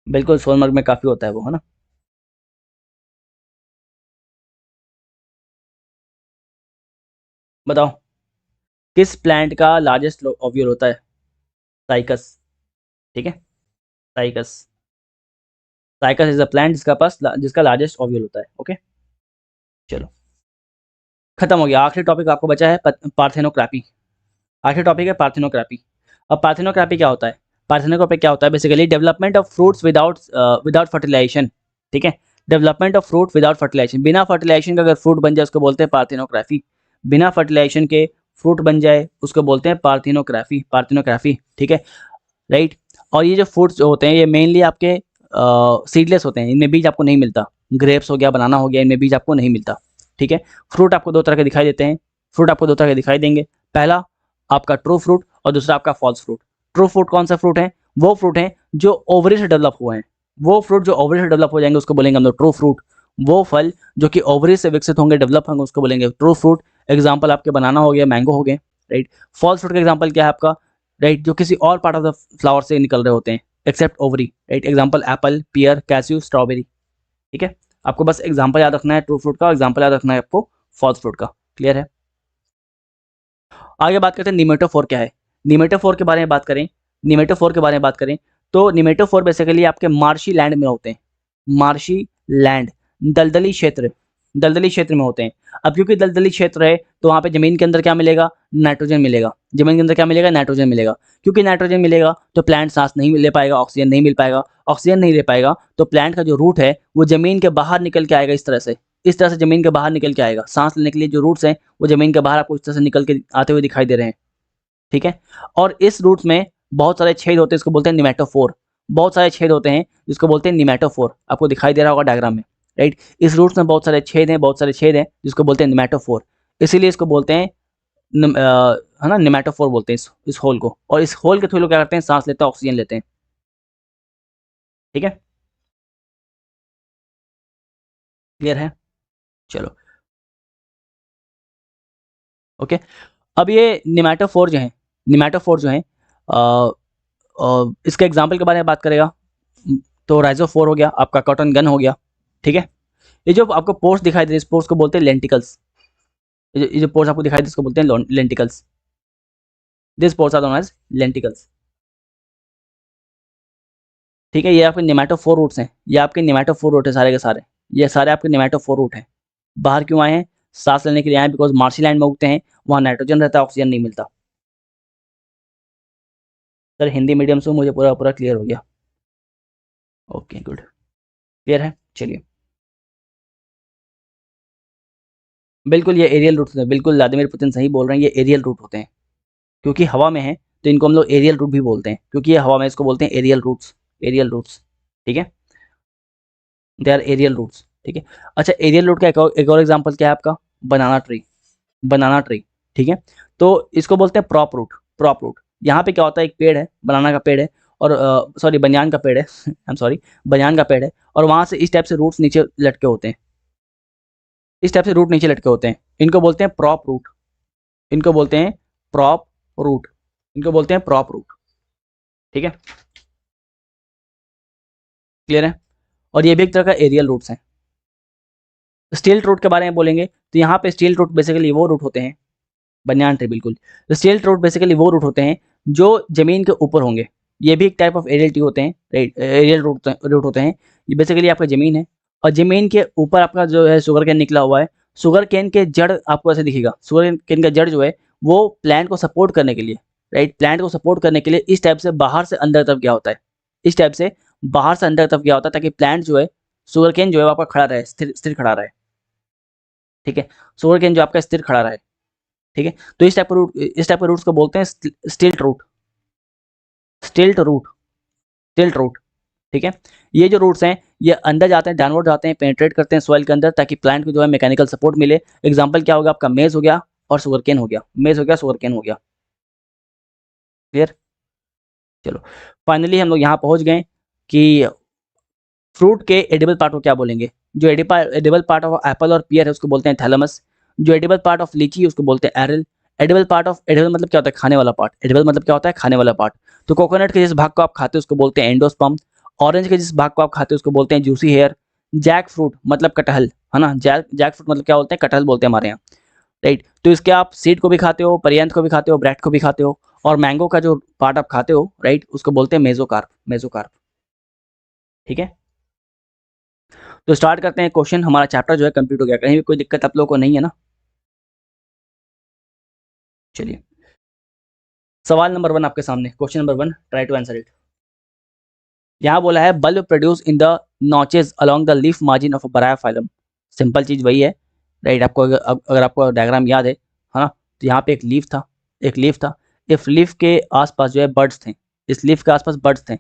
बिल्कुल सोनमर्ग में काफ़ी होता है वो, है ना। बताओ किस प्लांट का लार्जेस्ट ओव्यूल होता है? साइकस, ठीक है, cycas. Cycas is a plant जिसका लार्जेस्ट ओव्यूल होता है। ओके, चलो खत्म हो गया। आखिरी टॉपिक आपको बचा है पार्थेनोग्राफी। आखिरी टॉपिक है पार्थेनोग्राफी। अब पार्थेनोग्राफी क्या होता है? पार्थेनोग्राफी क्या होता है? Basically development of fruits without fertilization. ठीक है, development of fruit without fertilization, बिना फर्टिलाइजेशन का अगर फ्रूट बन जाए उसको बोलते हैं पार्थेनोग्राफी। बिना फर्टिलाइजेशन के फ्रूट बन जाए उसको बोलते हैं पार्थेनोग्राफी, पार्थेनोग्राफी। ठीक है, राइट। और ये जो फ्रूट्स होते हैं ये मेनली आपके सीडलेस होते हैं, इनमें बीज आपको नहीं मिलता। ग्रेप्स हो गया, बनाना हो गया, इनमें बीज आपको नहीं मिलता। ठीक है, फ्रूट आपको दो तरह के दिखाई देते हैं, फ्रूट आपको दो तरह के दिखाई देंगे। पहला आपका ट्रू फ्रूट और दूसरा आपका फॉल्स फ्रूट। ट्रू फ्रूट कौन सा फ्रूट है? वो फ्रूट है जो ओवरी से डेवलप हुए हैं। वो फ्रूट जो ओवरी से डेवलप हो जाएंगे उसको बोलेंगे हम लोग ट्रू फ्रूट। वो फल जो कि ओवरी से विकसित होंगे, डेवलप होंगे, उसको बोलेंगे ट्रू फ्रूट। एग्जाम्पल आपके बनाना हो गया, मैंगो हो गए, राइट। फॉल्स फ्रूट का एग्जाम्पल क्या है आपका? राइट, जो किसी और पार्ट ऑफ द फ्लावर से निकल रहे होते हैं except ovary, right. Example apple, pear, cashew, strawberry. ठीक है, आपको बस एग्जाम्पल याद रखना है ट्रू फ्रूट का, एग्जाम्पल याद रखना है आपको फॉल्स फ्रूट का। क्लियर है? आगे बात करते हैं निमेटोफोर क्या है। निमेटोफोर के बारे में बात करें, निमेटोफोर के बारे में बात करें तो निमेटोफोर बेसिकली आपके मार्शी लैंड में होते हैं। मार्शी लैंड, दलदली क्षेत्र, दलदली क्षेत्र में होते हैं। अब क्योंकि दलदली क्षेत्र है तो वहाँ पे ज़मीन के अंदर क्या मिलेगा? नाइट्रोजन मिलेगा। ज़मीन के अंदर क्या मिलेगा? नाइट्रोजन मिलेगा। क्योंकि नाइट्रोजन मिलेगा तो प्लांट सांस नहीं ले पाएगा, ऑक्सीजन नहीं मिल पाएगा। ऑक्सीजन नहीं ले पाएगा तो प्लांट का जो रूट है वो ज़मीन के बाहर निकल के आएगा, इस तरह से, इस तरह से ज़मीन के बाहर निकल के आएगा। सांस लेने के लिए जो रूट्स हैं वो ज़मीन के बाहर आपको इस तरह से निकल के आते हुए दिखाई दे रहे हैं। ठीक है, और इस रूट में बहुत सारे छेद होते हैं, इसको बोलते हैं निमेटोफोर। बहुत सारे छेद होते हैं जिसको बोलते हैं निमेटोफोर, आपको दिखाई दे रहा होगा डायग्राम में, राइट। इस रूट्स में बहुत सारे छेद हैं, बहुत सारे छेद हैं जिसको बोलते हैं निमेटोफोर। इसीलिए इसको बोलते हैं है ना, निमेटोफोर बोलते हैं इस होल को। और इस होल के थ्रू लोग क्या करते हैं? सांस लेते हैं, ऑक्सीजन लेते हैं। ठीक है, क्लियर है? चलो ओके। अब ये निमेटोफोर जो है, निमेटोफोर जो है इसके एग्जाम्पल के बारे में बात करेगा तो राइजोफोर हो गया, आपका कॉटन गन हो गया। ठीक है, ये जो आपको पोर्स दिखाई दे रहे हैं, इस पोर्स को बोलते हैं लेंटिकल्स। ये जो पोर्स आपको दिखाई दे इसको बोलते हैं lenticels. This pores are known as lenticels. ठीक है, ये आपके निमेटोफोर रूट्स हैं, ये आपके निमेटोफोर रूट है सारे के सारे, ये सारे आपके निमेटोफोर रूट हैं। बाहर क्यों आए हैं? सांस लेने के लिए आए हैं, बिकॉज मार्शी लैंड में उगते हैं, वहाँ नाइट्रोजन रहता है, ऑक्सीजन नहीं मिलता। सर हिंदी मीडियम से मुझे पूरा पूरा क्लियर हो गया। ओके गुड, क्लियर है? चलिए, बिल्कुल ये एरियल रूट्स हैं, बिल्कुल व्लादिमीर पुतिन सही बोल रहे हैं, ये एरियल रूट होते हैं। क्योंकि हवा में है तो इनको हम लोग एरियल रूट भी बोलते हैं, क्योंकि ये हवा में, इसको बोलते हैं एरियल रूट्स, एरियल रूट्स। ठीक है, दे आर एरियल रूट्स। ठीक है, अच्छा एरियल रूट का एक और एग्जांपल क्या है आपका? बनाना ट्री, बनाना ट्री। ठीक है, तो इसको बोलते हैं प्रॉप रूट, प्रॉप रूट। यहाँ पे क्या होता है? एक पेड़ है, बनाना का पेड़ है, और सॉरी बनियान का पेड़ है आई एम सॉरी, बनियान का पेड़ है, और वहाँ से इस टाइप से रूट्स नीचे लटके होते हैं, इस टाइप से रूट नीचे लटके होते हैं, इनको बोलते हैं प्रॉप रूट, इनको बोलते हैं प्रॉप रूट, इनको बोलते हैं प्रॉप रूट। ठीक है, क्लियर है? और ये भी एक तरह का एरियल रूट्स हैं। स्टील रूट के बारे में बोलेंगे तो यहाँ पे स्टील रूट बेसिकली वो रूट होते हैं, बनियान ट्री बिल्कुल, स्टील रूट बेसिकली वो रूट होते हैं जो जमीन के ऊपर होंगे। ये भी एक टाइप ऑफ एरियल टी होते हैं, राइट, एरियल रूट होते हैं। ये बेसिकली आपका ज़मीन है और ज़मीन के ऊपर आपका जो है शुगर केन निकला हुआ है। शुगर केन के जड़ आपको ऐसे दिखेगा, शुगर केन का जड़ जो है वो प्लांट को सपोर्ट करने के लिए, राइट, प्लांट को सपोर्ट करने के लिए इस टाइप से बाहर से अंदर तरफ गया होता है, इस टाइप से बाहर से अंदर तरफ गया होता है, ताकि प्लांट जो है, शुगर केन जो है वो आपका खड़ा रहे, स्थिर स्थिर खड़ा रहे। ठीक है, शुगर केन जो आपका स्थिर खड़ा रहे, ठीक है। तो इस टाइप के रूट्स को बोलते हैं स्टिल्ट रूट, स्टिल्ट रूट, स्टिल्ट रूट, ठीक है। ये जो रूट्स हैं ये अंदर जाते हैं, डाउनवर्ड जाते हैं, पेनिट्रेट करते हैं सॉइल के अंदर ताकि प्लांट को जो है मैकेनिकल सपोर्ट मिले। एग्जांपल क्या होगा आपका, मेज हो गया और शुगर केन हो गया, मेज हो गया, शुगर केन हो गया। क्लियर? चलो फाइनली हम लोग यहाँ पहुँच गए कि फ्रूट के एडिबल पार्ट को क्या बोलेंगे। जो एडिबल पार्ट ऑफ एप्पल और पियर है उसको बोलते हैं थैलेमस। जो एडिबल पार्ट ऑफ लीची उसको बोलते हैं aryl. Edible part of, edible मतलब क्या होता है, खाने वाला पार्ट। एडिबल मतलब क्या होता है, खाने वाला पार्ट। तो कोकोनट के जिस भाग को आप खाते हो उसको बोलते हैं एंडोस्पर्म। ऑरेंज के जिस भाग को आप खाते हो उसको बोलते हैं जूसी हेयर। जैक फ्रूट मतलब कटहल, है ना, जैक फ्रूट मतलब क्या बोलते हैं, कटहल बोलते हैं हमारे यहाँ, राइट। तो इसके आप सीड को भी खाते हो, पर्यंत को भी खाते हो, ब्रेड को भी खाते हो। और मैंगो का जो पार्ट आप खाते हो, राइट, उसको बोलते हैं मेसोकार्प, मेसोकार्प, ठीक है। तो स्टार्ट करते हैं क्वेश्चन। हमारा चैप्टर जो है कंप्लीट हो गया, कहीं भी कोई दिक्कत आप लोगों को नहीं है ना। चलिए सवाल नंबर 1 आपके सामने, question number 1, try to answer it. यहाँ बोला है bulb produce in the notches along the leaf margin of bryophyllum. Simple चीज वही है, राइट। आपको अगर आपको डायग्राम याद है ना, तो यहाँ पे एक लीफ था, एक लीफ था। इस लीफ के आसपास जो है बर्ड्स थे, इस लीफ के आसपास बर्ड्स थे।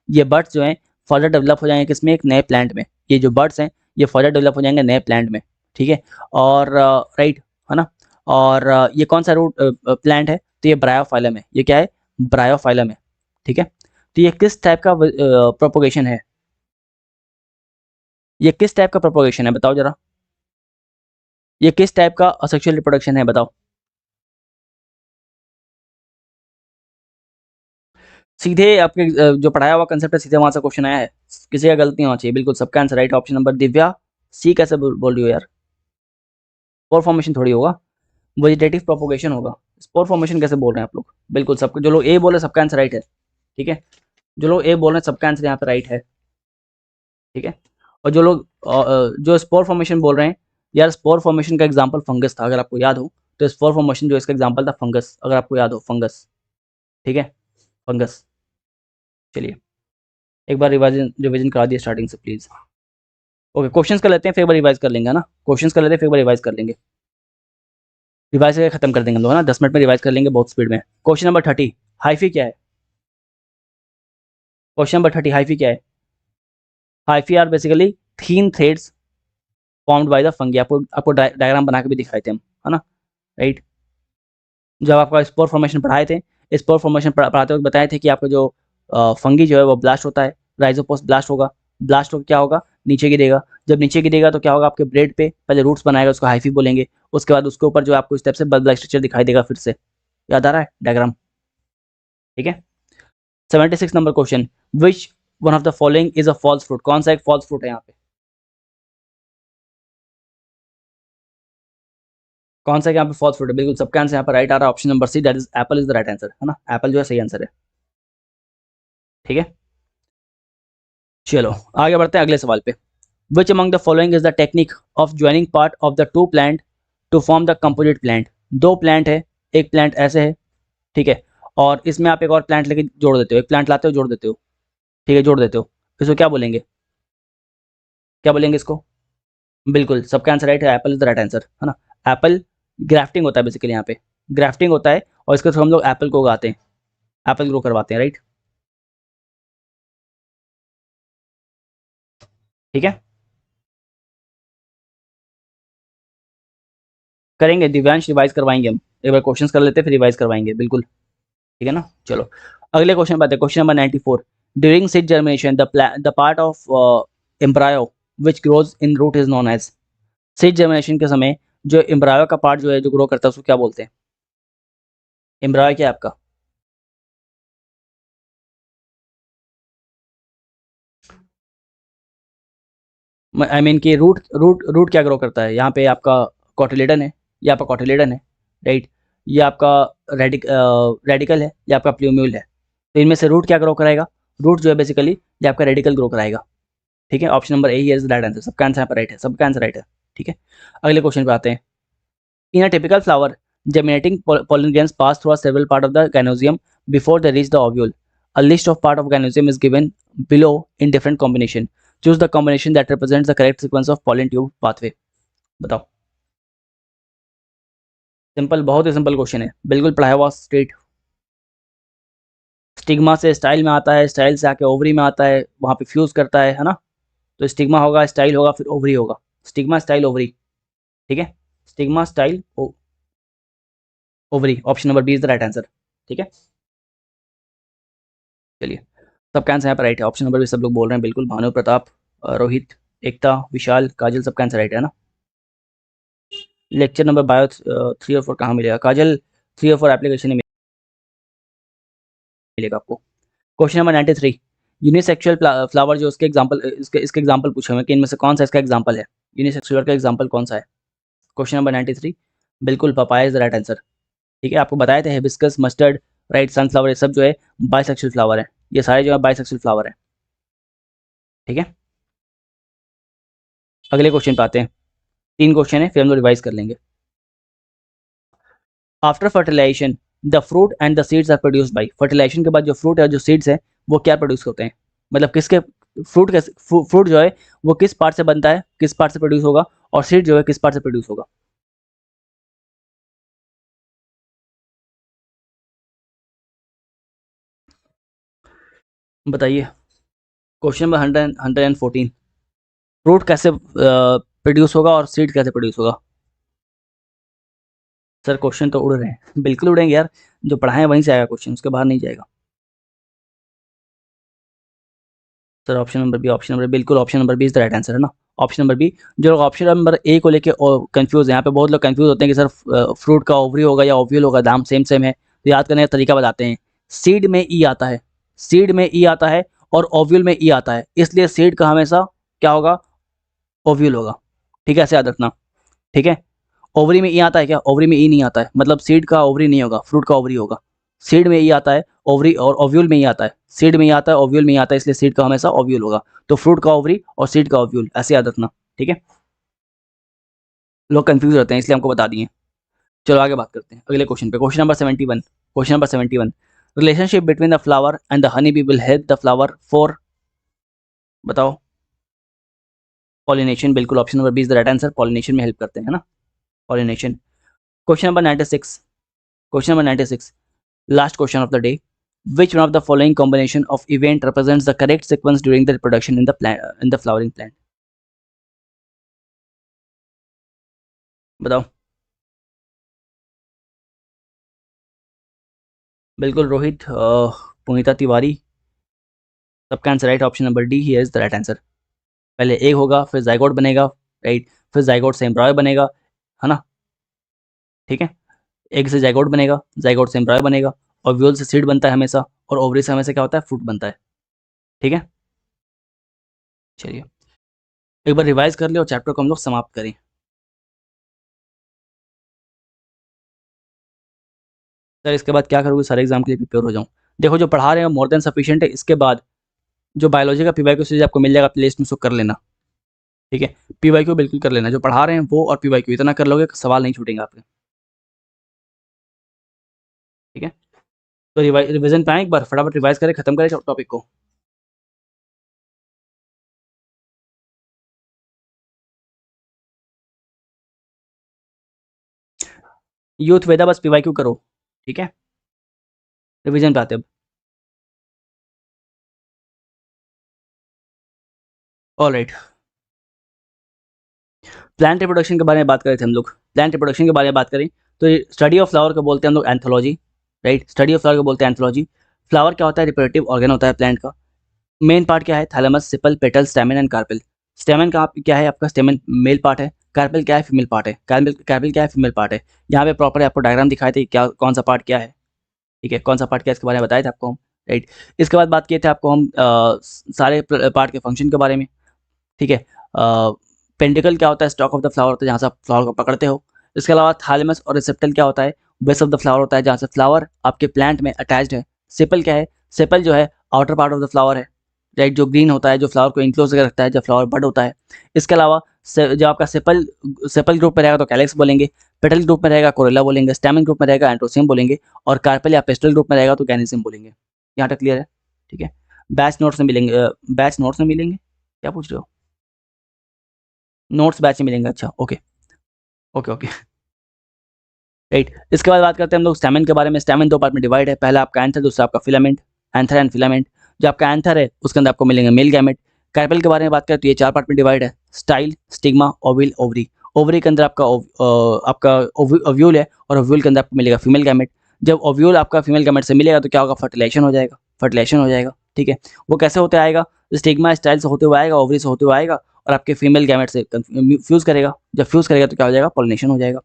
ये बर्ड्स जो हैं फर्दर डेवलप हो जाएंगे किसमें, एक नए प्लांट में। ये जो बर्ड्स हैं ये फर्दर डेवलप हो जाएंगे नए प्लांट में, ठीक है। और राइट, है ना। और ये कौन सा रूट प्लांट है, तो ये ब्रायोफाइलम है। ये क्या है, ब्रायोफाइलम है, ठीक है। तो ये किस टाइप का प्रोपोगेशन है, ये किस टाइप का प्रोपोगेशन है बताओ जरा, ये किस टाइप का असेक्सुअल रिप्रोडक्शन है बताओ। सीधे आपके जो पढ़ाया हुआ कंसेप्ट है सीधे वहां से क्वेश्चन आया है, किसी का गलती होना चाहिए। बिल्कुल सबका answer right, option number Divya C. कैसे बोल रही हो यार, स्पोर फॉर्मेशन थोड़ी होगा, वेजिटेटिव प्रोपोगेशन होगा। स्पोर फॉर्मेशन कैसे बोल रहे हैं आप लोग, बिल्कुल सबके, जो लोग ए बोले सबका आंसर राइट है, ठीक है। जो लोग ए बोल रहे हैं सबका आंसर यहाँ पे राइट है, ठीक है। और जो लोग जो स्पोर फॉर्मेशन बोल रहे हैं, यार स्पोर फॉर्मेशन का एग्जांपल फंगस था, अगर आपको याद हो। तो स्पोर फॉर्मेशन जो इसका एग्जांपल था फंगस, अगर आपको याद हो, फंगस, ठीक है, फंगस। चलिए एक बार रिवाइजन रिविजन करा दिए स्टार्टिंग से प्लीज। ओके क्वेश्चंस कर लेते हैं फिर एक बार रिवाइज कर लेंगे, है ना। क्वेश्चंस कर लेते हैं फिर एक बार रिवाइज कर लेंगे, रिवाइज करके खत्म कर देंगे हम लोग, है ना। 10 मिनट में रिवाइज कर लेंगे बहुत स्पीड में। क्वेश्चन नंबर 30, हाइफी क्या है। क्वेश्चन नंबर 30, हाइफी क्या है। Hyphae are basically thin threads formed by the fungi. आपको डायग्राम बना के भी दिखाए थे हम, है ना, राइट। जब आपका स्पोर फॉर्मेशन पढ़ाए थे, स्पोर फॉर्मेशन पढ़ाते वक्त बताए थे कि आपका जो फंगी जो है वो ब्लास्ट होता है, राइजोपोस ब्लास्ट होगा। ब्लास्ट होकर क्या होगा, नीचे गिरेगा। जब नीचे गिरेगा तो क्या होगा, आपके ब्रेड पे पहले रूट्स बनाएगा, उसको हाइफी बोलेंगे। उसके बाद उसके ऊपर जो आपको इस टाइप से बल्ब स्ट्रक्चर दिखाई देगा, फिर से याद आ रहा है डायग्राम, ठीक है। 76 number question, which one of the following is a false fruit. कौन सा एक फॉल्स फ्रूट है यहाँ पे, कौन सा यहाँ पे फॉल्स फ्रूट है। बिल्कुल सबका आंसर यहाँ पर राइट आ रहा है, option number C, that is apple is the right answer, है ना। एप्पल जो है सही आंसर है, ठीक है। चलो आगे बढ़ते हैं अगले सवाल पे। Which among the following is the technique of joining part of the two plant to form the composite plant. दो प्लांट है, एक प्लांट ऐसे है, ठीक है, और इसमें आप एक और प्लांट लेके जोड़ देते हो, एक प्लांट लाते हो जोड़ देते हो, ठीक है, जोड़ देते हो। इसको क्या बोलेंगे, क्या बोलेंगे इसको। बिल्कुल सबका आंसर राइट है, Apple is the right answer, है ना। एप्पल ग्राफ्टिंग होता है बेसिकली, यहाँ पे ग्राफ्टिंग होता है और इसके थ्रू हम लोग एप्पल को उगाते हैं, एप्पल ग्रो करवाते हैं, राइट, ठीक है। करेंगे दिव्यांश, रिवाइज करवाएंगे हम, एक बार क्वेश्चंस कर लेते हैं फिर रिवाइज करवाएंगे, बिल्कुल, ठीक है ना। चलो अगले क्वेश्चन बात है, question number 94, during seed germination the part of embryo which grows in root is known as. Seed germination के समय जो एम्ब्रायो का पार्ट जो है जो ग्रो करता है उसको क्या बोलते हैं। एम्ब्रायो क्या है आपका, आई मीन कि रूट रूट रूट क्या ग्रो करता है। यहाँ पे आपका कॉटिलेडन है, ये आपका कॉटिलेडन है, राइट। ये आपका रेडिकल है, ये आपका प्ल्यूम्यूल है। तो इनमें से रूट क्या ग्रो कराएगा, रूट जो है बेसिकली ये आपका रेडिकल ग्रो कराएगा, ठीक है। Option number A is the right answer, सबका आंसर यहाँ पर राइट है, सबका आंसर राइट है, ठीक है। अगले क्वेश्चन पे आते हैं। In a typical flower germinating pollen grains pass through a several part of the gynosium before they reach the ovule. A list of part of gynosium is given below in different combination. Choose the combination that represents the correct sequence of pollen tube pathway. बताओ simple, बहुत ही simple question है, बिल्कुल पढ़ाया हुआ straight. Stigma से style में आता है, स्टाइल से आके ओवरी में आता है, वहाँ पे फ्यूज करता है ना। तो स्टिग्मा होगा, स्टाइल होगा, फिर ओवरी होगा। Stigma, style, ovary. ठीक है, stigma, style, ovary, option number B is the right answer. ठीक है, चलिए, सबका आंसर यहाँ पर राइट है, ऑप्शन नंबर बी सब लोग बोल रहे हैं बिल्कुल। भानु प्रताप, रोहित, एकता, विशाल, काजल, सबका आंसर राइट है ना। लेक्चर नंबर बायो 3 और 4 कहाँ मिलेगा काजल? 3 और 4 एप्लीकेशन में मिलेगा आपको। क्वेश्चन नंबर 93, यूनिसेक्सुअल फ्लावर जो उसके एग्जांपल, इसके एग्जांपल पूछे हुए कि इनमें से कौन सा इसका एग्जांपल है, यूनिसेक्सुअल का एग्जांपल कौन सा है? क्वेश्चन नंबर 93, बिल्कुल papaya is the right answer. ठीक है, आपको बताए थे हिबिस्कस, मस्टर्ड, राइट, सनफ्लावर, ये सब जो है बाइसेक्सुअल फ्लावर है, ये सारे जो है बाइसेक्सुअल फ्लावर है। ठीक है, अगले क्वेश्चन पे आते हैं। 3 क्वेश्चन है, फिर हम लोग रिवाइज कर लेंगे। After fertilization the fruit and the seeds are produced by, fertilization के बाद जो फ्रूट है, जो सीड्स है, वो क्या प्रोड्यूस होते हैं? मतलब किसके फ्रूट जो है वो किस पार्ट से बनता है, किस पार्ट से प्रोड्यूस होगा, और सीड जो है किस पार्ट से प्रोड्यूस होगा? बताइए। क्वेश्चन नंबर 114, फ्रूट कैसे प्रोड्यूस होगा और सीड कैसे प्रोड्यूस होगा? सर क्वेश्चन तो उड़ रहे हैं, बिल्कुल उड़ेंगे यार, जो पढ़ाएं वहीं से आएगा क्वेश्चन, उसके बाहर नहीं जाएगा। Sir option number B, option number बिल्कुल, option number B is the right answer है ना। ऑप्शन नंबर बी, जो लोग ऑप्शन नंबर ए को लेके कंफ्यूज है, यहाँ पे बहुत लोग कंफ्यूज होते हैं कि सर फ्रूट का ओवरी होगा या ओव्यूल होगा, दाम सेम सेम है। तो याद करने का तरीका बताते हैं। सीड में ई आता है, सीड में ई आता है, और ओव्यूल में ई आता है, इसलिए सीड का हमेशा क्या होगा? ओव्यूल होगा। ठीक है, ऐसे याद रखना। ठीक है, ओवरी में ई आता है क्या? ओवरी में ई नहीं आता है, मतलब सीड का ओवरी नहीं होगा, फ्रूट का ओवरी होगा। सीड में ई आता है, ओवरी और ओव्यूल में ही आता है, सीड में ही आता है, ओव्यूल में ही आता है, इसलिए सीड का हमेशा ओव्यूल होगा। तो फ्रूट का ओवरी और सीड का ओव्यूल, ऐसे याद रखना। ठीक है, लोग कंफ्यूज रहते हैं, इसलिए हमको बता दिए। चलो आगे बात करते हैं अगले क्वेश्चन पे। Question number 71, question number 71, relationship between the flower and the honey bee will help the flower for, बताओ। पॉलिनेशन, बिल्कुल, option number B is the right answer, pollination में हेल्प करते हैं, है ना, pollination. Question number 96, question number 96, last question of the day, which one of the following combination of event represents the correct sequence during the reproduction in the plant, in the flowering plant? बताओ। बिल्कुल रोहित, पुनीता तिवारी, सबका answer right, option number D he is the right answer. पहले egg होगा, फिर zygote बनेगा, right, फिर zygote से एम्ब्रॉय बनेगा, है ना। ठीक है, एग से जाइगोट बनेगा, जाइगोट से एम्ब्रॉय बनेगा, ओव्यूल से सीड बनता है हमेशा, और ओवरी से हमेशा क्या होता है? फ्रूट बनता है। ठीक है, चलिए एक बार रिवाइज कर ले और चैप्टर को हम लोग समाप्त करें। सर इसके बाद क्या करोगे? सारे एग्जाम के लिए प्रिपेयर हो जाऊँ? देखो जो पढ़ा रहे हैं मोर देन सफिशिएंट है, इसके बाद जो बायोलॉजी का पीवाईक्यू सीरीज आपको मिल जाएगा प्लेलिस्ट में, उसको कर लेना। ठीक है, पीवाईक्यू बिल्कुल कर लेना, जो पढ़ा रहे हैं वो और पीवाईक्यू इतना कर लोगे सवाल नहीं छूटेंगे आपके। ठीक है, तो रिवीजन पे आए, एक बार फटाफट रिवाइज करें, खत्म करें टॉपिक को। यूथ वेदा बस पीवाईक्यू करो। ठीक है, रिवीजन पे आते हैं अब। ऑलराइट, प्लांट रिप्रोडक्शन के बारे में बात कर रहे थे हम लोग। प्लांट रिप्रोडक्शन के बारे में बात करें तो स्टडी ऑफ फ्लावर को बोलते हैं हम लोग anthology, right, study of flower को बोलते हैं एंथोलॉजी। फ्लावर क्या होता है? रिप्रोडक्टिव ऑर्गन होता है प्लांट का। मेन पार्ट क्या है? Thalamus, सिपल, petal, स्टेमन and carpel. स्टेमन का क्या है आपका? स्टेमन मेल पार्ट है। कार्पेल क्या है? फीमेल पार्ट है। कार्पेल कार्पेल क्या है? फीमेल पार्ट है। यहाँ पे प्रॉपर आपको डायग्राम दिखाए थे क्या कौन सा पार्ट क्या है। ठीक है, कौन सा पार्ट क्या है इसके बारे में बताए थे आपको हम, राइट। इसके बाद बात किए थे आपको हम सारे पार्ट के फंक्शन के बारे में। ठीक है, पेंटिकल क्या होता है? स्टॉक ऑफ द फ्लावर होता है, जहाँ से आप फ्लावर को पकड़ते हो। इसके अलावा थालेमस और रिसेप्टल क्या होता है? बेस ऑफ द फ्लावर होता है, जहाँ से फ्लावर आपके प्लांट में अटैच्ड है। सेपल क्या है? सेपल जो है outer part of the flower है, राइट, जो ग्रीन होता है, जो फ्लावर को इंक्लोज करके रखता है जब फ्लावर बड होता है। इसके अलावा जब आपका सेपल सेपल ग्रुप में रहेगा तो कैलेक्स बोलेंगे, पेटल ग्रुप में रहेगा कोरेला बोलेंगे, स्टैमेन ग्रुप में रहेगा एंट्रोसियम बोलेंगे, और कार्पेल या पेस्टल ग्रुप में रहेगा तो गैनिसियम बोलेंगे। यहाँ तक क्लियर है? ठीक है, बैच नोट्स में मिलेंगे, बैच नोट्स में मिलेंगे, क्या पूछ रहे हो? नोट्स बैच में मिलेंगे, अच्छा ओके, ओके ओके। राइट। इसके बाद बात करते हैं हम लोग स्टैमेन के बारे में। स्टैमेन दो पार्ट में डिवाइड है, पहला आपका एंथर, दूसरा आपका फिलामेंट। Anther and filament. जो आपका एंथर है उसके अंदर आपको मिलेंगे मेल गैमेट। कार्पेल के बारे में बात करें तो ये 4 पार्ट में डिवाइड है, स्टाइल, स्टिग्मा, ओविल, ओवरी। ओवरी के अंदर आपका ओव्यूल है और ओव्यूल के अंदर आपको मिलेगा फीमेल गैमेट। जब ओव्यूल आपका फीमेल गैमेट से मिलेगा तो क्या होगा, फर्टिलाइजेशन हो जाएगा, फर्टिलाइजेशन हो जाएगा। ठीक है, वो कैसे होते आएगा, स्टिग्मा स्टाइल से होते हुए आएगा, ओवरी से होते हुए आएगा और आपके फीमेल गैमेट से फ्यूज करेगा। जब फ्यूज करेगा तो क्या हो जाएगा, पॉलिनेशन हो जाएगा।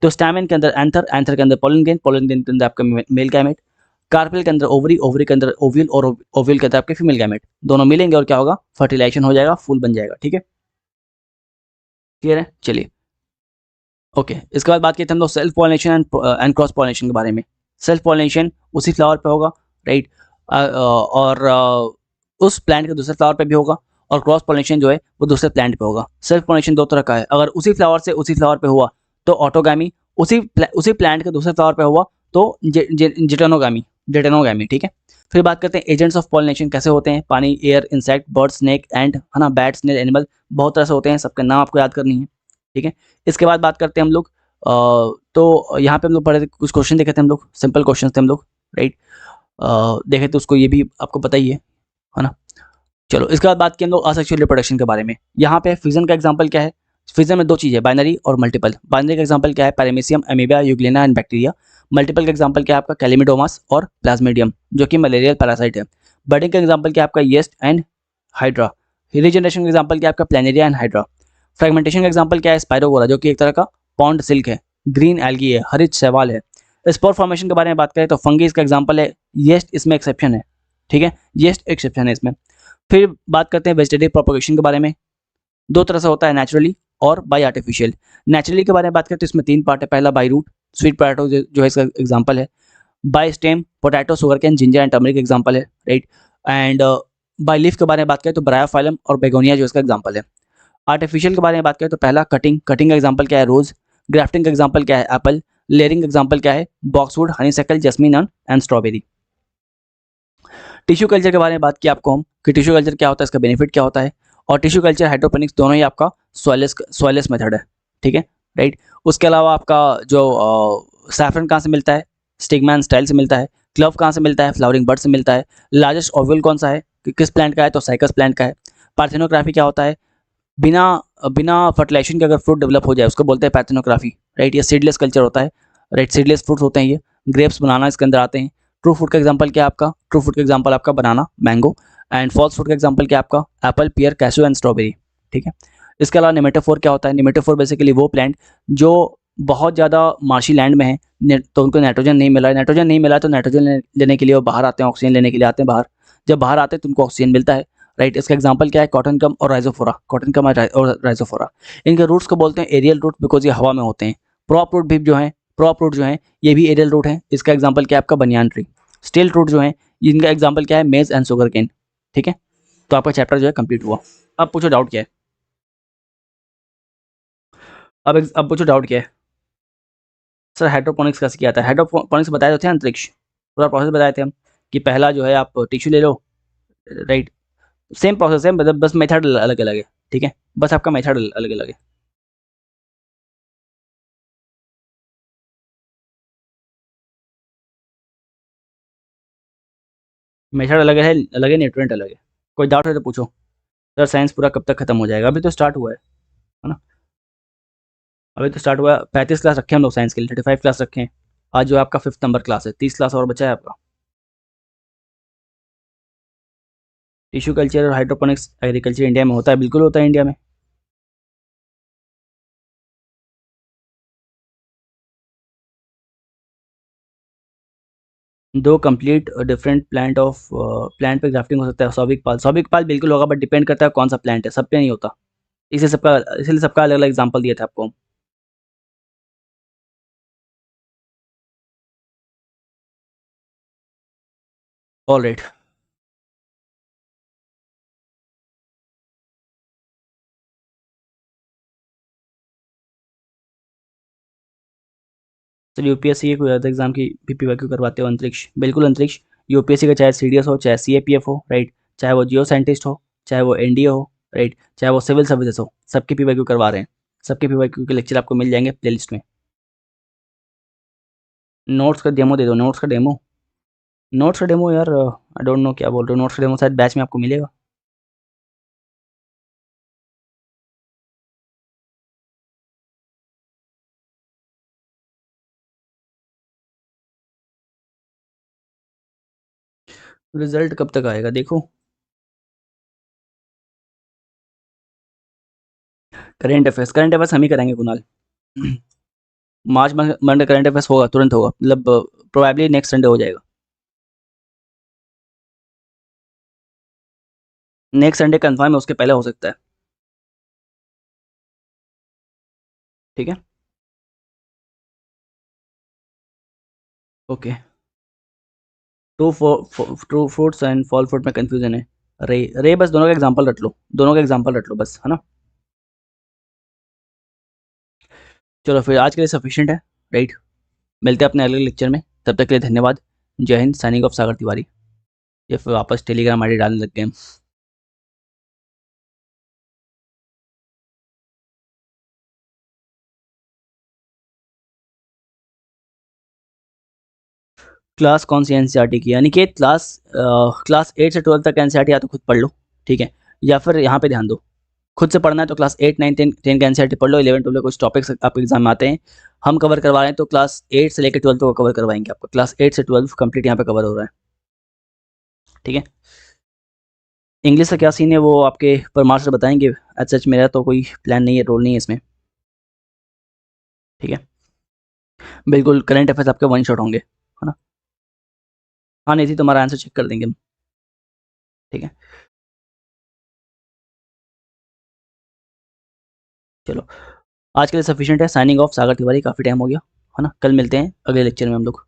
तो स्टैमेन के अंदर एंथर, एंथर के अंदर पोलन ग्रेन, पोलन ग्रेन के अंदर आपका मेल गैमेट। कार्पेल के अंदर ओवरी, ओवरी के अंदर ओव्यूल और ओव्यूल के अंदर आपके फीमेल गैमेट। दोनों मिलेंगे और क्या होगा, फर्टिलाइजेशन हो जाएगा, फूल बन जाएगा। ठीक है, क्लियर है। चलिए ओके, इसके बाद बात करते हैं हम लोग self pollination and cross pollination के बारे में। सेल्फ पॉलिनेशन उसी फ्लावर पे होगा, राइट, और उस प्लांट के दूसरे फ्लावर पे भी होगा, और क्रॉस पॉलिनेशन जो है वो दूसरे प्लांट पे होगा। सेल्फ पॉलिनेशन दो तरह का है, अगर उसी फ्लावर से उसी फ्लावर पे हुआ तो ऑटोगामी, उसी प्लांट के दूसरे फ्लावर पे हुआ तो जिटेनोगामी, जिटेनोगामी। ठीक है, फिर बात करते हैं एजेंट्स ऑफ पॉलिनेशन कैसे होते हैं। पानी, air, insect, bird, snake, and, है ना, बैट, स्नेल, एनिमल, बहुत तरह से होते हैं, सबके नाम आपको याद करनी है। ठीक है, इसके बाद बात करते हैं हम लोग तो यहाँ पे हम लोग पढ़े थे, कुछ क्वेश्चन देखे थे हम लोग, सिंपल क्वेश्चन थे हम लोग, राइट। देखे तो उसको, ये भी आपको पता ही है ना। चलो इसके बाद बात की हम लोग असेक्सुअल रिप्रोडक्शन के बारे में। यहाँ पे फिजन का एग्जांपल क्या है, फिजन में दो चीज़ें, बाइनरी और मल्टीपल। बाइनरी का एग्जांपल क्या है, paramecium, amoebae, euglena and bacteria. Multiple का एग्जांपल क्या है आपका, कैलिमिडोमास और प्लाज्मीडियम जो कि मलेरियल पैरासाइट है। बर्डिंग का एग्जांपल क्या है आपका, येस्ट एंड हाइड्रा। रीजनरेशन का एग्जांपल क्या है आपका, प्लेनेरिया एंड हाइड्रा। फ्रेगमेंटेशन का एग्जांपल क्या है, स्पाइरोगोरा जो कि एक तरह का पॉन्ड सिल्क है। ग्रीन एल्गी है, हरित शैवाल है। स्पोर फॉर्मेशन के बारे में बात करें तो फंगी इसका एग्जांपल है, येस्ट इसमें एक्सेप्शन है। ठीक है, येस्ट एक्सेप्शन है इसमें। फिर बात करते हैं वेजिटेटिव प्रोपगेशन के बारे में। दो तरह से होता है, नेचुरली और बाय आर्टिफिशियल। नेचुरली के बारे में बात करें तो इसमें 3 पार्ट है, पहला बाय रूट, स्वीट पोटैटो जो है इसका एग्जांपल है। By stem, potato, sugar cane, ginger and turmeric example है, राइट। एंड बाय लीफ के बारे में बात करें तो ब्रायोफाइलम और बेगोनिया जो इसका एग्जांपल है। आर्टिफिशियल के बारे में बात करें तो पहला कटिंग, कटिंग का एग्जांपल क्या है, रोज। ग्राफ्टिंग का एग्जांपल क्या है, एप्पल। लेयरिंग का एग्जांपल क्या है, boxwood, honeysuckle, jasmine and strawberry. Tissue culture के बारे में बात की आपको हम कि टिश्यू कल्चर क्या होता है, इसका बेनिफिट क्या होता है। और टिश्यू कल्चर, हाइड्रोपोनिक्स, दोनों ही आपका सॉइललेस मेथड है। ठीक है, राइट। उसके अलावा आपका जो सैफरन कहाँ से मिलता है, स्टिग्मा एंड स्टाइल से मिलता है। क्लव कहाँ से मिलता है, फ्लावरिंग बर्ड से मिलता है। लार्जेस्ट ओव्यूल कौन सा है, किस प्लांट का है, तो साइकस प्लांट का है। पार्थेनोग्राफी क्या होता है, बिना बिना फर्टिलाइजेशन के अगर फ्रूट डेवलप हो जाए उसको बोलते हैं पैथेनोग्राफी, राइट। ये सीडलेस कल्चर होता है, राइट, सीडलेस फ्रूट्स होते हैं ये। ग्रेप्स, बनाना इसके अंदर आते हैं। ट्रू फ्रूट का एग्जांपल क्या है आपका, ट्रू फ्रूट का एग्जांपल आपका banana, mango. And false fruit का एग्जांपल क्या है आपका, apple, pear, cashew and strawberry. ठीक है, इसके अलावा निमेटोफोर क्या होता है, निमेटोफोर बेसिकली वो प्लांट जो बहुत ज़्यादा मार्शी लैंड में है, तो उनको नाइट्रोजन नहीं मिला है, नाइट्रोजन नहीं मिला है तो नाइट्रोजन लेने के लिए वो बाहर आते हैं, ऑक्सीजन लेने के लिए आते हैं बाहर। जब बाहर आते हैं तो उनको ऑक्सीजन मिलता है, राइट। इसका एग्जांपल क्या है, कॉटन कम और राइजोफोरा, कॉटन कम और राइजोफोरा। इनके रूट्स को बोलते हैं एरियल रूट, बिकॉज ये हवा में होते हैं। प्रॉप रूट भी जो है, प्रॉप रूट जो है ये भी एरियल रूट है। इसका एग्जांपल क्या है आपका, बनियान ट्री। स्टिल रूट जो है, इनका एग्जांपल क्या है, मेज एंड शुगर केन। ठीक है, तो आपका चैप्टर जो है कंप्लीट हुआ। अब पूछो डाउट क्या है, अब पूछो डाउट क्या है। सर हाइड्रोपोनिक्स कैसे किया था, हाइड्रोपोनिक्स बताए थे अंतरिक्ष, पूरा प्रोसेस बताए थे हम कि पहला जो है आप टिश्यू ले लो, राइट। सेम प्रोसेस है, मतलब बस मेथड अलग अलग है। ठीक है, बस आपका मेथड अलग अलग है। मेथड अलग है, अलग है, न्यूट्रिएंट अलग है। कोई डाउट है तो पूछो। सर साइंस पूरा कब तक खत्म हो जाएगा, अभी तो स्टार्ट हुआ है ना। अभी तो स्टार्ट हुआ है, 35 क्लास रखे हैं हम लोग साइंस के लिए, 35 क्लास रखे हैं। आज जो आपका 5th नंबर क्लास है, 30 क्लास और बचा है आपका। टिश्यू कल्चर और हाइड्रोपोनिक्स एग्रीकल्चर इंडिया में होता है, बिल्कुल होता है इंडिया में। दो कंप्लीट डिफरेंट प्लांट पे ग्राफ्टिंग हो सकता है, सौभिक पाल बिल्कुल होगा, बट डिपेंड करता है कौन सा प्लांट है, सब पे नहीं होता। इसीलिए सबका अलग अलग एग्जाम्पल दिया था आपको। All right. सर यूपीएससी के कोई other एग्जाम की पीपीवाईक्यू करवाते हो, अंतरिक्ष, बिल्कुल अंतरिक्ष। यूपीएससी का चाहे सीडीएस हो, चाहे सीएपीएफ हो, राइट, चाहे वो जियो साइंटिस्ट हो, चाहे वो एनडीए हो, राइट, चाहे वो सिविल सर्विसेज हो, सबके पीवाईक्यू करवा रहे हैं। सबके पीवाईक्यू के लेक्चर आपको मिल जाएंगे प्लेलिस्ट में। नोट्स का डेमो दे दो, नोट्स का डेमो। नोट्स का डेमो यार आई डोंट नो क्या बोल रहे हो, नोट्स का डेमो शायद बैच में आपको मिलेगा। रिजल्ट कब तक आएगा देखो। करंट अफेयर्स हम ही कराएंगे कुणाल। मार्च मंडे करंट अफेयर्स होगा, तुरंत होगा, मतलब प्रोबेबली नेक्स्ट संडे हो जाएगा। नेक्स्ट संडे कंफर्म है, उसके पहले हो सकता है। ठीक है, okay. True fruits and fall fruit में कंफ्यूजन है। रे रे बस दोनों का एग्जांपल रट लो, दोनों का एग्जांपल रट लो बस, है ना। चलो फिर आज के लिए सफिशिएंट है, राइट। मिलते हैं अपने अगले लेक्चर में, तब तक के लिए धन्यवाद। जय हिंद, साइनिंग ऑफ सागर तिवारी। ये फिर वापस टेलीग्राम आईडी डालने लग गए हम। क्लास कौन सी एनसीईआरटी की, यानी कि क्लास 8 से 12 तक एनसीईआरटी या तो खुद पढ़ लो, ठीक है, या फिर यहाँ पे ध्यान दो। खुद से पढ़ना है तो क्लास 8 9 10 का एनसीईआरटी पढ़ लो, 11 12 कुछ टॉपिक्स आपके एग्जाम में आते हैं, हम कवर करवा रहे हैं, तो क्लास 8 से लेकर 12 को कवर करवाएंगे आपको, क्लास 8 से 12 कंप्लीट यहाँ पे कवर हो रहा है, ठीक है। इंग्लिश का क्या सीन है वो आपके परमार्श बताएंगे, एज सच मेरा तो कोई प्लान नहीं है, रोल नहीं है इसमें, ठीक है। बिल्कुल करंट अफेयर्स आपके वन शॉट होंगे, है ना। हाँ नहीं थी, तुम्हारा आंसर चेक कर देंगे हम, ठीक है। चलो आज के लिए सफिशिएंट है, साइनिंग ऑफ सागर तिवारी, काफ़ी टाइम हो गया, है ना। कल मिलते हैं अगले लेक्चर में हम लोग।